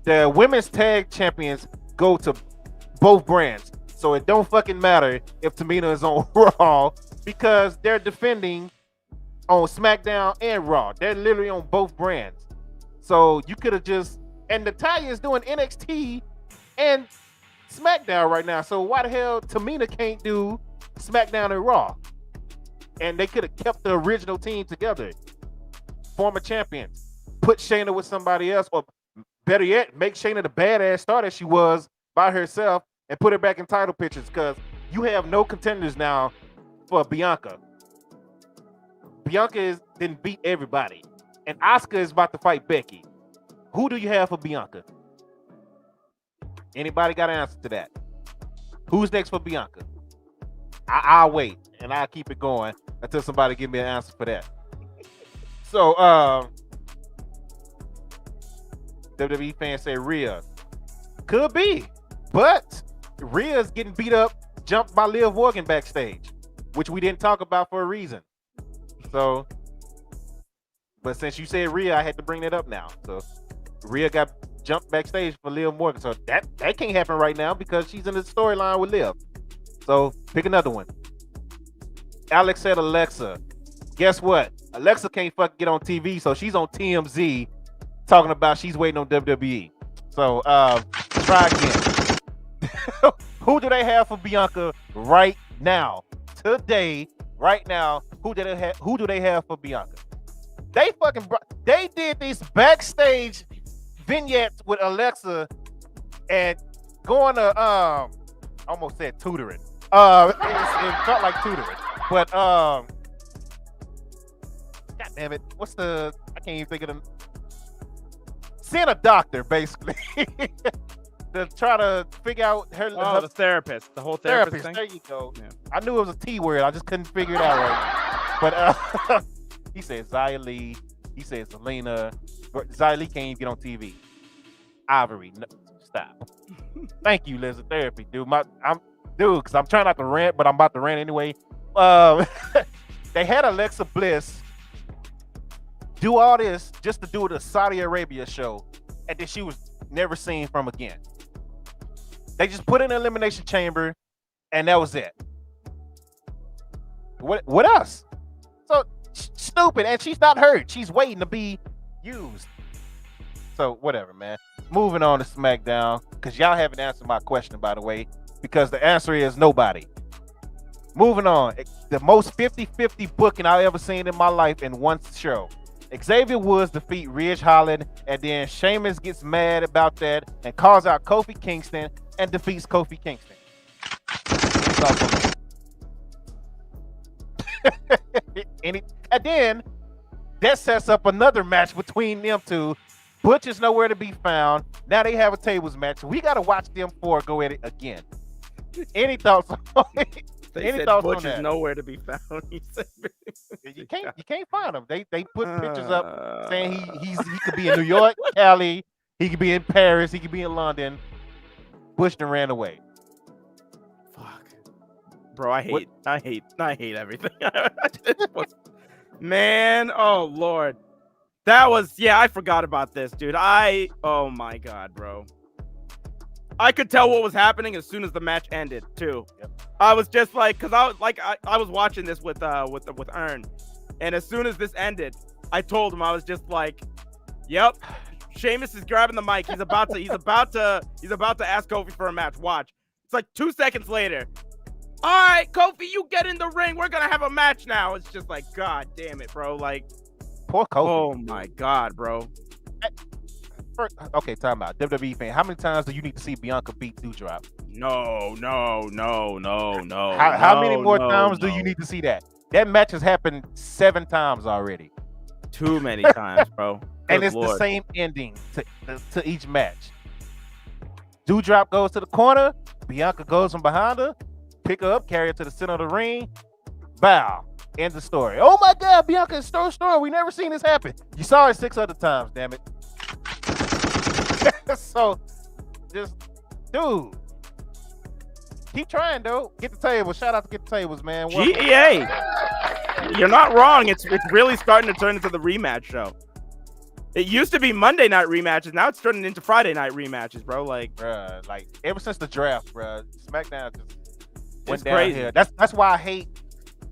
The women's tag champions go to both brands. So it don't fucking matter if Tamina is on Raw because they're defending on SmackDown and Raw. They're literally on both brands. So you could have just... And Natalya is doing NXT and SmackDown right now. So why the hell Tamina can't do SmackDown and Raw? And they could have kept the original team together. Former champions. Put Shayna with somebody else, or better yet, make Shayna the badass star that she was by herself and put her back in title pictures, because you have no contenders now for Bianca. Bianca didn't beat everybody. And Asuka is about to fight Becky. Who do you have for Bianca? Anybody got an answer to that? Who's next for Bianca? I'll wait, and I'll keep it going until somebody give me an answer for that. So, WWE fans say Rhea. Could be, but Rhea's getting beat up, jumped by Liv Morgan backstage, which we didn't talk about for a reason. So, but since you said Rhea, I had to bring that up now. So, Rhea got jumped backstage for Liv Morgan. So that can't happen right now because she's in the storyline with Liv. So pick another one. Alex said Alexa. Guess what? Alexa can't fucking get on TV, so she's on TMZ talking about she's waiting on WWE. So try again. Who do they have for Bianca right now? Today, right now, who do they have for Bianca? They did these backstage vignettes with Alexa and going to almost said tutoring. It felt like tutoring. But god damn it, I can't even think of them. Seeing a doctor, basically. To try to figure out her the therapist, the whole therapist thing. There you go. Yeah. I knew it was a T word, I just couldn't figure it out right. But he said Xia Li, he said Zelina. Xia Li can't even get on TV. Ivory, no, stop. Thank you, Liz. Therapy, dude. Because I'm trying not to rant, but I'm about to rant anyway. They had Alexa Bliss do all this just to do the Saudi Arabia show, and then she was never seen from again. They just put in an elimination chamber, and that was it. What else? So stupid, and she's not hurt. She's waiting to be used. So whatever, man. Moving on to SmackDown, because y'all haven't answered my question, by the way, because the answer is nobody. Moving on, the most 50-50 booking I've ever seen in my life in one show. Xavier Woods defeat Ridge Holland, and then Sheamus gets mad about that and calls out Kofi Kingston and defeats Kofi Kingston. And then that sets up another match between them two. Butch is nowhere to be found. Now they have a tables match. We got to watch them four go at it again. Any thoughts on it? They Any said thoughts Butch on that? is nowhere to be found. He said, You can't find him. They put pictures up saying he could be in New York, Cali, he could be in Paris, he could be in London. Butch done ran away. Fuck, bro, I hate everything. Man, oh Lord, I forgot about this, dude. Oh my God, bro. I could tell what was happening as soon as the match ended too. Yep. I was just like, cause I was watching this with Ern, and as soon as this ended, I told him, I was just like, "Yep, Sheamus is grabbing the mic. He's about to ask Kofi for a match. Watch." It's like 2 seconds later. All right, Kofi, you get in the ring. We're gonna have a match now. It's just like, God damn it, bro. Like, poor Kofi. Oh my God, bro. Okay, time out. WWE fan, how many times do you need to see Bianca beat Doudrop? No. How many more times do you need to see that? That match has happened 7 times already. Too many times, bro. And it's the same ending to each match. Doudrop goes to the corner. Bianca goes from behind her, pick her up, carry her to the center of the ring. Bow. End the story. Oh my God, Bianca is so strong. We never seen this happen. You saw it 6 other times, damn it. So, just, dude, keep trying, though. Get the table. Shout out to Get the Tables, man. GEA. You're not wrong. It's really starting to turn into the rematch show. It used to be Monday night rematches. Now it's turning into Friday night rematches, bro. Like, bruh, like ever since the draft, bruh, SmackDown just went down crazy. here. That's why I hate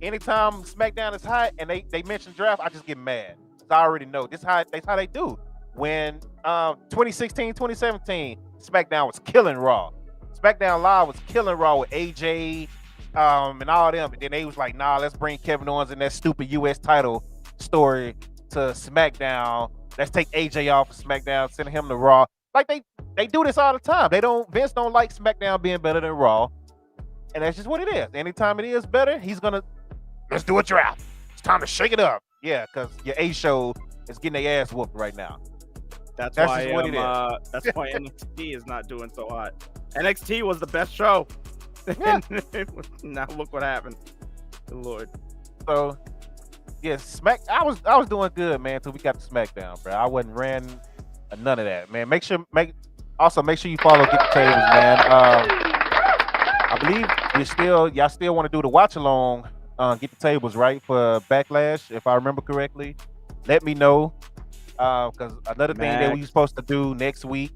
anytime SmackDown is hot and they mention draft, I just get mad. I already know that's how they do. When 2016, 2017, SmackDown was killing Raw. SmackDown Live was killing Raw with AJ and all them. And then they was like, nah, let's bring Kevin Owens and that stupid US title story to SmackDown. Let's take AJ off of SmackDown, send him to Raw. Like they do this all the time. Vince don't like SmackDown being better than Raw. And that's just what it is. Anytime it is better, he's gonna, let's do a draft. It's time to shake it up. Yeah, because your A show is getting their ass whooped right now. That's why NXT is not doing so hot. NXT was the best show. Yeah. Now look what happened. Good Lord. So yeah, I was doing good, man, until we got to SmackDown, bro. I wasn't ran none of that, man. Make sure you follow Get the Tables, man. I believe y'all still want to do the watch along Get the Tables, right, for Backlash, if I remember correctly. Let me know. Because another thing that we were supposed to do next week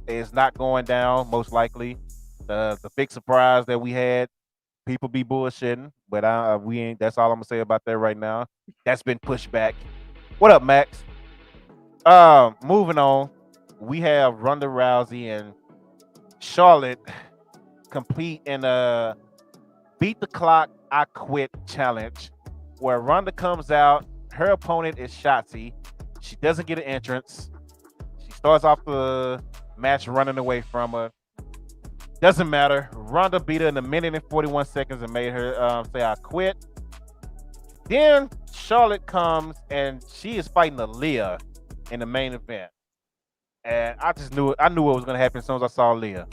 is not going down, most likely. The big surprise that we had, people be bullshitting, but we ain't. That's all I'm gonna say about that right now. That's been pushed back. What up, Max? Moving on, we have Ronda Rousey and Charlotte compete in a beat the clock, I quit challenge, where Ronda comes out. Her opponent is Shotzi. She doesn't get an entrance. She starts off the match running away from her. Doesn't matter. Ronda beat her in a minute and 41 seconds and made her say, I quit. Then Charlotte comes and she is fighting Aaliyah in the main event. And I knew what was going to happen as soon as I saw Aaliyah.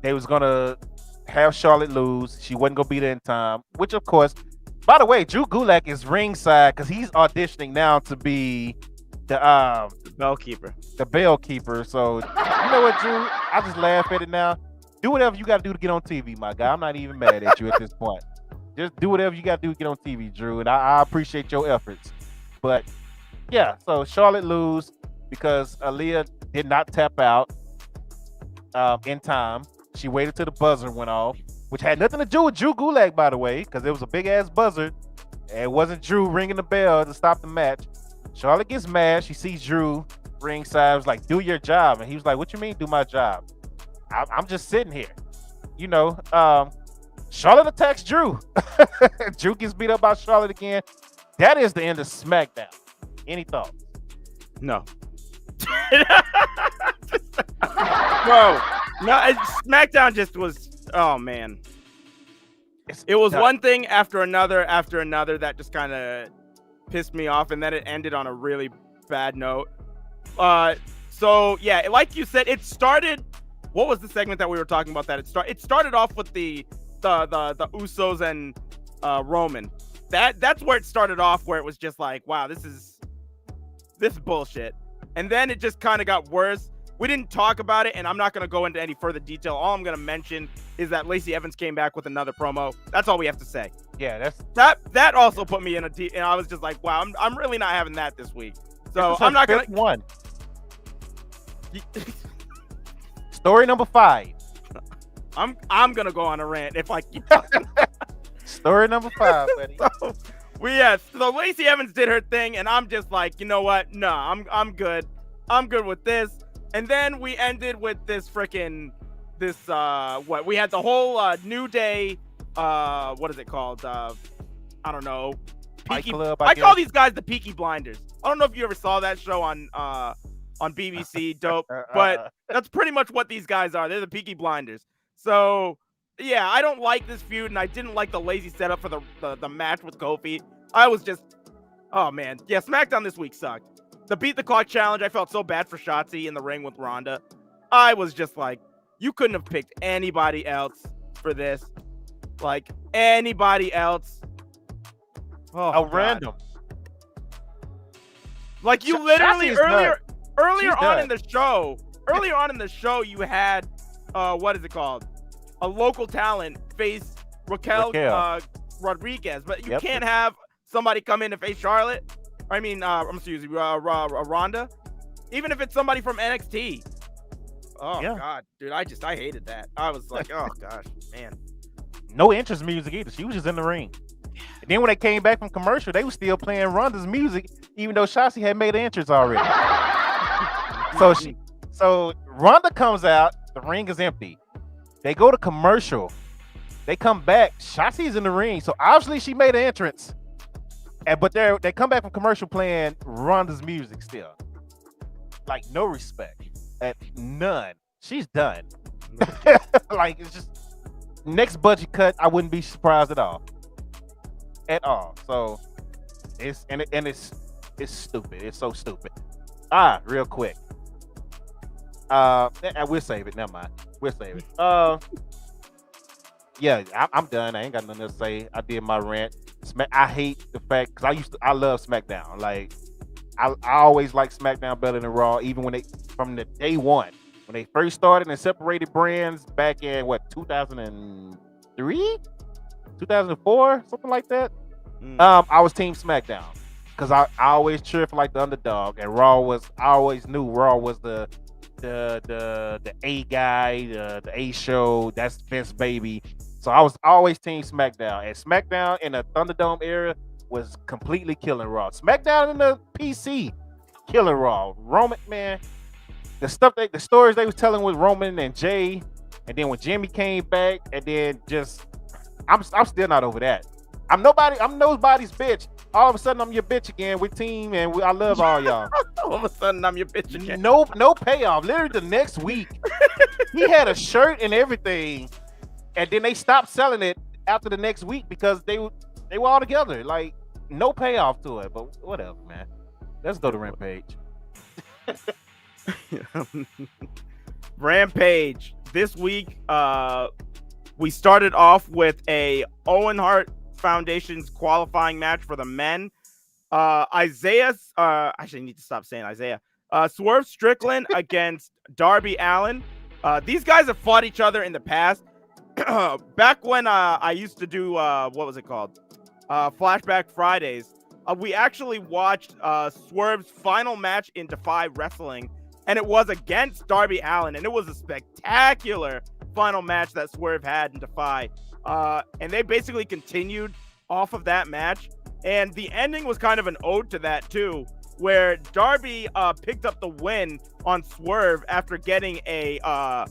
They was going to have Charlotte lose. She wasn't going to beat her in time, which of course, by the way, Drew Gulak is ringside because he's auditioning now to be the bell keeper. The bell keeper. So you know what, Drew? I just laugh at it now. Do whatever you got to do to get on TV, my guy. I'm not even mad at you at this point. Just do whatever you got to do to get on TV, Drew, and I appreciate your efforts. But yeah, so Charlotte lose because Aaliyah did not tap out in time. She waited till the buzzer went off, which had nothing to do with Drew Gulak, by the way, because it was a big-ass buzzer. And it wasn't Drew ringing the bell to stop the match. Charlotte gets mad. She sees Drew ringside was like, "Do your job," and he was like, "What you mean, do my job? I'm just sitting here." You know, Charlotte attacks Drew. Drew gets beat up by Charlotte again. That is the end of SmackDown. Any thoughts? No. Bro, no, SmackDown just was, oh man. It was one thing after another that just kind of pissed me off, and then it ended on a really bad note. So yeah, like you said, it started. What was the segment that we were talking about? That it started off with the Usos and Roman. That's where it started off, where it was just like, wow, this is bullshit. And then it just kind of got worse. We didn't talk about it, and I'm not going to go into any further detail. All I'm going to mention is that Lacey Evans came back with another promo. That's all we have to say. Yeah, that also put me in and I was just like, wow, I'm really not having that this week. So I'm not going to one. Story number 5. I'm going to go on a rant if I keep Story number 5, buddy. So Lacey Evans did her thing, and I'm just like, you know what? No, I'm good. I'm good with this. And then we ended with this freaking what we had the whole New Day. What is it called? I don't know. Fight Club, I call these guys the Peaky Blinders. I don't know if you ever saw that show on BBC. Dope, but that's pretty much what these guys are. They're the Peaky Blinders. So. Yeah, I don't like this feud, and I didn't like the lazy setup for the match with Kofi. I was just, oh man, yeah, SmackDown this week sucked. The Beat the Clock challenge, I felt so bad for Shotzi in the ring with Ronda. I was just like, you couldn't have picked anybody else for this, like anybody else. Oh, random. Like you literally earlier on in the show, you had what is it called? A local talent face Raquel. Rodriguez, but you can't have somebody come in and face Charlotte. Ronda, even if it's somebody from NXT. Oh God, dude, I hated that. I was like, oh gosh, man. No entrance music either. She was just in the ring. And then when they came back from commercial, they were still playing Ronda's music, even though Shotzi had made an entrance already. So Ronda comes out, the ring is empty. They go to commercial. They come back. Shotzi's in the ring, so obviously she made an entrance. But they come back from commercial playing Ronda's music still. Like no respect, none. She's done. Like it's just next budget cut. I wouldn't be surprised at all. So it's stupid. It's so stupid. Real quick. We'll save it. Never mind. We'll save it. Yeah, I'm done. I ain't got nothing to say. I did my rant. I hate the fact because I love SmackDown. Like I always liked SmackDown better than Raw, even when from the day one when they first started and separated brands back in 2003, 2004, something like that. I was Team SmackDown because I always cheered for like the underdog, and I always knew Raw was the A guy, the A show. That's Vince baby. So I was always Team SmackDown. And SmackDown in the Thunderdome era was completely killing Raw. SmackDown in the PC, killing Raw. Roman, man, the stories they was telling with Roman and Jay, and then when Jimmy came back, and then I'm still not over that. I'm nobody's bitch. All of a sudden, I'm your bitch again with team, and I love all y'all. All of a sudden, I'm your bitch again. No payoff. Literally, the next week, he had a shirt and everything, and then they stopped selling it after the next week because they were all together. Like, no payoff to it, but whatever, man. Let's go to Rampage. Rampage. This week, we started off with a Owen Hart Foundation's qualifying match for the men. Isaiah, actually I need to stop saying Isaiah. Swerve Strickland against Darby Allin. These guys have fought each other in the past. Back when I used to do what was it called? Flashback Fridays. We actually watched Swerve's final match in Defy Wrestling, and it was against Darby Allin, and it was a spectacular final match that Swerve had in Defy. And they basically continued off of that match, and the ending was kind of an ode to that too. where Darby picked up the win on Swerve after getting it was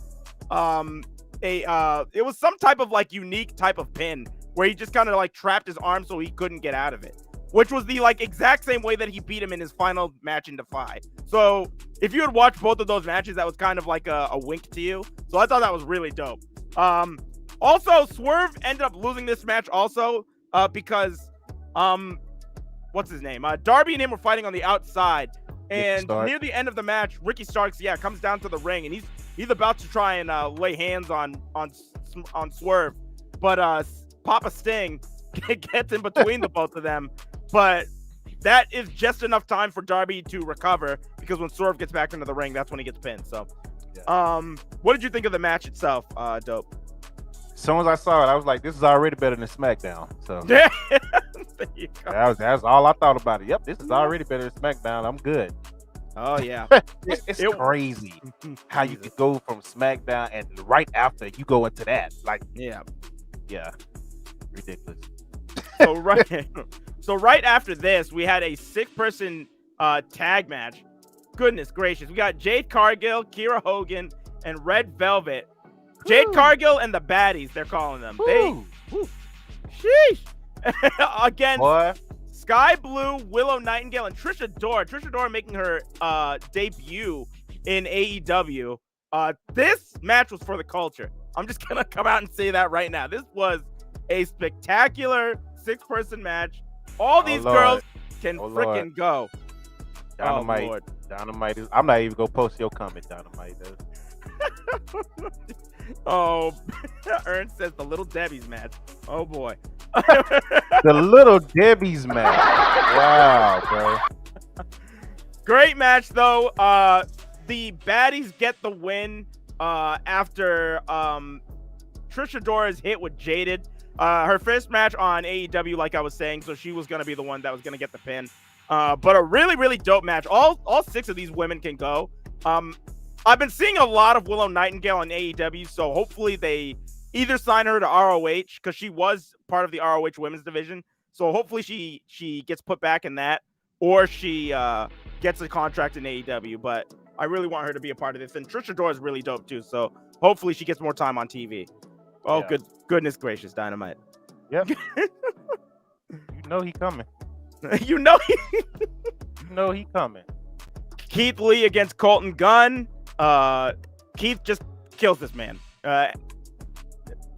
some type of like unique type of pin where he just kind of like trapped his arm so he couldn't get out of it, which was the like exact same way that he beat him in his final match in Defy. So if you had watched both of those matches, that was kind of like a wink to you. So I thought that was really dope. Also, Swerve ended up losing this match also because what's his name? Darby and him were fighting on the outside, and near the end of the match, Ricky Starks comes down to the ring, and he's about to try and lay hands on Swerve, but Papa Sting gets in between the both of them. But that is just enough time for Darby to recover, because when Swerve gets back into the ring, that's when he gets pinned. So, what did you think of the match itself, Dope? As soon as I saw it, I was like, this is already better than Smackdown. So yeah, that's all I thought about it. Yep, this is already better than Smackdown. I'm good. Oh yeah, it's crazy how you could go from Smackdown and right after you go into that. Like, yeah, ridiculous. So right after this, we had a 6-person tag match. Goodness gracious, we got Jade Cargill, Kiera Hogan, and Red Velvet. Jade Cargill and the Baddies, they're calling them. Sheesh. Against Sky Blue, Willow Nightingale, and Trisha Dora. Trisha Dora making her debut in AEW. This match was for the culture. I'm just going to come out and say that right now. This was a spectacular 6-person match. All these girls can freaking go. Dynamite. Dynamite is. I'm not even going to post your comment, Dynamite. Oh, Ern says the Little Debbie's match. Oh boy. The Little Debbie's match. Wow, bro. Great match though. The Baddies get the win after Trisha Dora is hit with Jaded. Her first match on AEW, like I was saying, so she was gonna be the one that was gonna get the pin. But a really, really dope match. All 6 of these women can go. I've been seeing a lot of Willow Nightingale on AEW, so hopefully they either sign her to ROH, because she was part of the ROH women's division. So hopefully she gets put back in that, or she gets a contract in AEW. But I really want her to be a part of this. And Trisha Dora is really dope too, so hopefully she gets more time on TV. Oh, yeah. Goodness gracious, Dynamite. Yep. You know he coming. You know he coming. Keith Lee against Colton Gunn. Keith just kills this man.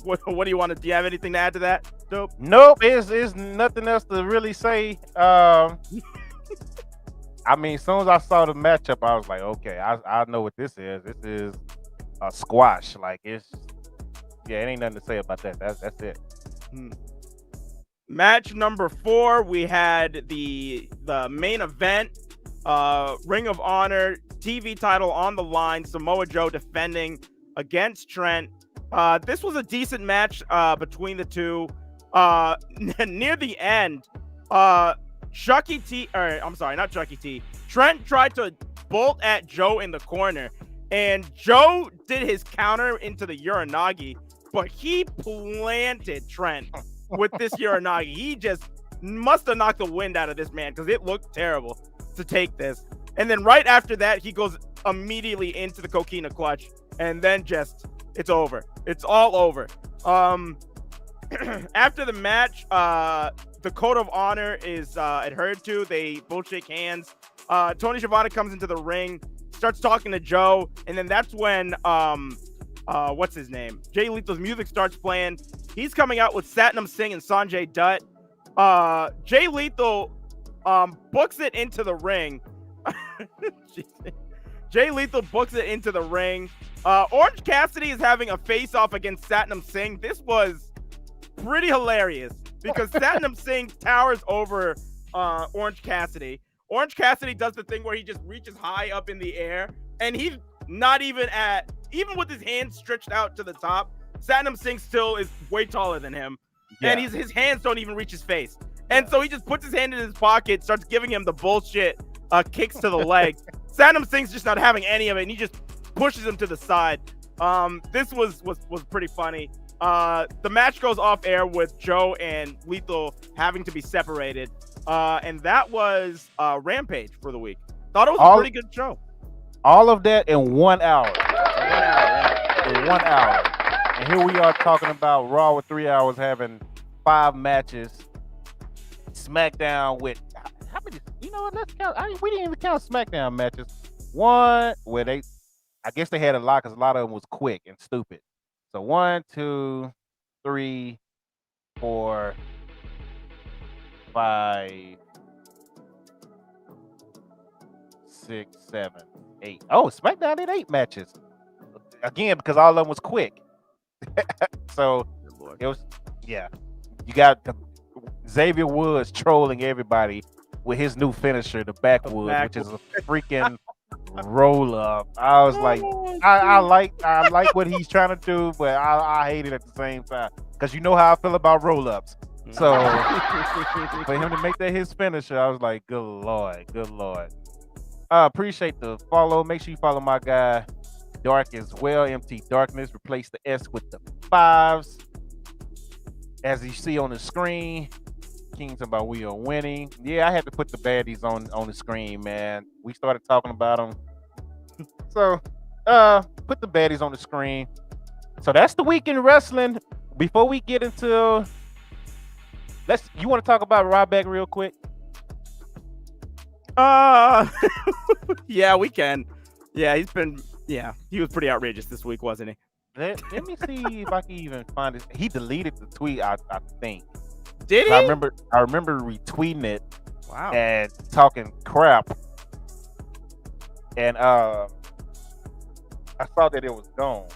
What do you want to? Do you have anything to add to that? Dope. Nope. It's nothing else to really say. I mean, as soon as I saw the matchup, I was like, okay, I know what this is. This is a squash. Like, it ain't nothing to say about that. That's it. Match number 4, we had the main event. Ring of Honor TV title on the line. Samoa Joe defending against Trent. This was a decent match between the two. Near the end, Chucky T, or I'm sorry, not Chucky T. Trent tried to bolt at Joe in the corner, and Joe did his counter into the Uranagi, but he planted Trent with this Uranagi. He just must have knocked the wind out of this man, because it looked terrible to take this. And then right after that, he goes immediately into the Coquina clutch, and then just it's over. It's all over. After the match, the code of honor is adhered to. They both shake hands. Tony Schiavone comes into the ring, starts talking to Joe, and then that's when what's his name? Jay Lethal's music starts playing. He's coming out with Satnam Singh and Sanjay Dutt. Jay Lethal books it into the ring. Jay Lethal books it into the ring. Orange Cassidy is having a face-off against Satnam Singh. This was pretty hilarious because Satnam Singh towers over Orange Cassidy. Orange Cassidy does the thing where he just reaches high up in the air, and he's not even with his hands stretched out to the top, Satnam Singh still is way taller than him. Yeah. And his hands don't even reach his face. And so he just puts his hand in his pocket, starts giving him the bullshit kicks to the leg. Satnam Singh's just not having any of it, and he just pushes him to the side. This was pretty funny. The match goes off air with Joe and Lethal having to be separated. And that was Rampage for the week. Thought it was a pretty good show. All of that in 1 hour. In 1 hour. And here we are talking about Raw with 3 hours having 5 matches. Smackdown with how many? You know what? Let's count. We didn't even count Smackdown matches. One where I guess they had a lot because a lot of them was quick and stupid. So 1, 2, 3, 4, 5, 6, 7, 8. Oh, SmackDown did 8 matches. Again, because all of them was quick. So it was, yeah. You got Xavier Woods trolling everybody with his new finisher, the backwood, which is a freaking roll up. I was like, I like what he's trying to do, but I hate it at the same time because you know how I feel about roll ups. So for him to make that his finisher, I was like, good lord. Appreciate the follow. Make sure you follow my guy Dark as well. MT Darkness. Replace the S with the 5s. As you see on the screen, King's about we are winning. Yeah, I had to put the baddies on the screen, man. We started talking about them. So, put the baddies on the screen. So that's the week in wrestling. Before we get into, you want to talk about Ryback real quick? Yeah, we can. Yeah, he was pretty outrageous this week, wasn't he? Let me see if I can even find it. He deleted the tweet, I think. Did he? I remember retweeting it. Wow. And talking crap. And I saw that it was gone.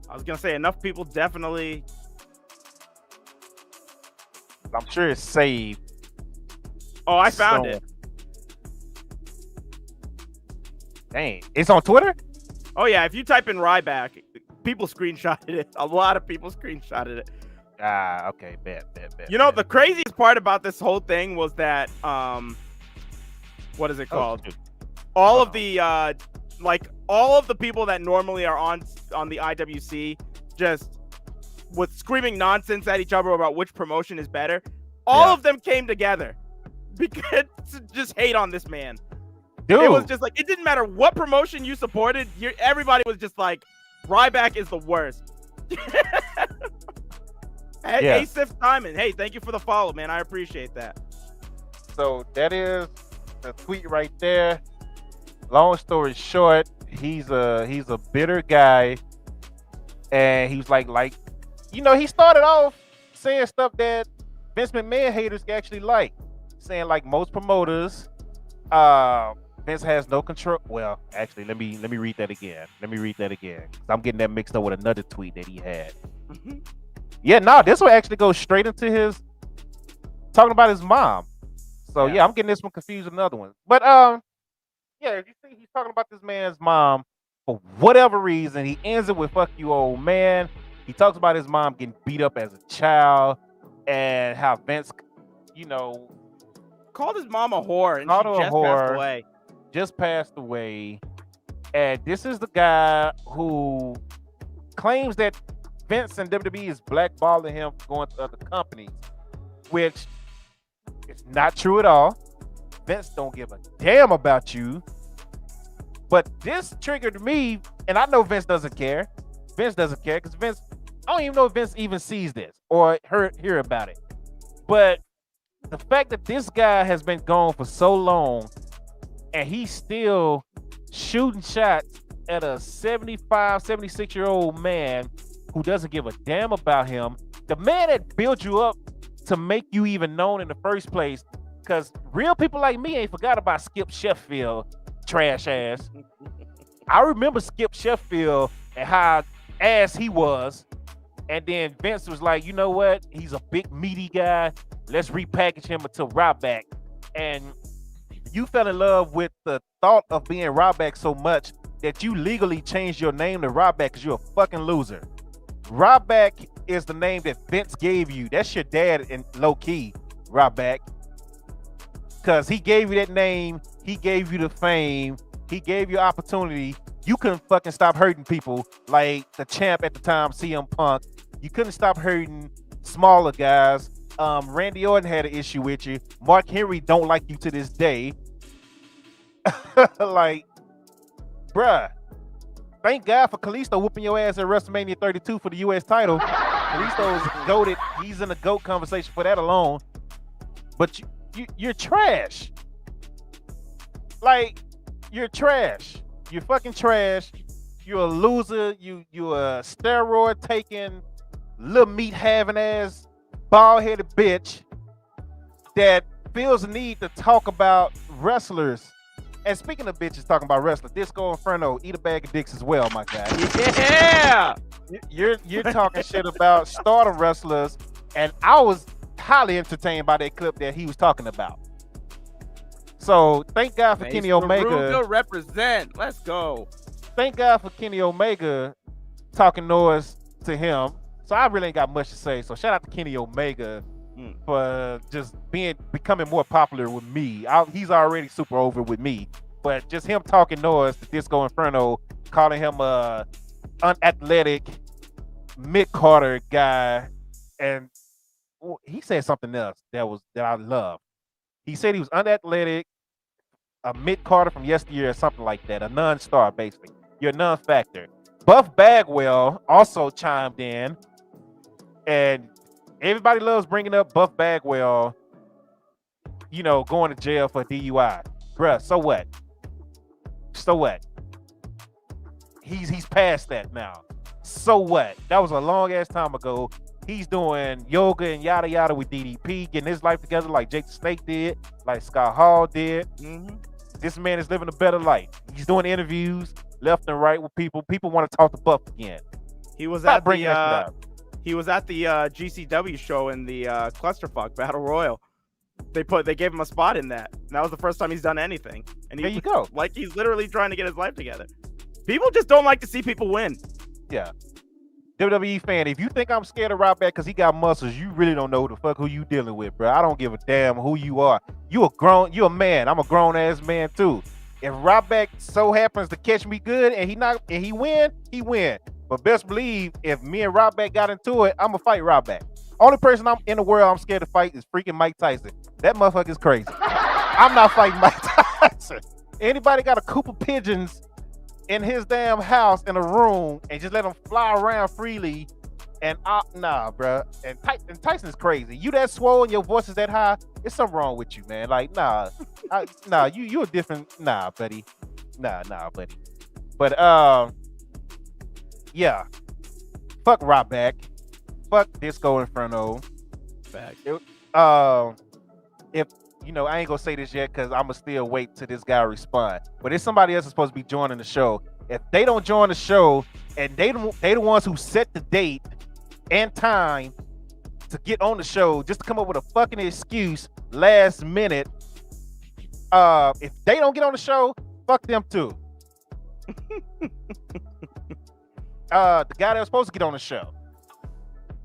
I was gonna say enough people definitely. I'm sure it's saved. Oh, I found it. Dang, it's on Twitter? Oh yeah, if you type in Ryback, people screenshotted it. A lot of people screenshotted it. Okay, bet. You know, the craziest part about this whole thing was that, what is it called? All of the, all of the people that normally are on the IWC just with screaming nonsense at each other about which promotion is better. All of them came together because to just hate on this man. Dude. It was just like, it didn't matter what promotion you supported. Everybody was just like, Ryback is the worst. Hey, Sif Diamond. Hey, thank you for the follow, man. I appreciate that. So that is the tweet right there. Long story short, he's a bitter guy, and he's like, he started off saying stuff that Vince McMahon haters actually like, saying like most promoters, Vince has no control. Well, actually, let me read that again. I'm getting that mixed up with another tweet that he had. Yeah, no, this will actually go straight into his talking about his mom. So yeah, I'm getting this one confused with another one. But yeah, if you see, he's talking about this man's mom for whatever reason. He ends it with "fuck you, old man." He talks about his mom getting beat up as a child and how Vince, called his mom a whore, and she just passed away. And this is the guy who claims that Vince and WWE is blackballing him for going to other companies, which is not true at all. Vince don't give a damn about you. But this triggered me, and I know Vince doesn't care. Vince doesn't care because Vince, I don't even know if Vince even sees this or hear about it. But the fact that this guy has been gone for so long and he's still shooting shots at a 75, 76-year-old man who doesn't give a damn about him, the man that built you up to make you even known in the first place, because real people like me ain't forgot about Skip Sheffield, trash ass. I remember Skip Sheffield and how ass he was, and then Vince was like, you know what? He's a big meaty guy. Let's repackage him into Ryback. And you fell in love with the thought of being Ryback so much that you legally changed your name to Ryback because you're a fucking loser. Ryback is the name that Vince gave you. That's your dad in low key, Ryback. Because he gave you that name, he gave you the fame, he gave you opportunity. You couldn't fucking stop hurting people like the champ at the time, CM Punk. You couldn't stop hurting smaller guys. Randy Orton had an issue with you. Mark Henry don't like you to this day. Like, bruh, thank God for Kalisto whooping your ass at WrestleMania 32 for the U.S. title. Kalisto's goated. He's in the GOAT conversation for that alone. But you're trash. Like, you're trash. You're fucking trash. You're a loser. You're a steroid taking, little meat having ass, bald headed bitch that feels the need to talk about wrestlers. And speaking of bitches talking about wrestlers, Disco Inferno, eat a bag of dicks as well, my guy. Yeah. You're talking shit about stardom wrestlers, and I was highly entertained by that clip that he was talking about. So thank God for Kenny Omega. Represent. Let's go. Thank God for Kenny Omega talking noise to him. So I really ain't got much to say. So shout out to Kenny Omega for just becoming more popular with me. He's already super over with me, but just him talking noise to Disco Inferno, calling him a unathletic mid-Carter guy, and he said something else that I love. He said he was unathletic, a mid-Carter from yesteryear, or something like that, a non-star basically. You're a non-factor. Buff Bagwell also chimed in, and everybody loves bringing up Buff Bagwell, going to jail for DUI. Bruh, so what? So what? He's past that now. So what? That was a long ass time ago. He's doing yoga and yada yada with DDP, getting his life together like Jake the Snake did, like Scott Hall did. Mm-hmm. This man is living a better life. He's doing interviews left and right with people. People want to talk to Buff again. He was at the GCW show in the Clusterfuck Battle Royal. They gave him a spot in that. And that was the first time he's done anything. And there you go. Like, he's literally trying to get his life together. People just don't like to see people win. Yeah. WWE fan, if you think I'm scared of Ryback because he got muscles, you really don't know who you dealing with, bro. I don't give a damn who you are. You a man. I'm a grown ass man too. If Ryback so happens to catch me good and he win, he win. But best believe if me and Ryback got into it, I'm gonna fight Ryback. Only person in the world I'm scared to fight is freaking Mike Tyson. That motherfucker is crazy. I'm not fighting Mike Tyson. Anybody got a coop of pigeons in his damn house in a room and just let them fly around freely, and nah, bro. And Tyson is crazy. You that swole and your voice is that high, there's something wrong with you, man. Like, nah, you a different, nah, buddy. Nah, buddy. But yeah, fuck Ryback, fuck Disco Inferno. Fact. If I ain't gonna say this yet because I'ma still wait till this guy respond. But if somebody else is supposed to be joining the show, if they don't join the show and they the ones who set the date and time to get on the show, just to come up with a fucking excuse last minute, if they don't get on the show, fuck them too. The guy that was supposed to get on the show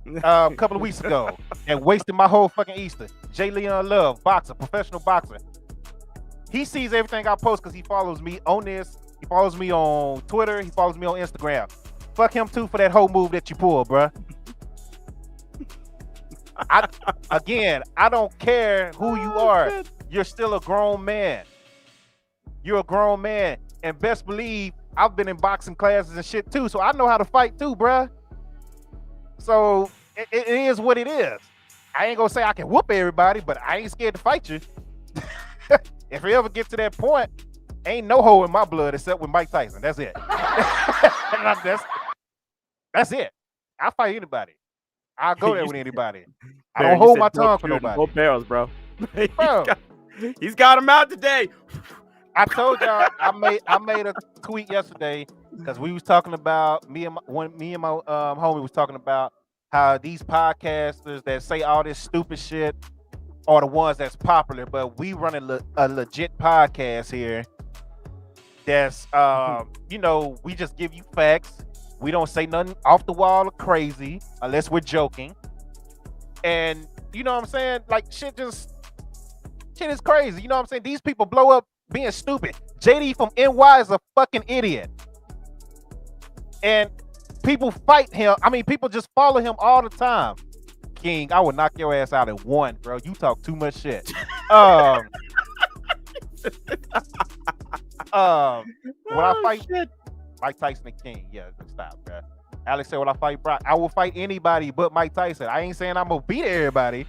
a couple of weeks ago and wasted my whole fucking Easter. J. Leon Love, boxer, professional boxer. He sees everything I post because he follows me on this. He follows me on Twitter. He follows me on Instagram. Fuck him too for that whole move that you pulled, bruh. I don't care who you are. You're still a grown man. You're a grown man. And best believe I've been in boxing classes and shit too, so I know how to fight too, bruh. So it is what it is. I ain't gonna say I can whoop everybody, but I ain't scared to fight you. If we ever get to that point, ain't no hole in my blood except with Mike Tyson. That's it. That's it. I'll fight anybody. I'll go there with anybody. I don't hold my tongue for nobody. Both barrels, bro. He's got him out today. I told y'all I made a tweet yesterday because we was talking about me and my homie was talking about how these podcasters that say all this stupid shit are the ones that's popular, but we run a legit podcast here. That's we just give you facts. We don't say nothing off the wall or crazy unless we're joking. And you know what I'm saying? Like shit is crazy. You know what I'm saying? These people blow up being stupid. JD from NY is a fucking idiot. And people fight him. I mean, people just follow him all the time. King, I will knock your ass out in one, bro. You talk too much shit. When I fight Mike Tyson and King, yeah, stop, bro. Alex said, when I fight Brock, I will fight anybody but Mike Tyson. I ain't saying I'm gonna beat everybody,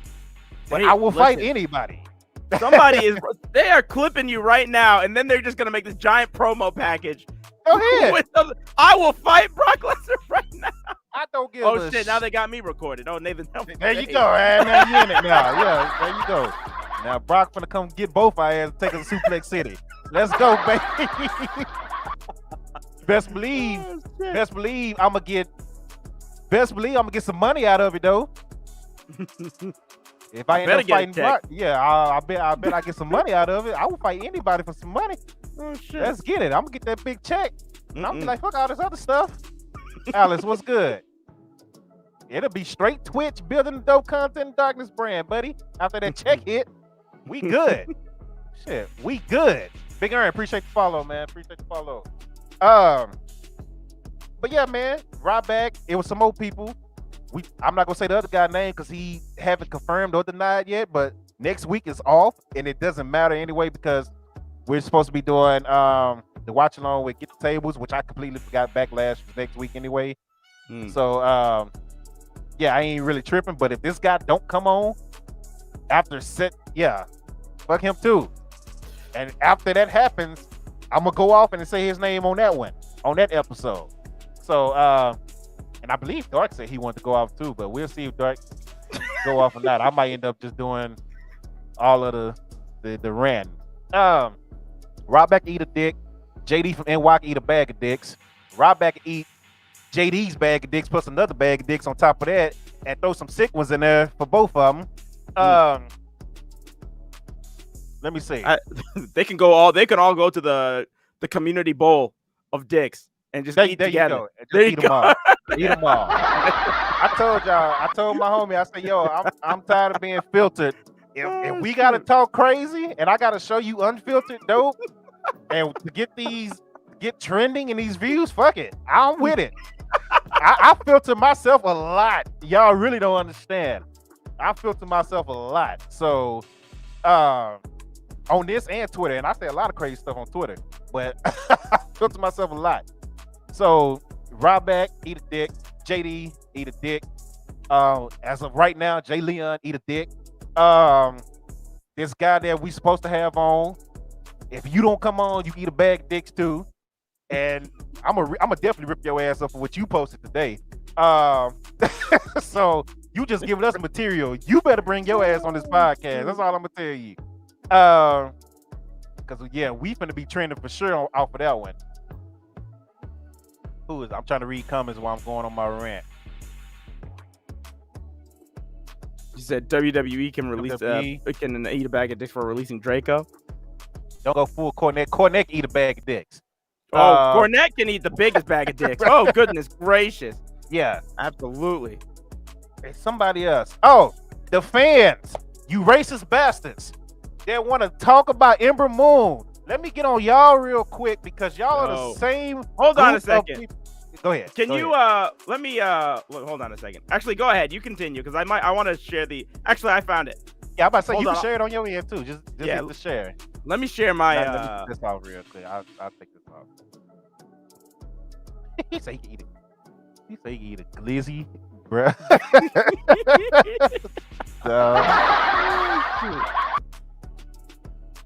but I will fight anybody. They are clipping you right now, and then they're just gonna make this giant promo package. Go ahead. I will fight Brock Lesnar right now. I don't give a shit. Now they got me recorded. Oh, Nathan. There you go, man. Now you in it now. Yeah, there you go. Now Brock finna come get both our ass and take us to Suplex City. Let's go, baby. Best believe I'm gonna get some money out of it though. If I end up fighting Brock, I bet I get some money out of it. I will fight anybody for some money. Oh shit. Let's get it. I'm gonna get that big check. And I'm be like, fuck all this other stuff. Alice, what's good? It'll be straight Twitch building the dope content and darkness brand, buddy. After that check hit, we good. Shit, we good. Big Aaron, appreciate the follow, man. Appreciate the follow. But yeah, man, right back. It was some old people. I'm not gonna say the other guy's name because he haven't confirmed or denied yet. But next week is off, and it doesn't matter anyway because we're supposed to be doing the watch along with Get the Tables, which I completely forgot Backlash was next week anyway. So yeah, I ain't really tripping. But if this guy don't come on after set, yeah, fuck him too. And after that happens, I'm gonna go off and say his name on that episode. So and I believe Dark said he wanted to go off too, but we'll see if Dark go off or not. I might end up just doing all of the rant. Ryback eat a dick. JD from NY can eat a bag of dicks. Ryback eat JD's bag of dicks plus another bag of dicks on top of that, and throw some sick ones in there for both of them. Let me see. They can all go to the community bowl of dicks and just eat together. There you go. Eat them all. I told my homie, I said, yo, I'm tired of being filtered. If we gotta talk crazy and I gotta show you unfiltered dope and to get trending in these views, fuck it. I'm with it. I filter myself a lot. Y'all really don't understand. I filter myself a lot. So on this and Twitter, and I say a lot of crazy stuff on Twitter, but I filter myself a lot. So Ryback, eat a dick. JD, eat a dick. As of right now, Jay Leon, eat a dick. This guy that we supposed to have on, if you don't come on, you eat a bag of dicks too. And I'm gonna definitely rip your ass up for what you posted today. So you just giving us material. You better bring your ass on this podcast. That's all I'm gonna tell you. Because yeah, we finna be trending for sure off of that one. Who is? I'm trying to read comments while I'm going on my rant. You said WWE can release can eat a bag of dicks for releasing Draco. Don't go full Cornette. Cornette eat a bag of dicks. Oh, Cornette can eat the biggest bag of dicks. Oh, goodness gracious. Yeah, absolutely. It's somebody else. Oh, the fans, you racist bastards that want to talk about Ember Moon. Let me get on y'all real quick because y'all are the same. Hold on a second. Go ahead. Can you let me hold on a second. Actually, go ahead. You continue because I want to share the. Actually, I found it. Yeah, I'm about to say you can share it on your end too. Just hit the share. Let me share my. Let me take this off real quick. I'll take this off. He say he can eat it. He say he can eat a glizzy, bruh.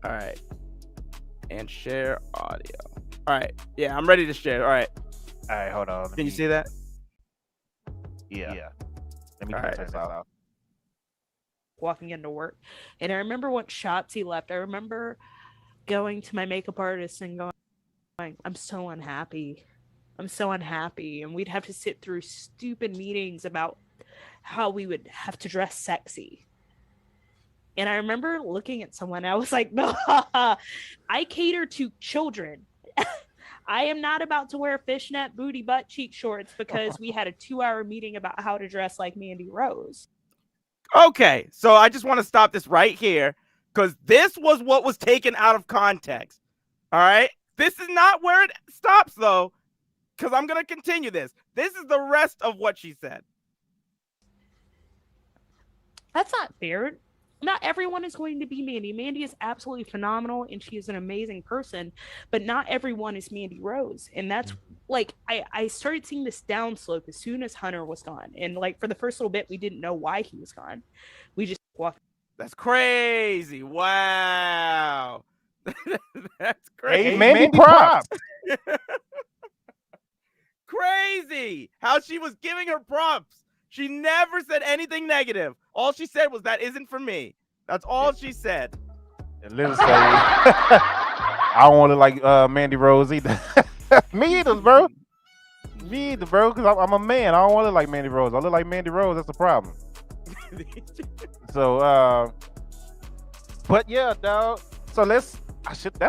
All right. And share audio. All right. Yeah, I'm ready to share. All right. All right, hold on. Can you see that? Yeah. Let me turn this out. Walking into work. And I remember once Shotzi left, I remember going to my makeup artist and going, I'm so unhappy. And we'd have to sit through stupid meetings about how we would have to dress sexy. And I remember looking at someone, I was like, no, I cater to children. I am not about to wear fishnet booty butt cheek shorts because we had a 2-hour meeting about how to dress like Mandy Rose. Okay, so I just want to stop this right here because this was what was taken out of context. All right? This is not where it stops, though, because I'm going to continue this. This is the rest of what she said. That's not fair. Not everyone is going to be Mandy. Mandy is absolutely phenomenal and she is an amazing person, but not everyone is Mandy Rose. And that's like, I started seeing this downslope as soon as Hunter was gone. And like for the first little bit, we didn't know why he was gone. We just walked. That's crazy. Wow. That's crazy. Hey, Mandy props. Crazy how she was giving her props. She never said anything negative. All she said was, that isn't for me. That's all she said. And Liz say, I don't want to like Mandy Rose either. Me either, bro. Me either, bro, because I'm a man. I don't want to look like Mandy Rose. I look like Mandy Rose. That's the problem. So, but yeah, dog. So that's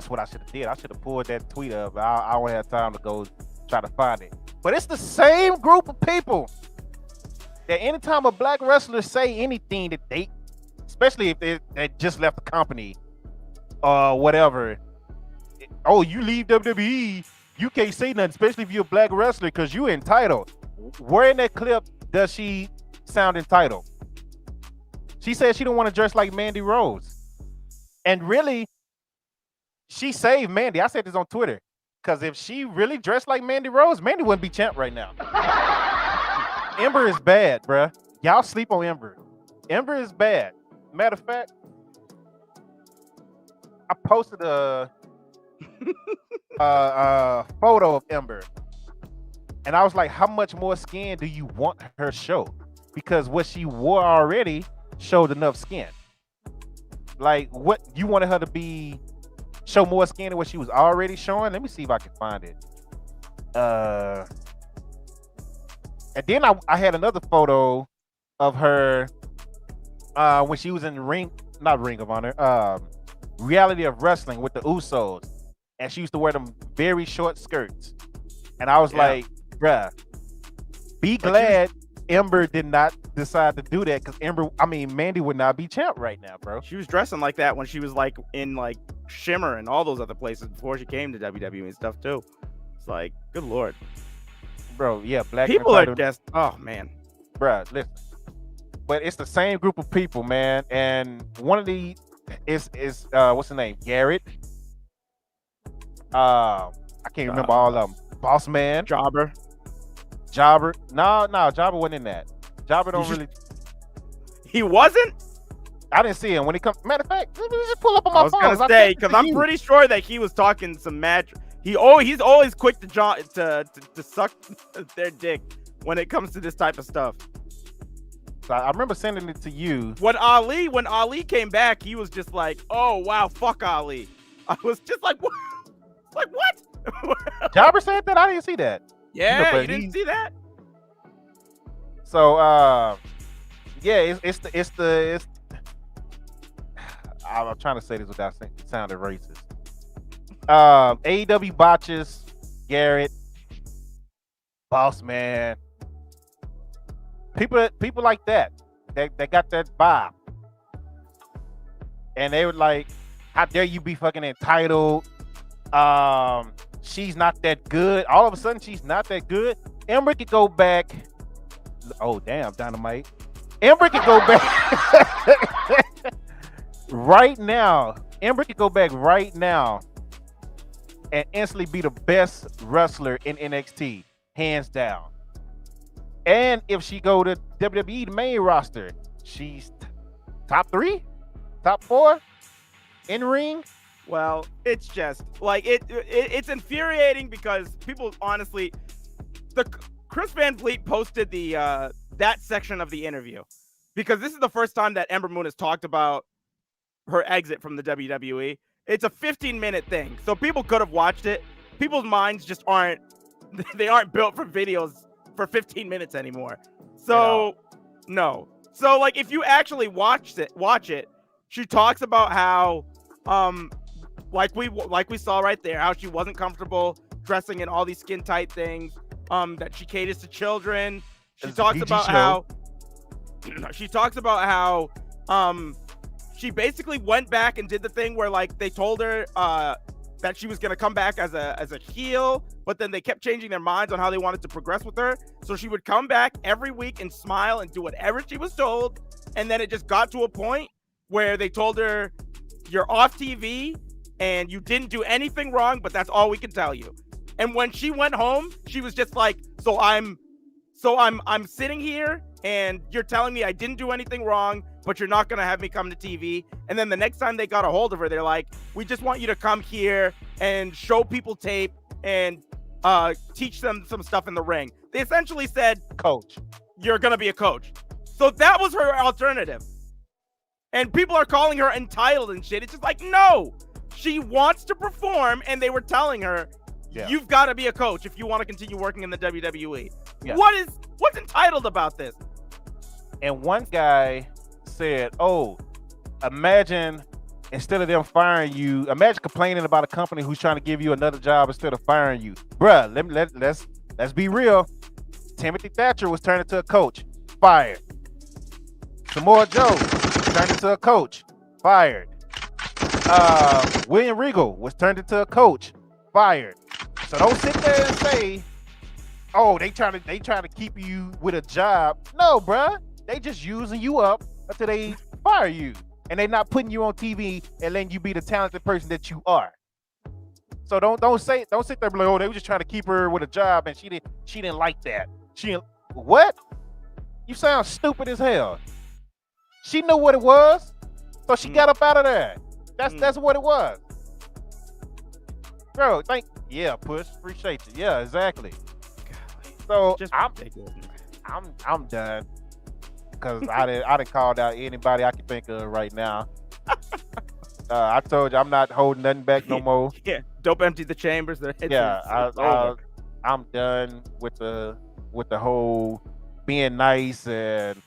what I should have did. I should have pulled that tweet up. I don't have time to go try to find it. But it's the same group of people that anytime a black wrestler say anything that they, especially if they just left the company or whatever, oh, you leave WWE, you can't say nothing, especially if you're a black wrestler because you're entitled. Where in that clip does she sound entitled? She said she don't want to dress like Mandy Rose. And really, she saved Mandy. I said this on Twitter. Because if she really dressed like Mandy Rose, Mandy wouldn't be champ right now. Ember is bad, bruh. Y'all sleep on Ember. Ember is bad. Matter of fact, I posted a photo of Ember. And I was like, how much more skin do you want her show? Because what she wore already showed enough skin. Like, what you wanted her to show more skin than what she was already showing? Let me see if I can find it. And then I had another photo of her when she was in not Ring of Honor, Reality of Wrestling with the Usos. And she used to wear them very short skirts. And I was like, bruh, be glad Ember did not decide to do that, because Mandy would not be champ right now, bro. She was dressing like that when she was like in like Shimmer and all those other places before she came to WWE and stuff too. It's like, good lord, bro. Yeah, black people are just, oh man, bro. Listen, but it's the same group of people, man. And one of the is what's the name? Garrett. I can't remember all of them. Boss Man, Jobber. No, Jobber wasn't in that. Jobber don't really. He wasn't. I didn't see him when he come. Matter of fact, let me just pull up on my phone. I was gonna say, because I'm pretty sure that he was talking some match. He's always quick to suck their dick when it comes to this type of stuff. So I remember sending it to you. When Ali came back, he was just like, "Oh wow, fuck Ali." I was just like, "What? Like what?" Jobber said that. I didn't see that. Yeah, you didn't see that. So yeah, it's I'm trying to say this without sounding racist. AEW botches, Garrett, Boss Man, people like that got that vibe, and they were like, "How dare you be fucking entitled? She's not that good." All of a sudden, she's not that good. Ember could go back. Oh damn, Dynamite. Ember could go back right now. Ember could go back right now and instantly be the best wrestler in NXT, hands down. And if she go to WWE, the main roster, she's top 3, top 4 in ring. Well, it's just like it's infuriating because people honestly, Chris Van Vliet posted the that section of the interview because this is the first time that Ember Moon has talked about her exit from the WWE. It's a 15-minute thing, so people could have watched it. People's minds just aren't built for videos for 15 minutes anymore. So no. So like if you actually watch it, she talks about how like we saw right there, how she wasn't comfortable dressing in all these skin tight things, that she caters to children. She talks about how she basically went back and did the thing where like they told her that she was gonna come back as a heel, but then they kept changing their minds on how they wanted to progress with her. So she would come back every week and smile and do whatever she was told, and then it just got to a point where they told her, "You're off TV, and you didn't do anything wrong, but that's all we can tell you." And when she went home, she was just like, "So I'm sitting here, and you're telling me I didn't do anything wrong, but you're not gonna have me come to TV." And then the next time they got a hold of her, they're like, "We just want you to come here and show people tape and teach them some stuff in the ring." They essentially said, Coach, "You're gonna be a coach." So that was her alternative. And people are calling her entitled and shit. It's just like, no, she wants to perform, and they were telling her, you've got to be a coach if you want to continue working in the WWE. Yeah. What's entitled about this? And one guy said, "Oh, imagine instead of them firing you, imagine complaining about a company who's trying to give you another job instead of firing you, bruh. Let's be real. Timothy Thatcher was turned into a coach, fired. Samoa Joe turned into a coach, fired. William Regal was turned into a coach, fired. So don't sit there and say, oh, they trying to keep you with a job. No, bruh. They just using you up until they fire you. And they not putting you on TV and letting you be the talented person that you are. So don't sit there and be like, oh, they were just trying to keep her with a job and she didn't like that. What? You sound stupid as hell. She knew what it was, so she got up out of there. That's what it was. Bro, push, appreciate you. Yeah, exactly. So I'm done. Because I didn't call out anybody I can think of right now. I told you I'm not holding nothing back no more. Yeah, dope empty the chambers. I'm done with the whole being nice and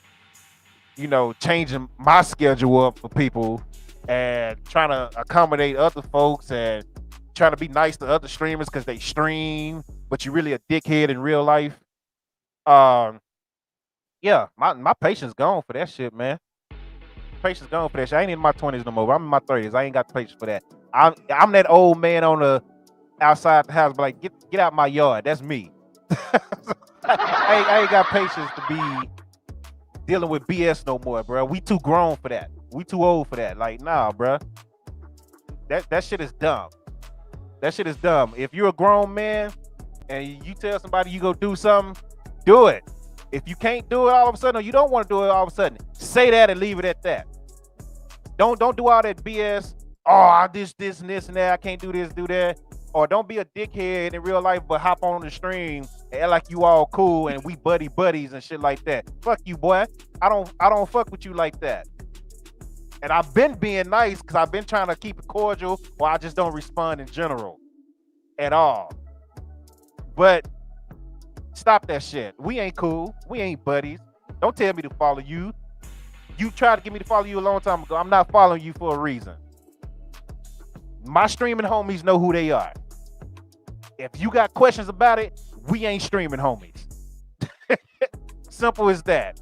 changing my schedule up for people and trying to accommodate other folks and trying to be nice to other streamers because they stream, but you're really a dickhead in real life. Yeah, my patience gone for that shit, man. Patience gone for that shit. I ain't in my 20s no more. I'm in my 30s. I ain't got the patience for that. I'm that old man on the outside the house, but like, get out my yard. That's me. I ain't got patience to be dealing with BS no more, bro. We too grown for that. We too old for that. Like, nah, bro. That shit is dumb. That shit is dumb. If you're a grown man and you tell somebody you go do something, do it. If you can't do it all of a sudden, or you don't want to do it all of a sudden, say that and leave it at that. Don't do all that BS. Oh, this and this and that. I can't do this, do that. Or don't be a dickhead in real life, but hop on the stream and act like you all cool and we buddies and shit like that. Fuck you, boy. I don't fuck with you like that. And I've been being nice because I've been trying to keep it cordial, or I just don't respond in general at all. But stop that shit. We ain't cool. We ain't buddies. Don't tell me to follow you. You tried to get me to follow you a long time ago. I'm not following you for a reason. My streaming homies know who they are. If you got questions about it, we ain't streaming homies. Simple as that.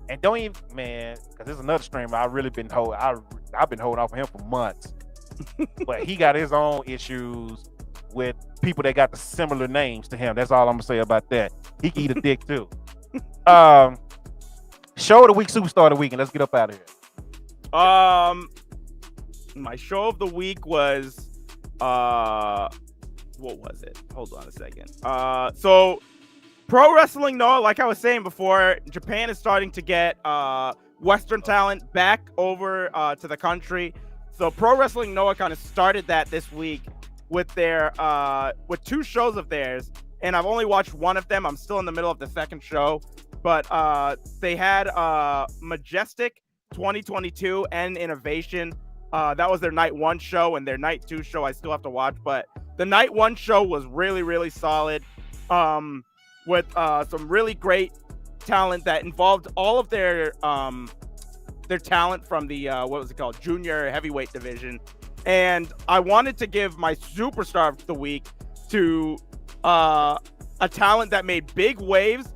And don't even, man, because there's another streamer I've been holding off of him for months. But he got his own issues with people that got the similar names to him. That's all I'm gonna say about that. He can eat a dick too. Show of the week, superstar of the week, and let's get up out of here. My show of the week was what was it? Hold on a second. So Pro Wrestling Noah, like I was saying before, Japan is starting to get Western talent back over to the country. So Pro Wrestling Noah kind of started that this week with their with two shows of theirs, and I've only watched one of them. I'm still in the middle of the second show, but they had Majestic 2022 and Innovation. That was their night one show, and their night two show I still have to watch, but the night one show was really, really solid, with some really great talent that involved all of their talent from the what was it called, junior heavyweight division. And I wanted to give my superstar of the week to a talent that made big waves.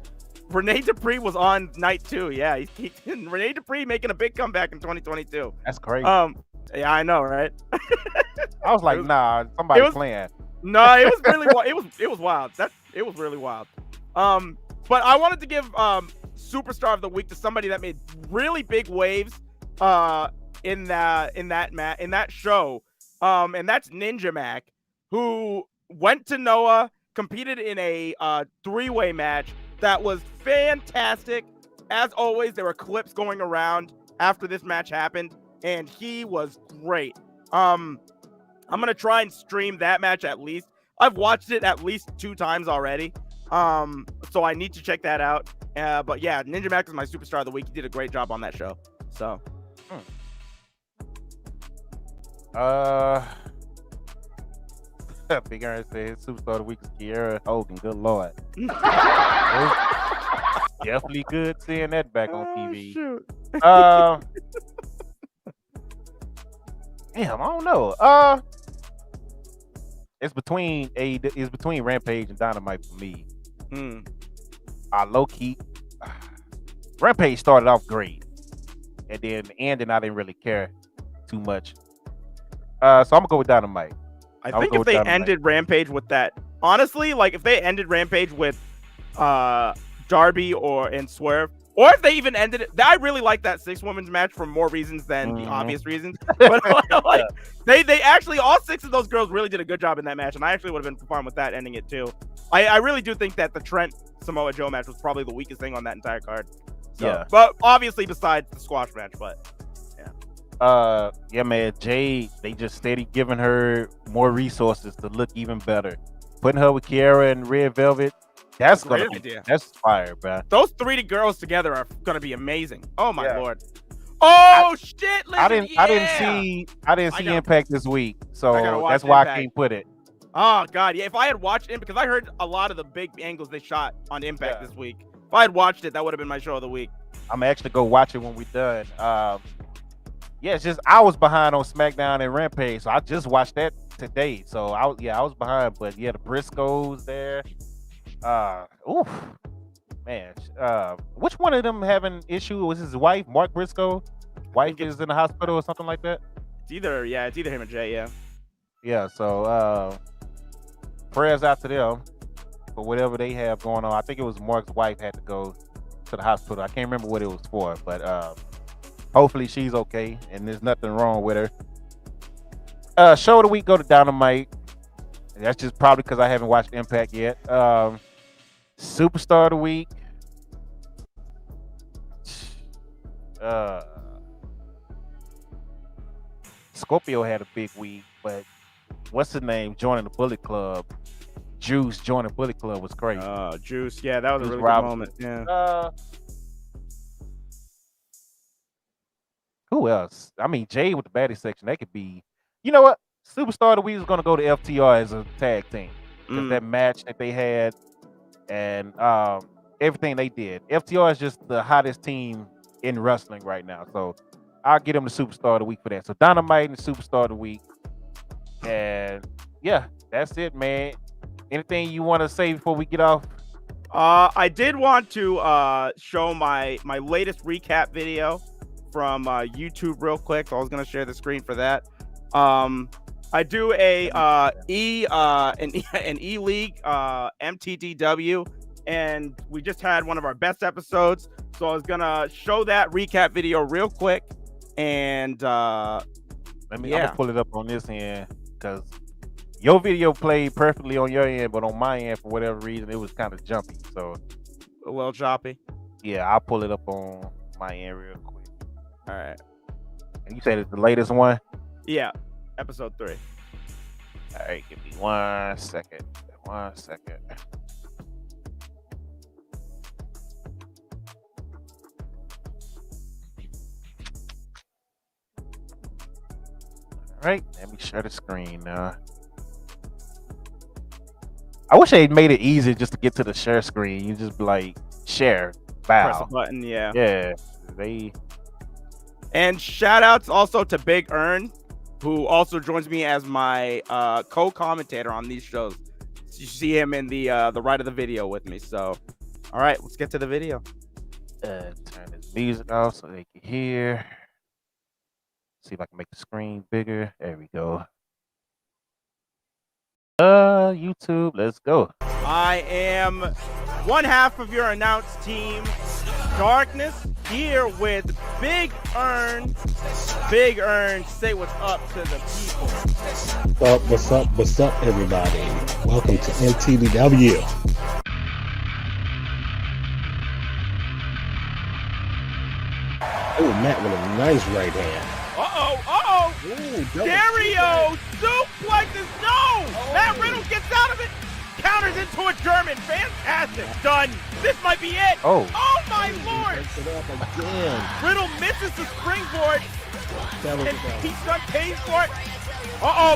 Rene Dupree was on night two. Yeah, Rene Dupree making a big comeback in 2022. That's crazy. Yeah, I know, right? I was like, somebody playing. No, it was really it was wild. It was really wild. But I wanted to give superstar of the week to somebody that made really big waves in that show. And that's Ninja Mac, who went to Noah, competed in a 3-way match that was fantastic. As always, there were clips going around after this match happened, and he was great. I'm gonna try and stream that match at least. I've watched it at least 2 times already. So I need to check that out. But yeah, Ninja Mac is my superstar of the week. He did a great job on that show. So Big Aaron said superstar of the week is Kiera Hogan. Good lord. Definitely good seeing that back on TV. Shoot. Damn, I don't know. It's between Rampage and Dynamite for me. Low key, Rampage started off great, and then the ending I didn't really care too much. So I'm gonna go with Dynamite. I think if they ended Rampage with that, honestly, like if they ended Rampage with Darby and Swerve, or if they even ended it, I really like that 6-women's match for more reasons than the obvious reasons. But like, they actually, all 6 of those girls really did a good job in that match, and I actually would have been fine with that ending it too. I really do think that the Trent Samoa Joe match was probably the weakest thing on that entire card. So, yeah. But obviously besides the squash match, but yeah, man, Jade, they just steady giving her more resources to look even better. Putting her with Kiera and Red Velvet, that's fire, bro. Those 3 girls together are gonna be amazing. Oh my lord. Oh shit! Listen, I didn't see Impact this week, so that's why Impact. I can't put it. Oh god, yeah. If I had watched it, because I heard a lot of the big angles they shot on Impact this week. If I had watched it, that would have been my show of the week. I'm actually go watch it when we're done. Yeah, it's just I was behind on SmackDown and Rampage, so I just watched that today. So I was behind, but yeah, the Briscoes there. Man. Which one of them having issue? Was his wife, Mark Briscoe? Wife is in the hospital or something like that? It's either him or Jay, yeah. Yeah, so prayers out to them for whatever they have going on. I think it was Mark's wife had to go to the hospital. I can't remember what it was for, but hopefully she's okay and there's nothing wrong with her. Show of the week go to Dynamite. That's just probably because I haven't watched Impact yet. Superstar of the week. Scorpio had a big week, but what's his name joining the Bullet Club? Juice joining Bullet Club was crazy. Juice, yeah, that was a really good moment. Yeah. Who else? I mean, Jay with the baddie section. That could be. You know what? Superstar of the week is going to go to FTR as a tag team. Because that match that they had and everything they did. FTR is just the hottest team in wrestling right now. So I'll give them the Superstar of the week for that. So Dynamite and the Superstar of the week. And yeah, that's it, man. Anything you want to say before we get off? I did want to show my latest recap video from YouTube real quick. So I was going to share the screen for that. I do an E-League MTDW, and we just had one of our best episodes. So I was gonna show that recap video real quick, and I'm gonna pull it up on this end because your video played perfectly on your end, but on my end for whatever reason it was kind of jumpy. So a little choppy. Yeah, I'll pull it up on my end real quick. All right. And you said it's the latest one? Yeah. Episode 3. All right, give me 1 second. 1 second. All right, let me share the screen now. I wish they made it easy just to get to the share screen. You just be like, share, bow. Press a button, yeah. Yeah, And shout outs also to Big Earn, who also joins me as my co-commentator on these shows. You see him in the right of the video with me. So, all right, let's get to the video. Turn this music off so they can hear. See if I can make the screen bigger. There we go. YouTube, let's go. I am one half of your announced team. Darkness here with Big Earn. Big Earn, say what's up to the people. What's up, everybody? Welcome to MTBW. Oh, Matt with a nice right hand. Dario suplexes. No! Matt Riddle gets out of it. Counters into a German. Fantastic. Done. This might be it. Oh my lord. It up again. Riddle misses the springboard. And Pete Dunne pays for it.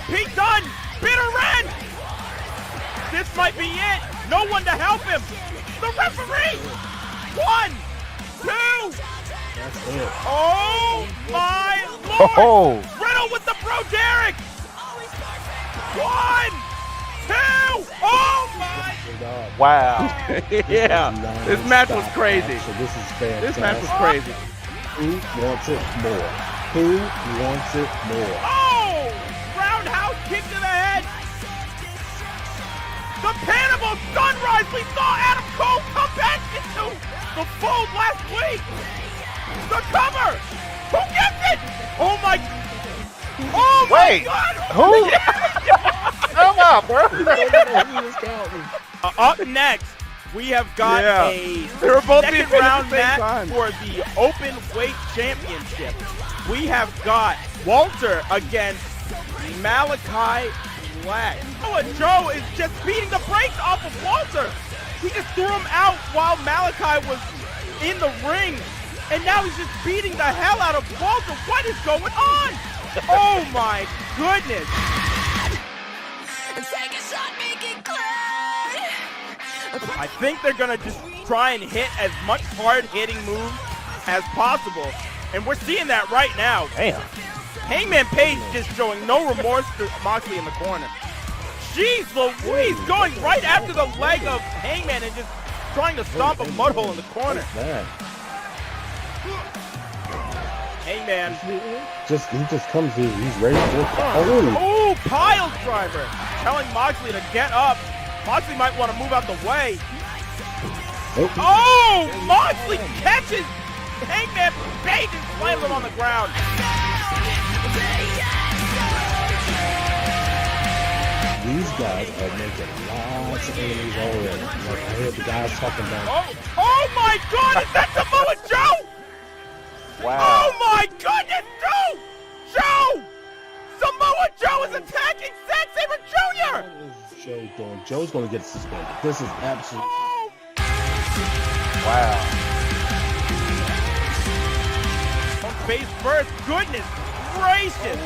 Pete Dunne. Bitter Ren. This might be it. No one to help him. The referee. 1, 2. That's it. Oh my lord! Riddle with the Bro Derek! 1, 2! Oh my! Wow. Yeah, this match was crazy. So this is fantastic. This match was crazy. Who wants it more? Who wants it more? Oh! Roundhouse kick to the head. The Panama Sunrise. We saw Adam Cole come back into the fold last week. The cover! Who gets it? Oh my! Oh my God! Who? Come on, bro. Up next, we have got a second round match for the Open Weight Championship. We have got Walter against Malachi Black. Joe is just beating the brakes off of Walter. He just threw him out while Malachi was in the ring. And now he's just beating the hell out of Walter. What is going on? Oh my goodness. I think they're going to just try and hit as much hard-hitting moves as possible. And we're seeing that right now. Damn. Hangman Page just showing no remorse to Moxley in the corner. Jeez Louise, going right after the leg of Hangman and just trying to stomp a mud hole in the corner. Hangman. He just comes in. He's ready for Oh, pile driver. Telling Moxley to get up. Moxley might want to move out the way. Oh, Moxley catches Hangman Page and slams him on the ground. These guys are making lots of enemies already. Like I heard the guys talking about. Oh my God! Is that Samoa Joe? Wow. Oh my goodness, Joe! Samoa Joe is attacking Zack Sabre Jr. What is Joe doing? Joe's going to get suspended. This is absolute. Wow. Face first, goodness gracious.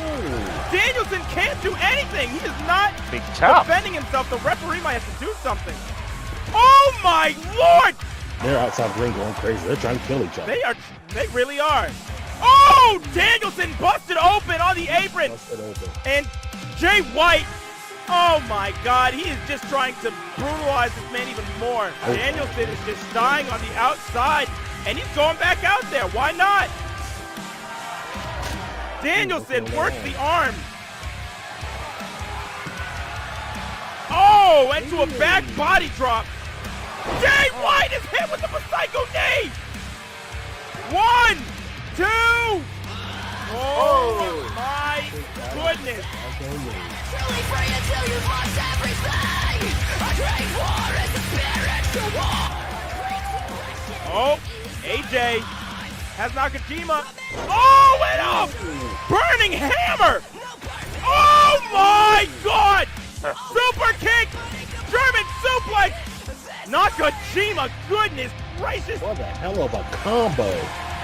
Danielson can't do anything. He is not defending himself. The referee might have to do something. Oh my lord! They're outside the ring going crazy. They're trying to kill each other. They really are. Oh, Danielson busted open on the apron. And Jay White, oh my God, he is just trying to brutalize this man even more. Danielson is just dying on the outside, and he's going back out there. Why not? Danielson works the arm. Oh, into a back body drop. Jay White is hit with the Psycho knee. 1, 2. Oh my goodness. Oh, AJ has Nakajima. Oh, and a burning hammer. Oh my God. Super kick. German suplex. Nakajima, goodness gracious. What a hell of a combo.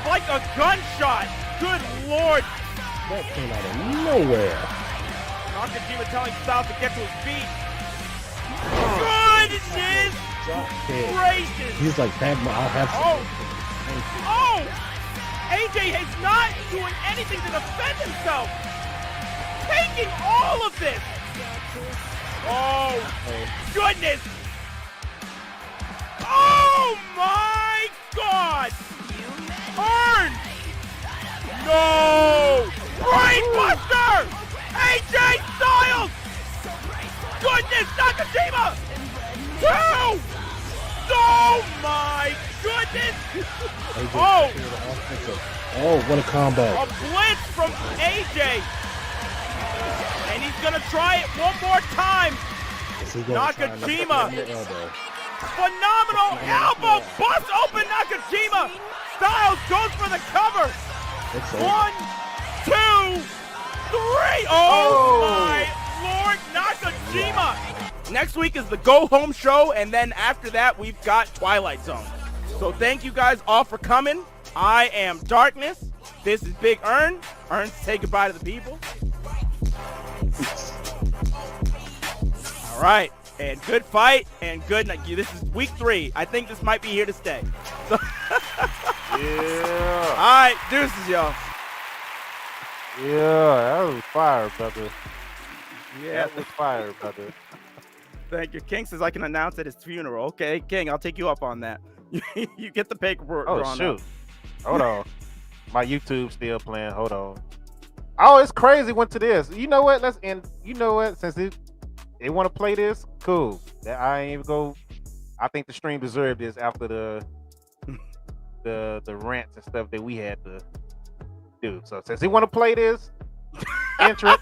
Like a gunshot. Good Lord. That came out of nowhere. Nakajima telling Styles to get to his feet. Goodness gracious. He's like, I'll have some. Oh! AJ is not doing anything to defend himself. Taking all of this. Oh, goodness. Oh, my God. Earn. No. Brainbuster. AJ Styles. Goodness, Nakajima. 2. Oh, my goodness. catches. AJ Oh. with the offensive. Oh, what a combo. A blitz from AJ. And he's going to try it one more time. Is he gonna try Nakajima. another elbow? Phenomenal elbow. Bust open Nakajima. Styles goes for the cover. It's over. 1, 2, 3. Oh my Lord, Nakajima. Next week is the go home show, and then after that, we've got Twilight Zone. So thank you guys all for coming. I am Darkness. This is Big Earn. Earn, say goodbye to the people. All right, and good fight and good night. This is week 3. I think this might be here to stay. So Yeah. all right, deuces, y'all. Yeah, that was fire, brother. Yeah, That was fire, brother. thank you. King says I can announce at his funeral. Okay, King, I'll take you up on that. You get the paperwork Oh, drawn shoot. up. Hold on. My YouTube's still playing. Hold on. Oh, it's crazy. Went to this. You know what? Let's end. You know what? Since they want to play this, cool. That I ain't even go. I think the stream deserved this after the rants and stuff that we had to do. So since they want to play this intro,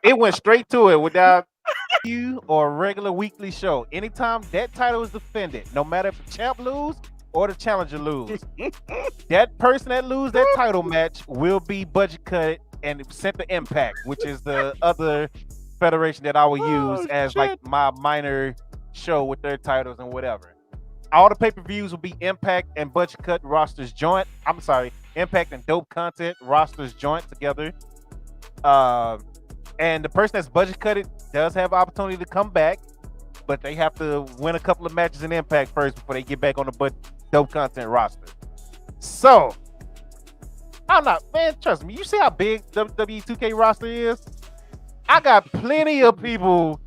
it went straight to it without you or a regular weekly show. Anytime that title is defended, no matter if the champ lose or the challenger lose, that person that lose that title match will be budget cut and sent to Impact, which is the other federation that I will use as like my minor show with their titles and whatever. All the pay-per-views will be Impact and budget cut rosters joint. I'm sorry, Impact and dope content rosters joint together. And the person that's budget cutted does have opportunity to come back, but they have to win a couple of matches in Impact first before they get back on the dope content roster. So, I'm not, man, trust me, you see how big WWE 2K roster is? I got plenty of people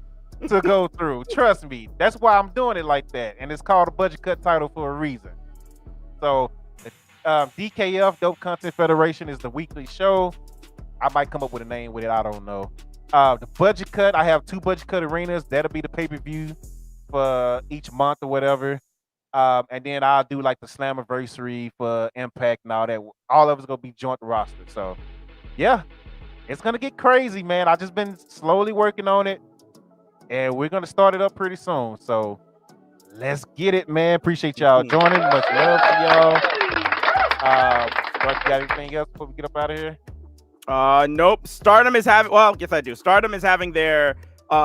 to go through. Trust me. That's why I'm doing it like that. And it's called a budget cut title for a reason. So, DKF, Dope Content Federation, is the weekly show. I might come up with a name with it. I don't know. The budget cut, I have 2 budget cut arenas. That'll be the pay-per-view for each month or whatever. And then I'll do like the Slammiversary for Impact and all that. All of it's going to be joint roster. So, yeah, it's going to get crazy, man. I just been slowly working on it. And we're going to start it up pretty soon. So, let's get it, man. Appreciate y'all joining. Much love to y'all. Mark, you got anything else before we get up out of here? Nope. Stardom is having, well, yes I do. Stardom is having their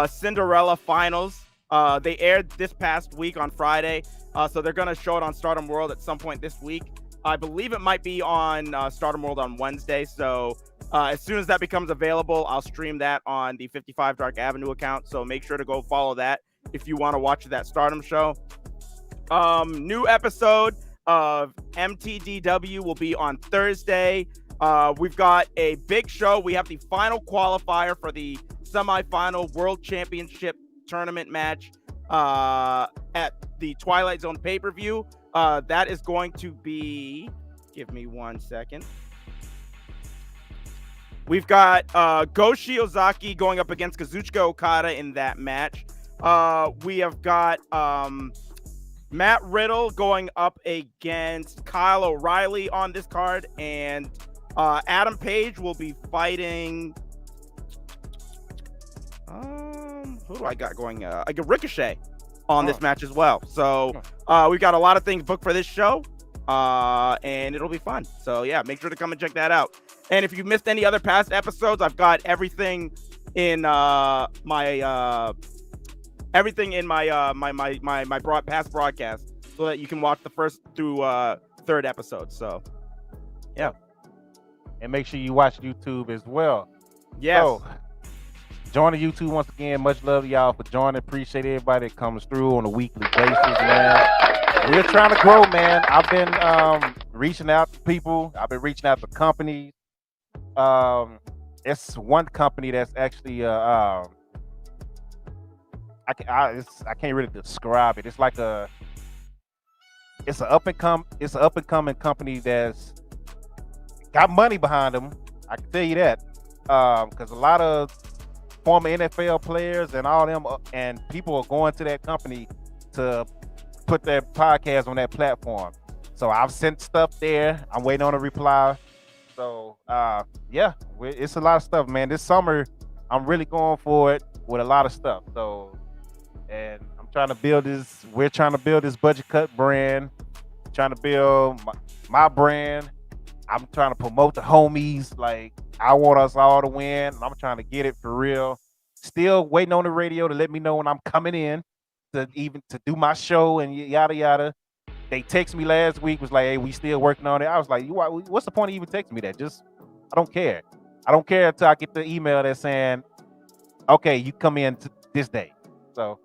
Cinderella finals. They aired this past week on Friday. So they're going to show it on Stardom World at some point this week. I believe it might be on Stardom World on Wednesday. So as soon as that becomes available, I'll stream that on the 55 Dark Avenue account. So make sure to go follow that if you want to watch that Stardom show. New episode of MTDW will be on Thursday. We've got a big show. We have the final qualifier for the semifinal World Championship tournament match at the Twilight Zone pay-per-view. That is going to be, give me 1 second. We've got Go Shiozaki going up against Kazuchika Okada in that match. We have got Matt Riddle going up against Kyle O'Reilly on this card, and Adam Page will be fighting. Who do I got going? I got Ricochet on this match as well. So we've got a lot of things booked for this show, and it'll be fun. So yeah, make sure to come and check that out. And if you missed any other past episodes, I've got everything in my past broadcast, so that you can watch the first through third episode. So yeah, and make sure you watch YouTube as well. Yes. So, join the YouTube once again. Much love to y'all for joining. Appreciate everybody that comes through on a weekly basis, man. We're trying to grow, man. I've been reaching out to people. I've been reaching out to companies. It's one company that's actually I can't really describe it. It's like it's an up and coming company that's got money behind them. I can tell you that, because a lot of former NFL players and all them and people are going to that company to put their podcast on that platform. So I've sent stuff there. I'm waiting on a reply. So yeah, it's a lot of stuff, man. This summer, I'm really going for it with a lot of stuff. So, and I'm trying to build this. We're trying to build this budget cut brand. Trying to build my brand. I'm trying to promote the homies. Like, I want us all to win. And I'm trying to get it for real. Still waiting on the radio to let me know when I'm coming in to do my show and yada yada. They text me last week, was like, hey, we still working on it. I was like, what's the point of even texting me that? I don't care. I don't care until I get the email that's saying, okay, you come in to this day. So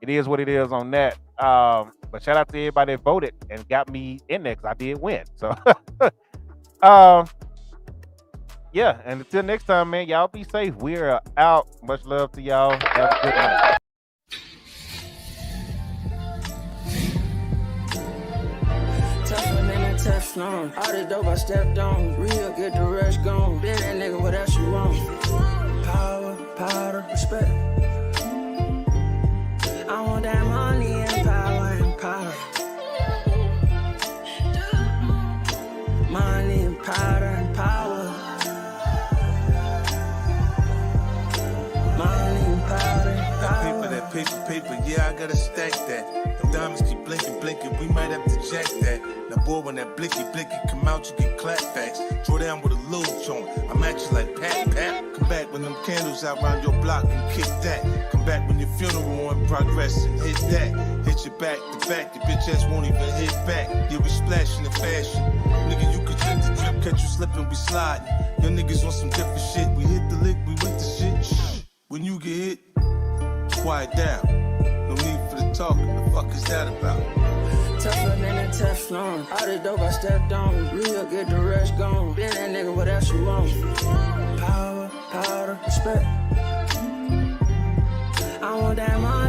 it is what it is on that. But shout out to everybody that voted and got me in there, because I did win. So yeah, and until next time, man, y'all be safe. We're out. Much love to y'all. Have a good night. Teflon, all the dope I stepped on. Real, get the rest gone. Been that nigga, what else you want? Power, powder, respect. I want that money and power and powder. Money and powder and power. Money and powder and power. That paper, yeah, I gotta stack that. Them diamonds keep blinking, we might have to jack that. Now boy, when that blicky come out, you get clapbacks. Draw down with a little joint, I'm at you like pat. Come back when them candles out round your block and kick that. Come back when your funeral in progress and hit that. Hit your back to back, your bitch ass won't even hit back. Yeah, we splashing in fashion. Nigga, you could trip the trip, catch you slipping, we sliding. Your niggas on some different shit, we hit the lick, we with the shit. Shh. When you get hit, quiet down. No need for the talking, the fuck is that about? Tougher than a Teflon. All the dope I stepped on. Real, get the rest gone. Been that nigga, what else you want? Power, powder, respect. I want that money.